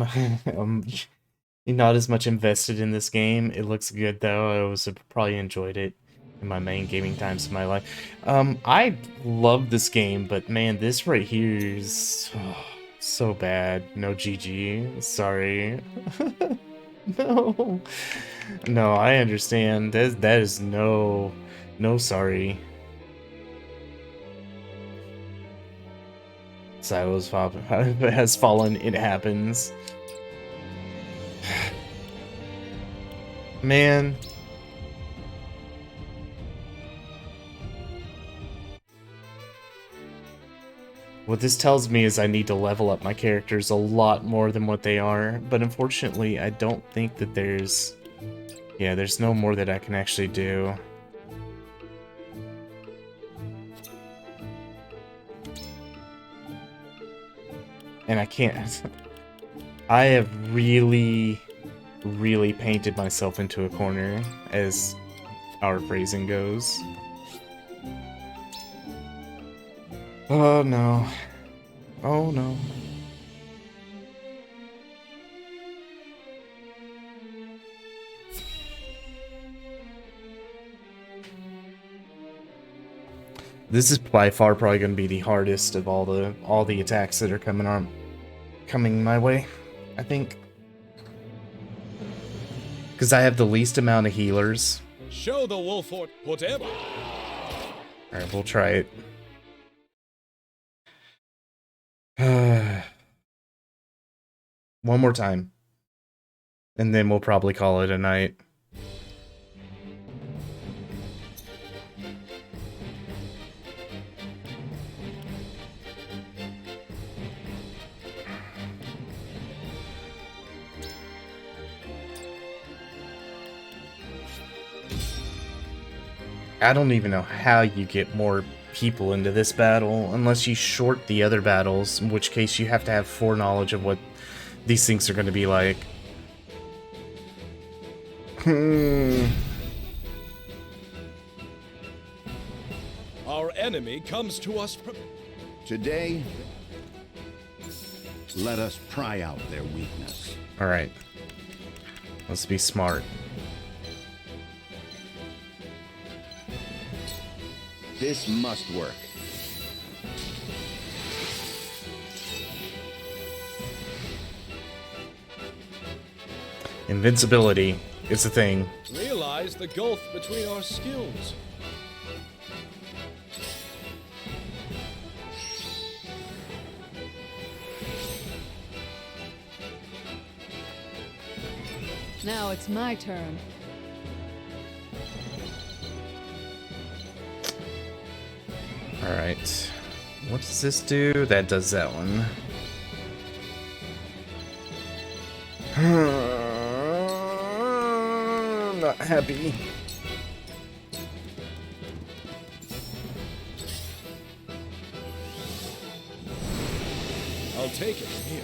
A: not as much invested in this game. It looks good though. I also probably enjoyed it in my main gaming times of my life. I love this game, but man, this right here is so bad. No GG. Sorry. No. No, I understand. That is no sorry. Silos has fallen, it happens. Man. What this tells me is I need to level up my characters a lot more than what they are, but unfortunately I don't think that there's... Yeah, there's no more that I can actually do. And I can't... I have really painted myself into a corner, as our phrasing goes. Oh no. Oh no. This is by far probably going to be the hardest of all the attacks that are coming my way, I think. Because I have the least amount of healers.
U: Show the Wolfort whatever.
A: Alright, we'll try it. One more time. And then we'll probably call it a night. I don't even know how you get more people into this battle unless you short the other battles, in which case you have to have foreknowledge of what these things are going to be like.
U: Our enemy comes to us
R: today. Let us pry out their weakness.
A: Alright. Let's be smart.
R: This must work.
A: Invincibility is a thing.
U: Realize the gulf between our skills.
C: Now it's my turn.
A: Alright. What does this do? That does that one. I'm not happy.
U: I'll take it from here.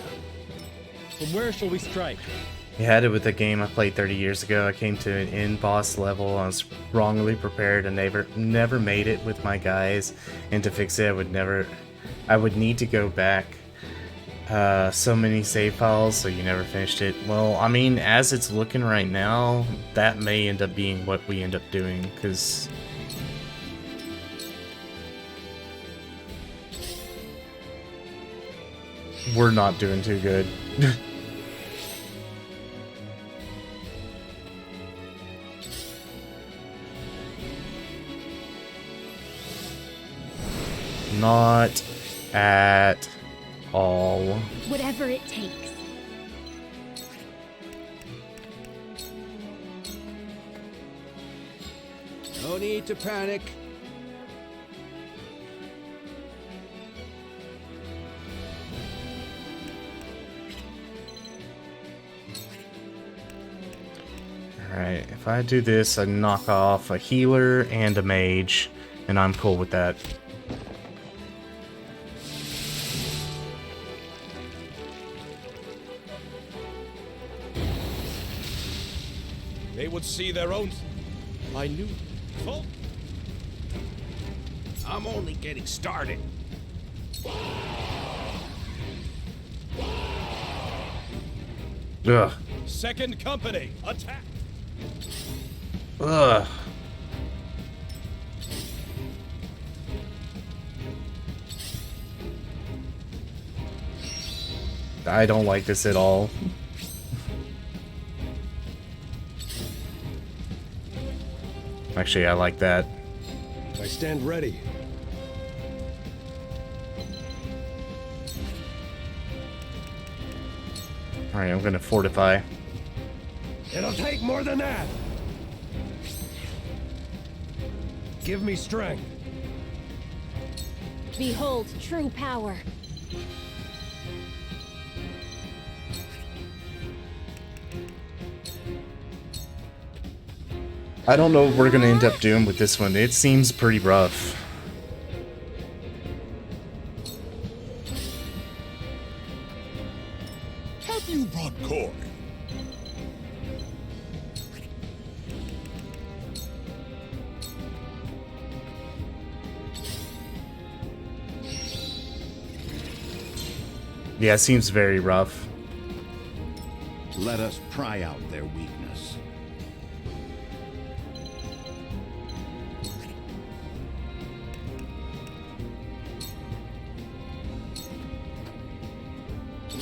O: From where shall we strike?
A: You had it with a game I played 30 years ago. I came to an end boss level. I was wrongly prepared and never made it with my guys. And to fix it, I would need to go back so many save files, so you never finished it. Well, I mean, as it's looking right now, that may end up being what we end up doing, because we're not doing too good. Not at all.
Q: Whatever it takes.
K: No need to panic.
A: Alright, if I do this, I knock off a healer and a mage, and I'm cool with that.
U: They would see their own... I knew... Oh.
K: I'm only getting started.
A: Ugh.
U: Second company, attack!
A: Ugh. I don't like this at all. Actually, I like that.
U: I stand ready.
A: Alright, I'm gonna fortify.
K: It'll take more than that. Give me strength.
L: Behold true power.
A: I don't know what we're gonna end up doing with this one. It seems pretty rough.
F: Have you brought coin?
A: Yeah, it seems very rough.
R: Let us pry out their weakness.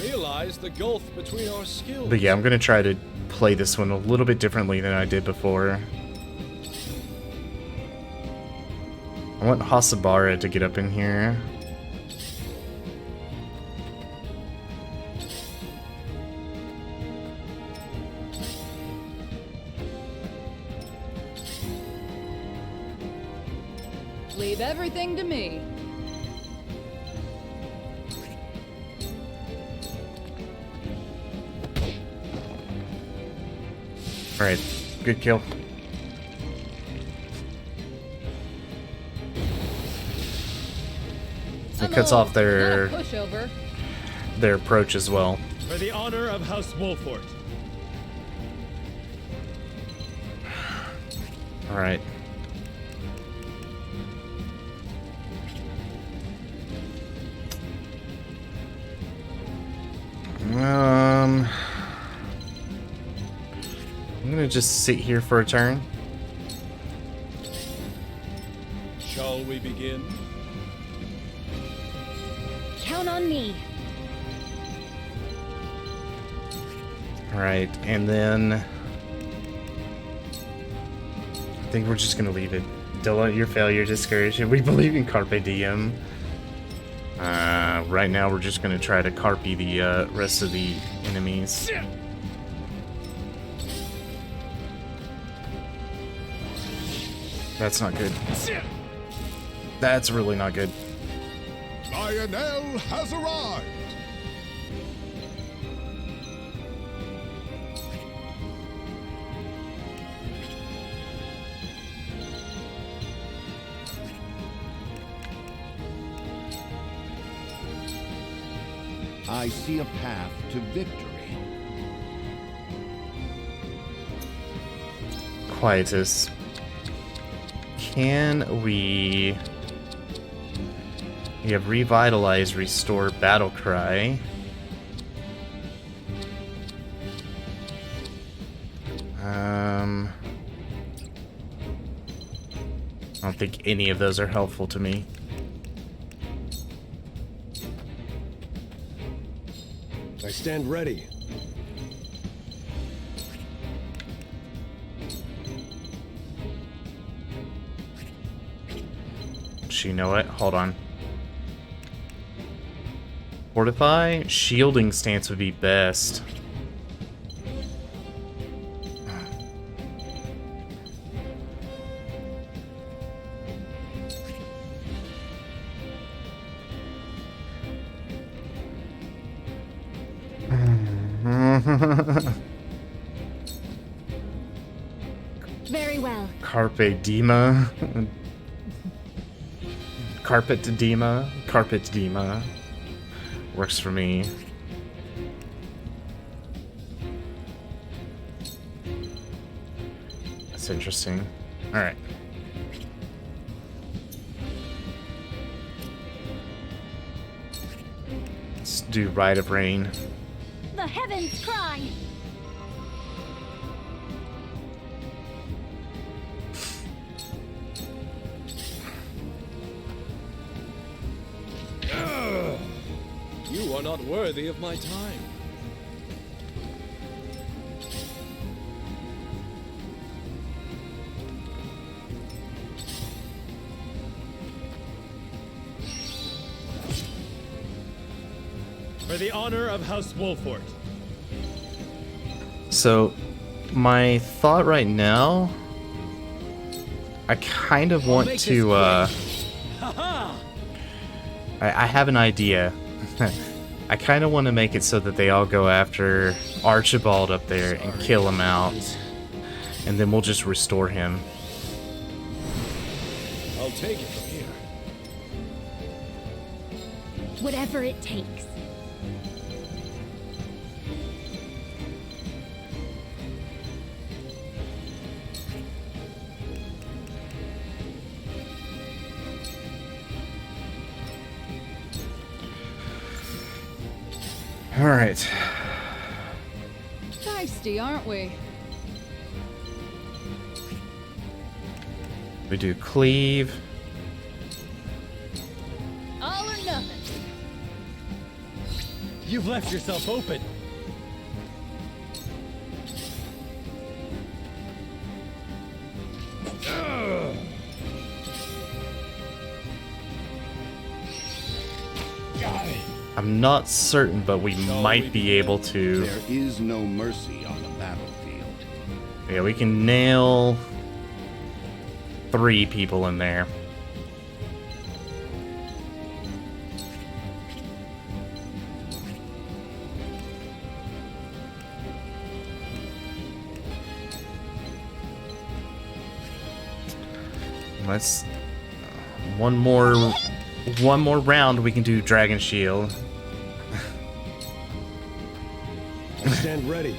U: Realize the gulf between our skills.
A: But yeah, I'm gonna try to play this one a little bit differently than I did before. I want Hasabara to get up in here.
C: Leave everything to me.
A: Alright, good kill. It cuts off their approach as well.
K: For the honor of House Wolfort.
A: Alright. I'm gonna just sit here for a turn.
U: Shall we begin?
Q: Count on me.
A: Alright, and then I think we're just gonna leave it. Don't let your failure discourage you. We believe in Carpe Diem. Right now we're just gonna try to Carpe the rest of the enemies. That's not good. That's really not good.
F: Lionel has arrived!
R: I see a path to victory.
A: Quietus. Can we... We have Revitalize, Restore, Battle Cry. I don't think any of those are helpful to me.
U: I stand ready.
A: You know what? Hold on. Fortify? Shielding stance would be best.
Q: Very well.
A: Carpe Dima. Carpet Dima. Works for me. That's interesting. Alright. Let's do Rite of Rain.
Q: The heavens cry.
U: You are not worthy of my time.
K: For the honor of House Wolfort.
A: So, my thought right now, I kind of want to, I have an idea. I kind of want to make it so that they all go after Archibald up there and kill him out. And then we'll just restore him.
U: I'll take it from here.
Q: Whatever it takes.
A: All right.
C: Feisty, aren't we?
A: We do cleave.
C: All or nothing.
O: You've left yourself open.
A: I'm not certain, but we might be able to.
R: There is no mercy on the battlefield.
A: Yeah, we can nail 3 people in there. Let's one more round. We can do Dragon Shield.
U: Stand ready.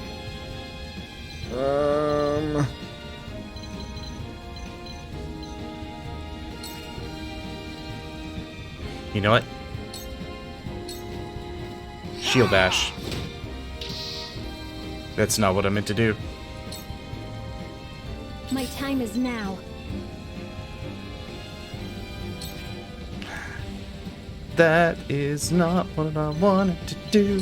A: You know what? Shield bash. That's not what I meant to do.
Q: My time is now.
A: That is not what I wanted to do.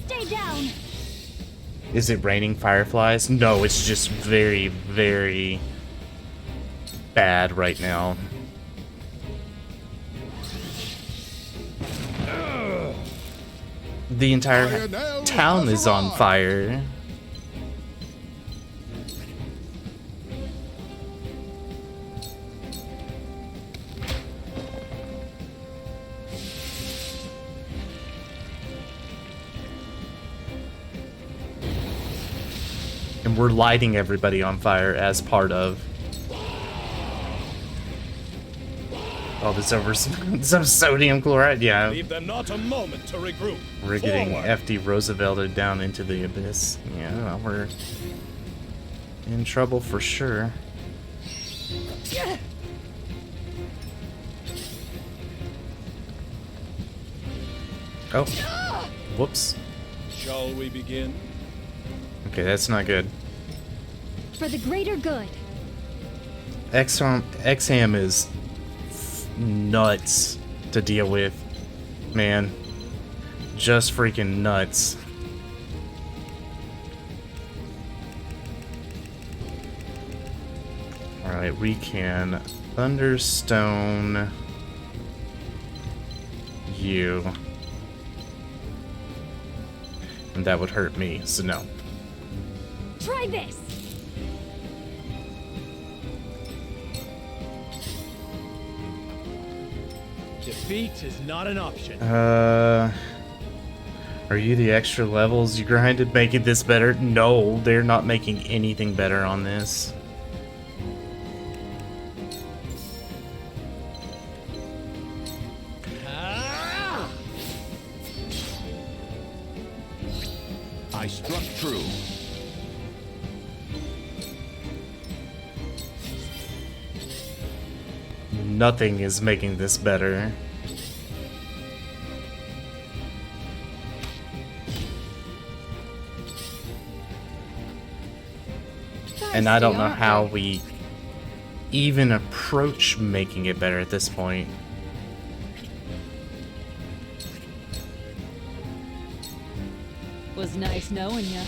Q: Stay down.
A: Is it raining fireflies? No, it's just very, very bad right now. The entire town is on fire. And we're lighting everybody on fire as part of. Oh, there's over some sodium chloride. Yeah.
U: Leave them not a moment to regroup.
A: We're getting
U: Forward.
A: FD Roosevelted down into the abyss. Yeah, we're in trouble for sure. Oh. Whoops.
U: Shall we begin?
A: Okay, that's not good.
Q: For the greater good.
A: Exham is nuts to deal with. Man. Just freaking nuts. Alright, we can Thunderstone you. And that would hurt me, so no.
Q: Try this.
O: Defeat is not an option.
A: Are you the extra levels you grinded making this better? No, they're not making anything better on this.
R: I struck true.
A: Nothing is making this better. And I don't know how we even approach making it better at this point.
L: Was nice knowing ya.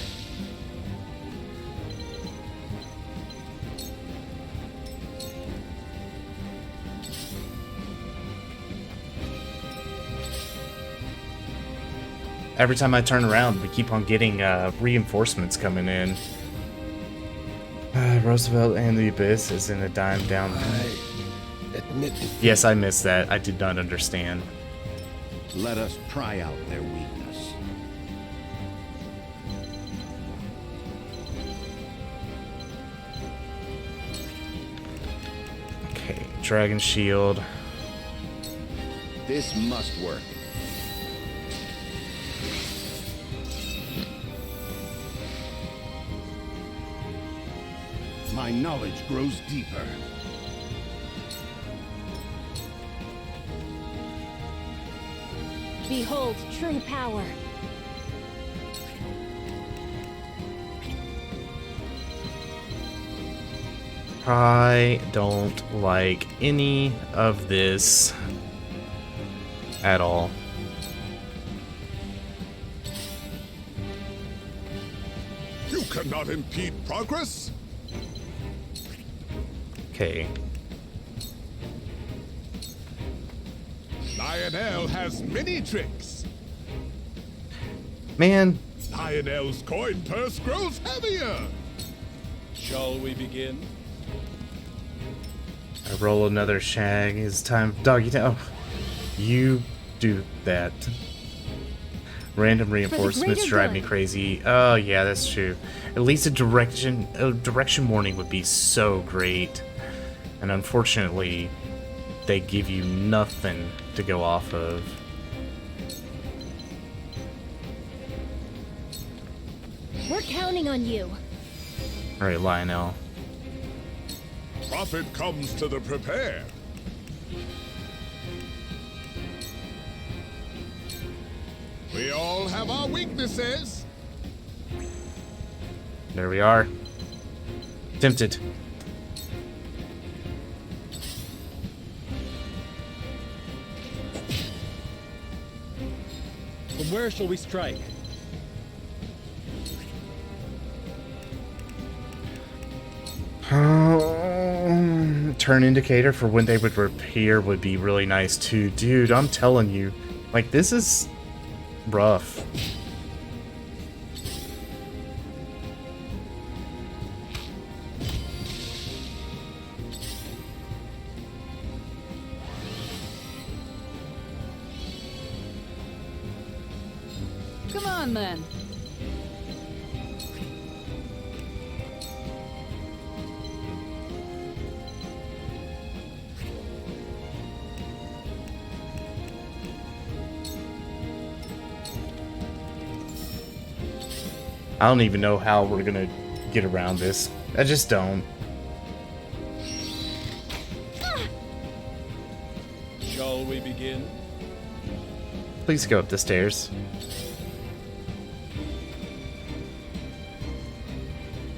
A: Every time I turn around, we keep on getting reinforcements coming in. Roosevelt and the Abyss is in a dime down.
R: Admit defeat.
A: Yes, I missed that. I did not understand.
R: Let us pry out their weakness.
A: Okay, Dragon Shield.
R: This must work. My knowledge grows deeper.
Q: Behold true power.
A: I don't like any of this at all.
F: You cannot impede progress.
A: Okay.
F: Lionel has many tricks.
A: Man.
F: Lionel's coin purse grows heavier.
U: Shall we begin?
A: I roll another shag. It's time. Doggy down. Oh, you do that. Random reinforcements drive me crazy. Oh yeah, that's true. At least a direction warning would be so great. And unfortunately, they give you nothing to go off of.
Q: We're counting on you.
A: Alright, Lionel.
F: Profit comes to the prepared. We all have our weaknesses.
A: There we are. Tempted.
K: From where shall we strike?
A: Turn indicator for when they would repair would be really nice too. Dude, I'm telling you. Like, this is rough.
C: Come on, then.
A: I don't even know how we're gonna get around this. I just don't.
U: Shall we begin?
A: Please go up the stairs.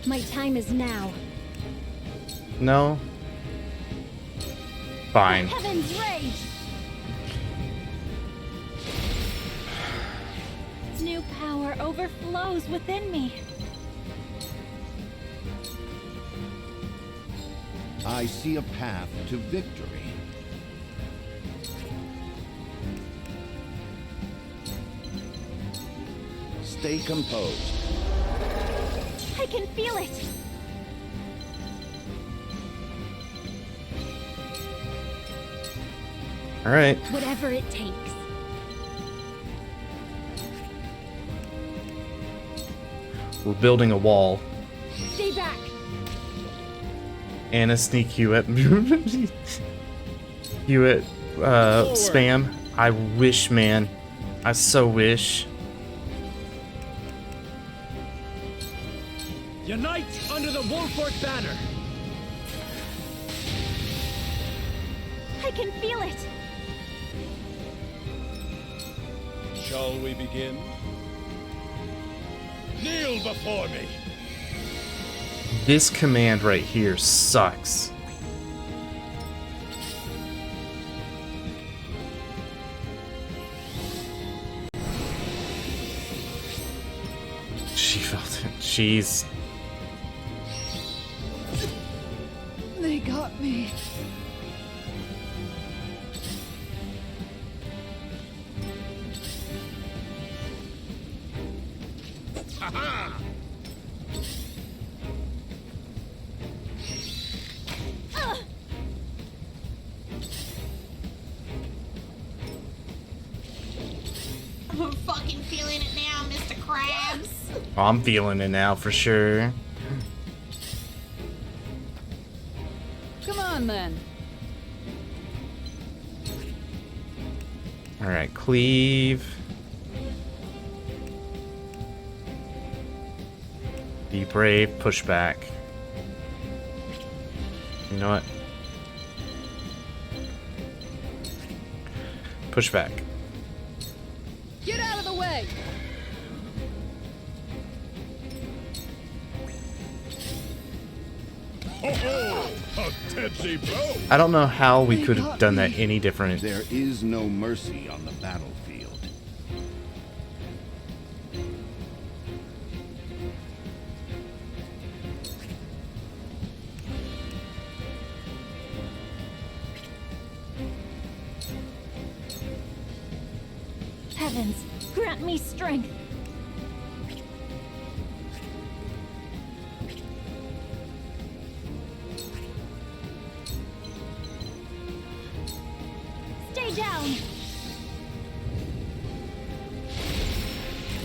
Q: My time is now.
A: No. Fine.
Q: Heaven's rage!
L: New power overflows within me.
R: I see a path to victory. Stay composed.
Q: I can feel it!
A: Alright.
Q: Whatever it takes.
A: We're building a wall.
Q: Stay back!
A: And a sneak Hewitt. Hewitt spam. I wish, man. I so wish.
K: Unite under the Wolfort banner!
Q: I can feel it!
U: Shall we begin?
F: Kneel before me.
A: This command right here sucks. She felt it. She's...
C: They got me.
A: Oh, I'm feeling it now for sure.
C: Come on, then.
A: Alright, cleave. Be brave, push back. You know what? Push back.
C: Get out of the way!
F: Oh, a deadly blow!
A: I don't know how we could have done that any different.
R: There is no mercy on the battlefield.
Q: Heavens, grant me strength. Stay down.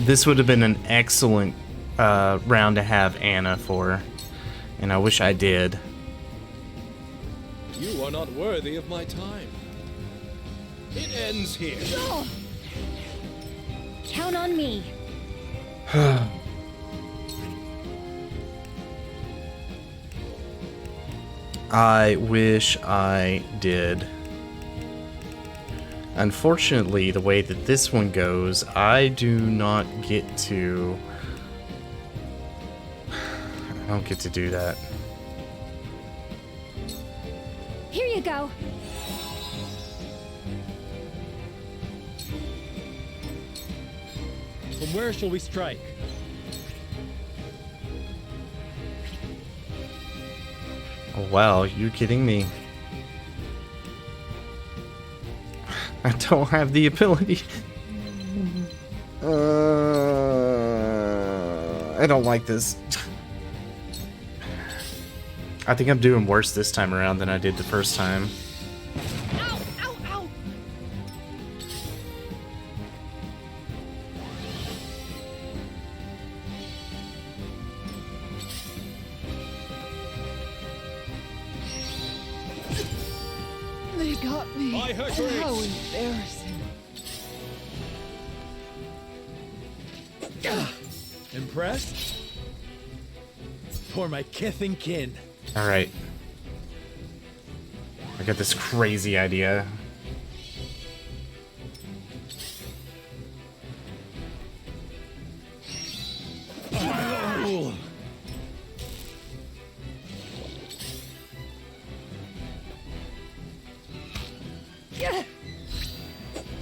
A: This would have been an excellent round to have Anna for, and I wish I did.
U: You are not worthy of my time. It ends here.
Q: No. Count on me.
A: I wish I did. Unfortunately, the way that this one goes, I do not get to... I don't get to do that.
Q: Here you go.
O: From where shall we strike?
A: Oh, wow, you kidding me? I don't have the ability. I don't like this. I think I'm doing worse this time around than I did the first time.
C: Ow, ow, ow! They got me.
U: By her grace.
C: How embarrassing.
O: Impressed? For my kith and kin.
A: Alright. I got this crazy idea.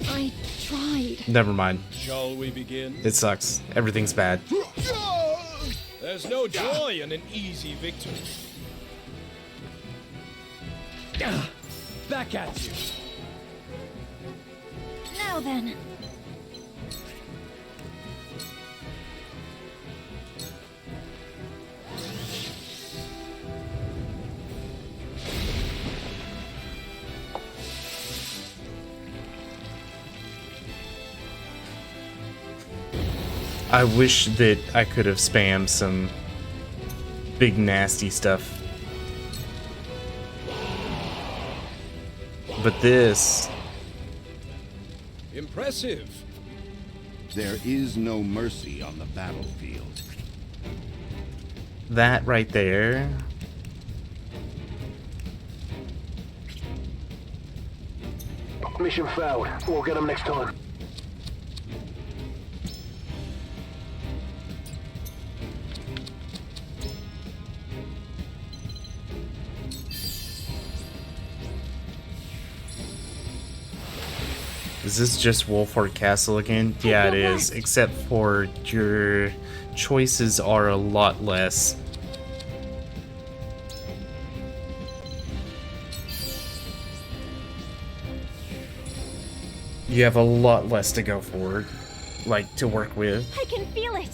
Q: I tried.
A: Never mind.
U: Shall we begin?
A: It sucks. Everything's bad.
U: There's no joy in an easy victory.
O: Back at you.
Q: Now then.
A: I wish that I could have spammed some big nasty stuff. But this...
U: Impressive.
R: There is no mercy on the battlefield.
A: That right there...
D: Mission failed. We'll get them next time.
A: Is this just Wolford Castle again? Yeah, it is. Except for your choices are a lot less. You have a lot less to go for, like, to work with.
Q: I can feel it.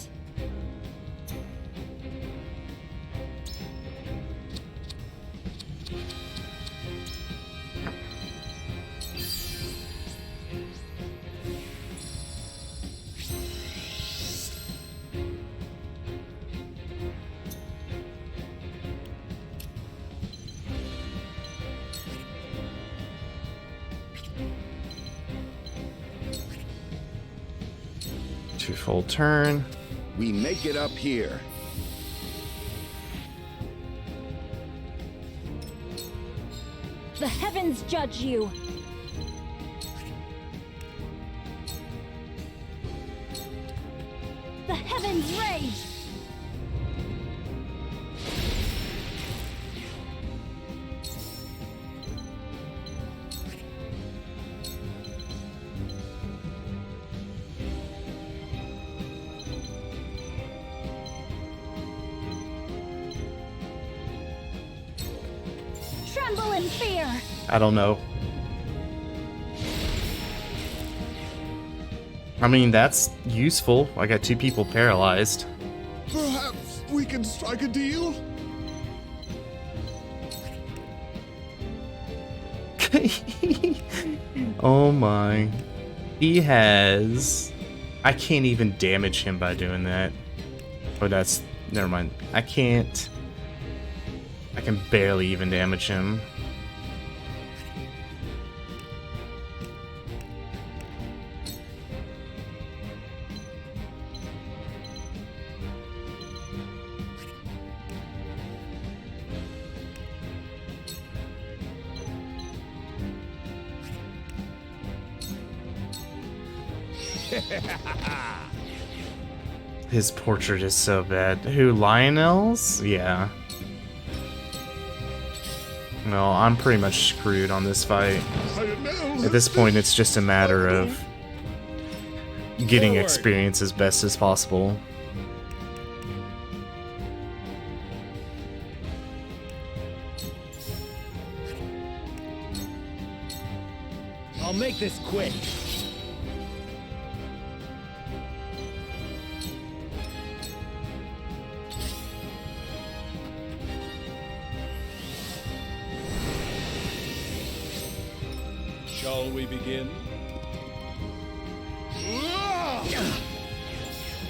A: Full turn.
R: We make it up here.
Q: The heavens judge you! The heavens rage! Tremble in fear!
A: I don't know. I mean, that's useful. I got 2 people paralyzed.
F: Perhaps we can strike a deal?
A: Oh my. He has... I can't even damage him by doing that. Oh, that's... Never mind. I can't... I can barely even damage him. His portrait is so bad. Who, Lionel's? Yeah. No, I'm pretty much screwed on this fight. At this point, it's just a matter of getting experience as best as possible.
O: I'll make this quick.
U: Shall we begin?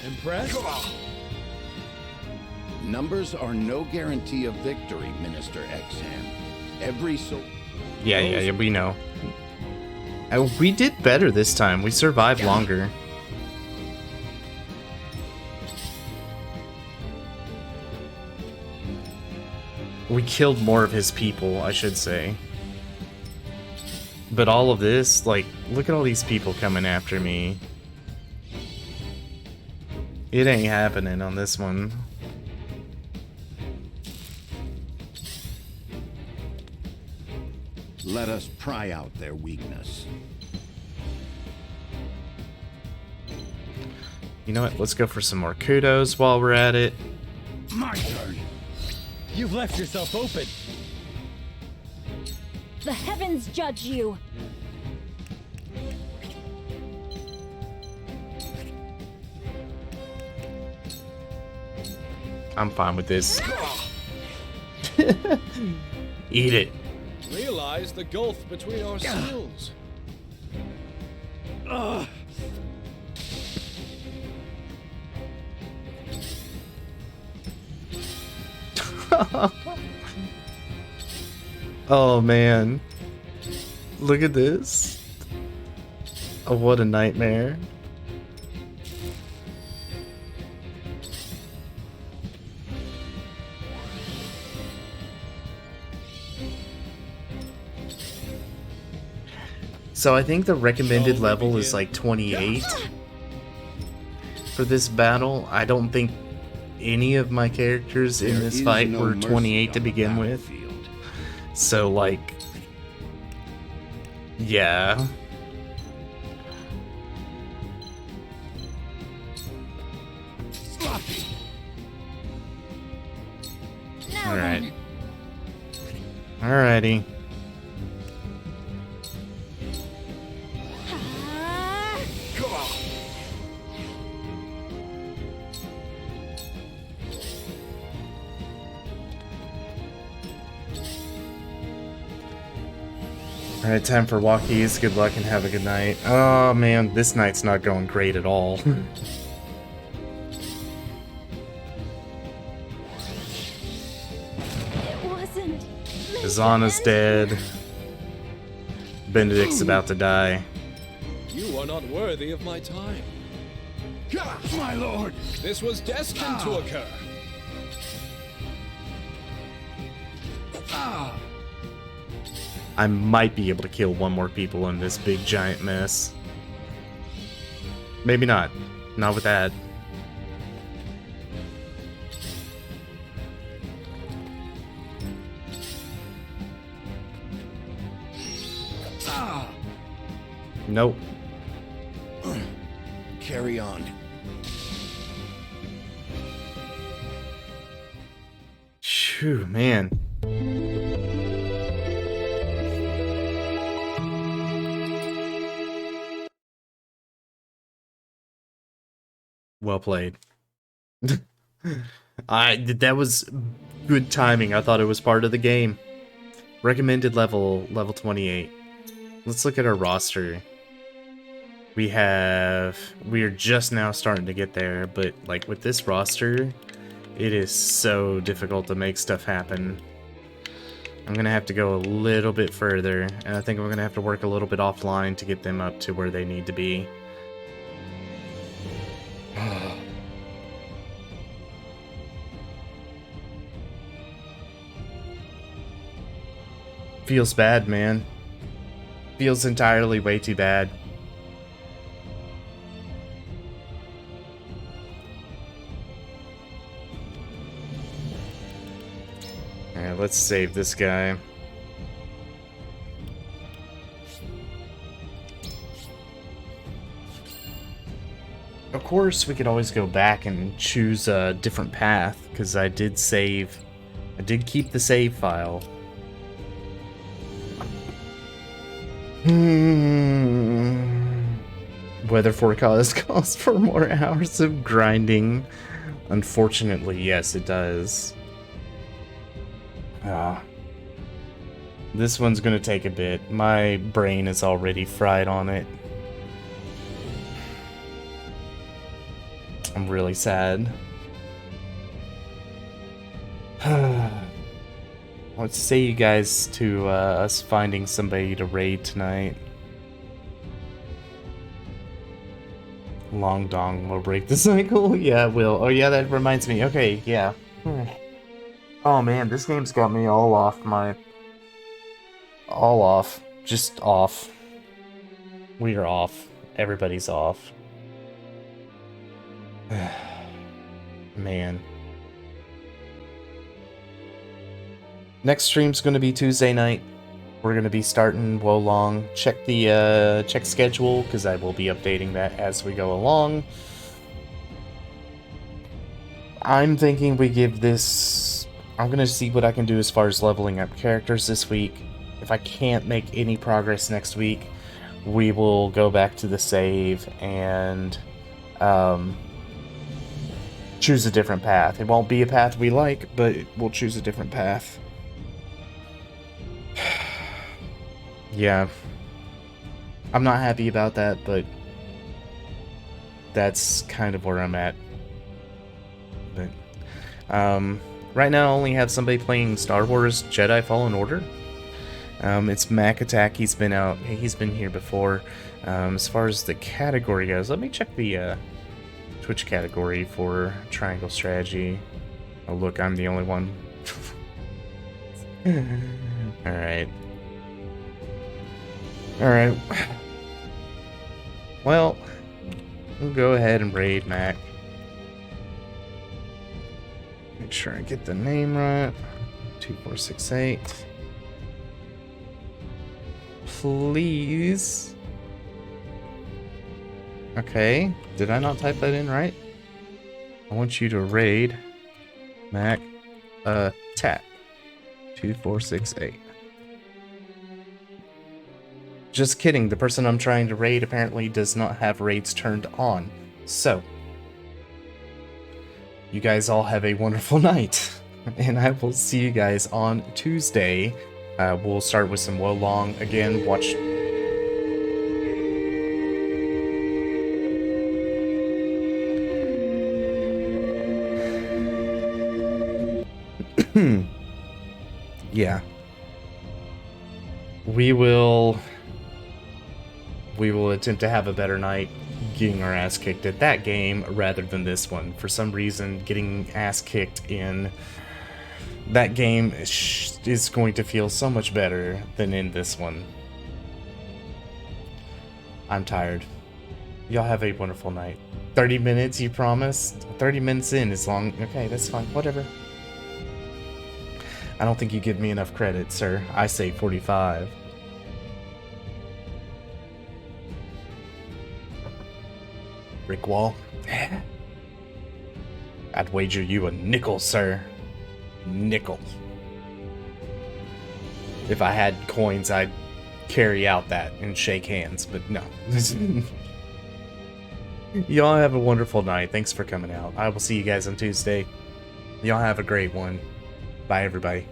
O: Impressed?
R: Numbers are no guarantee of victory, Minister Exham. Every soul...
A: Yeah, we know. We did better this time. We survived longer. We killed more of his people, I should say. But all of this, like, look at all these people coming after me. It ain't happening on this one.
R: Let us pry out their weakness.
A: You know what? Let's go for some more kudos while we're at it.
O: My turn. You've left yourself open.
Q: The heavens judge you!
A: I'm fine with this. Eat it.
U: Realize the gulf between our skills.
A: Oh man. Look at this. Oh, what a nightmare. So I think the recommended level is like 28 for this battle. I don't think any of my characters in this fight were 28 to begin with. So like, yeah. Alright. Alrighty. Alright, time for walkies. Good luck and have a good night. Oh man, this night's not going great at all. Kazana's dead. Benedict's about to die.
U: You are not worthy of my time.
M: My lord!
U: This was destined to occur.
A: I might be able to kill one more people in this big giant mess. Maybe not. Not with that. Nope.
R: Carry on.
A: Phew, man. Well played. That was good timing. I thought it was part of the game. Recommended level 28. Let's look at our roster. We are just now starting to get there, but like with this roster, it is so difficult to make stuff happen. I'm gonna have to go a little bit further, and I think I'm gonna have to work a little bit offline to get them up to where they need to be. Feels bad, man. Feels entirely way too bad. Alright, let's save this guy. Of course, we could always go back and choose a different path, because I did keep the save file. Weather forecast calls for more hours of grinding. Unfortunately, yes, it does. This one's gonna take a bit. My brain is already fried on it. I'm really sad. Let's say you guys to us finding somebody to raid tonight. Long Dong will break the cycle. Yeah, it will. Oh yeah, that reminds me. Okay, yeah. Oh man, this game's got me all off my... All off. Just off. We are off. Everybody's off. Man. Next stream's gonna be Tuesday night. We're gonna be starting Wolong. Check the check schedule, because I will be updating that as we go along. I'm thinking we give this... I'm gonna see what I can do as far as leveling up characters this week. If I can't make any progress next week, we will go back to the save and choose a different path. It won't be a path we like, but we'll choose a different path. Yeah. I'm not happy about that, but that's kind of where I'm at. But right now I only have somebody playing Star Wars Jedi Fallen Order. It's Mac Attack. He's been here before. As far as the category goes, let me check the Twitch category for Triangle Strategy. Oh look, I'm the only one. Alright. Alright. Well, we'll go ahead and raid Mac. Make sure I get the name right. 2468. Please. Okay. Did I not type that in right? I want you to raid Mac Tap 2468. Just kidding. The person I'm trying to raid apparently does not have raids turned on. So, you guys all have a wonderful night. And I will see you guys on Tuesday. We'll start with some Wolong. Again, watch... Yeah. We will attempt to have a better night. getting our ass kicked at that game rather than this one. For some reason, getting ass kicked in that game is going to feel so much better than in this one. I'm tired. Y'all have a wonderful night. 30 minutes, you promised? 30 minutes in is long. Okay, that's fine. Whatever. I don't think you give me enough credit, sir. I say 45. Brick wall? I'd wager you a nickel, sir. Nickel. If I had coins, I'd carry out that and shake hands, but no. Y'all have a wonderful night. Thanks for coming out. I will see you guys on Tuesday. Y'all have a great one. Bye, everybody.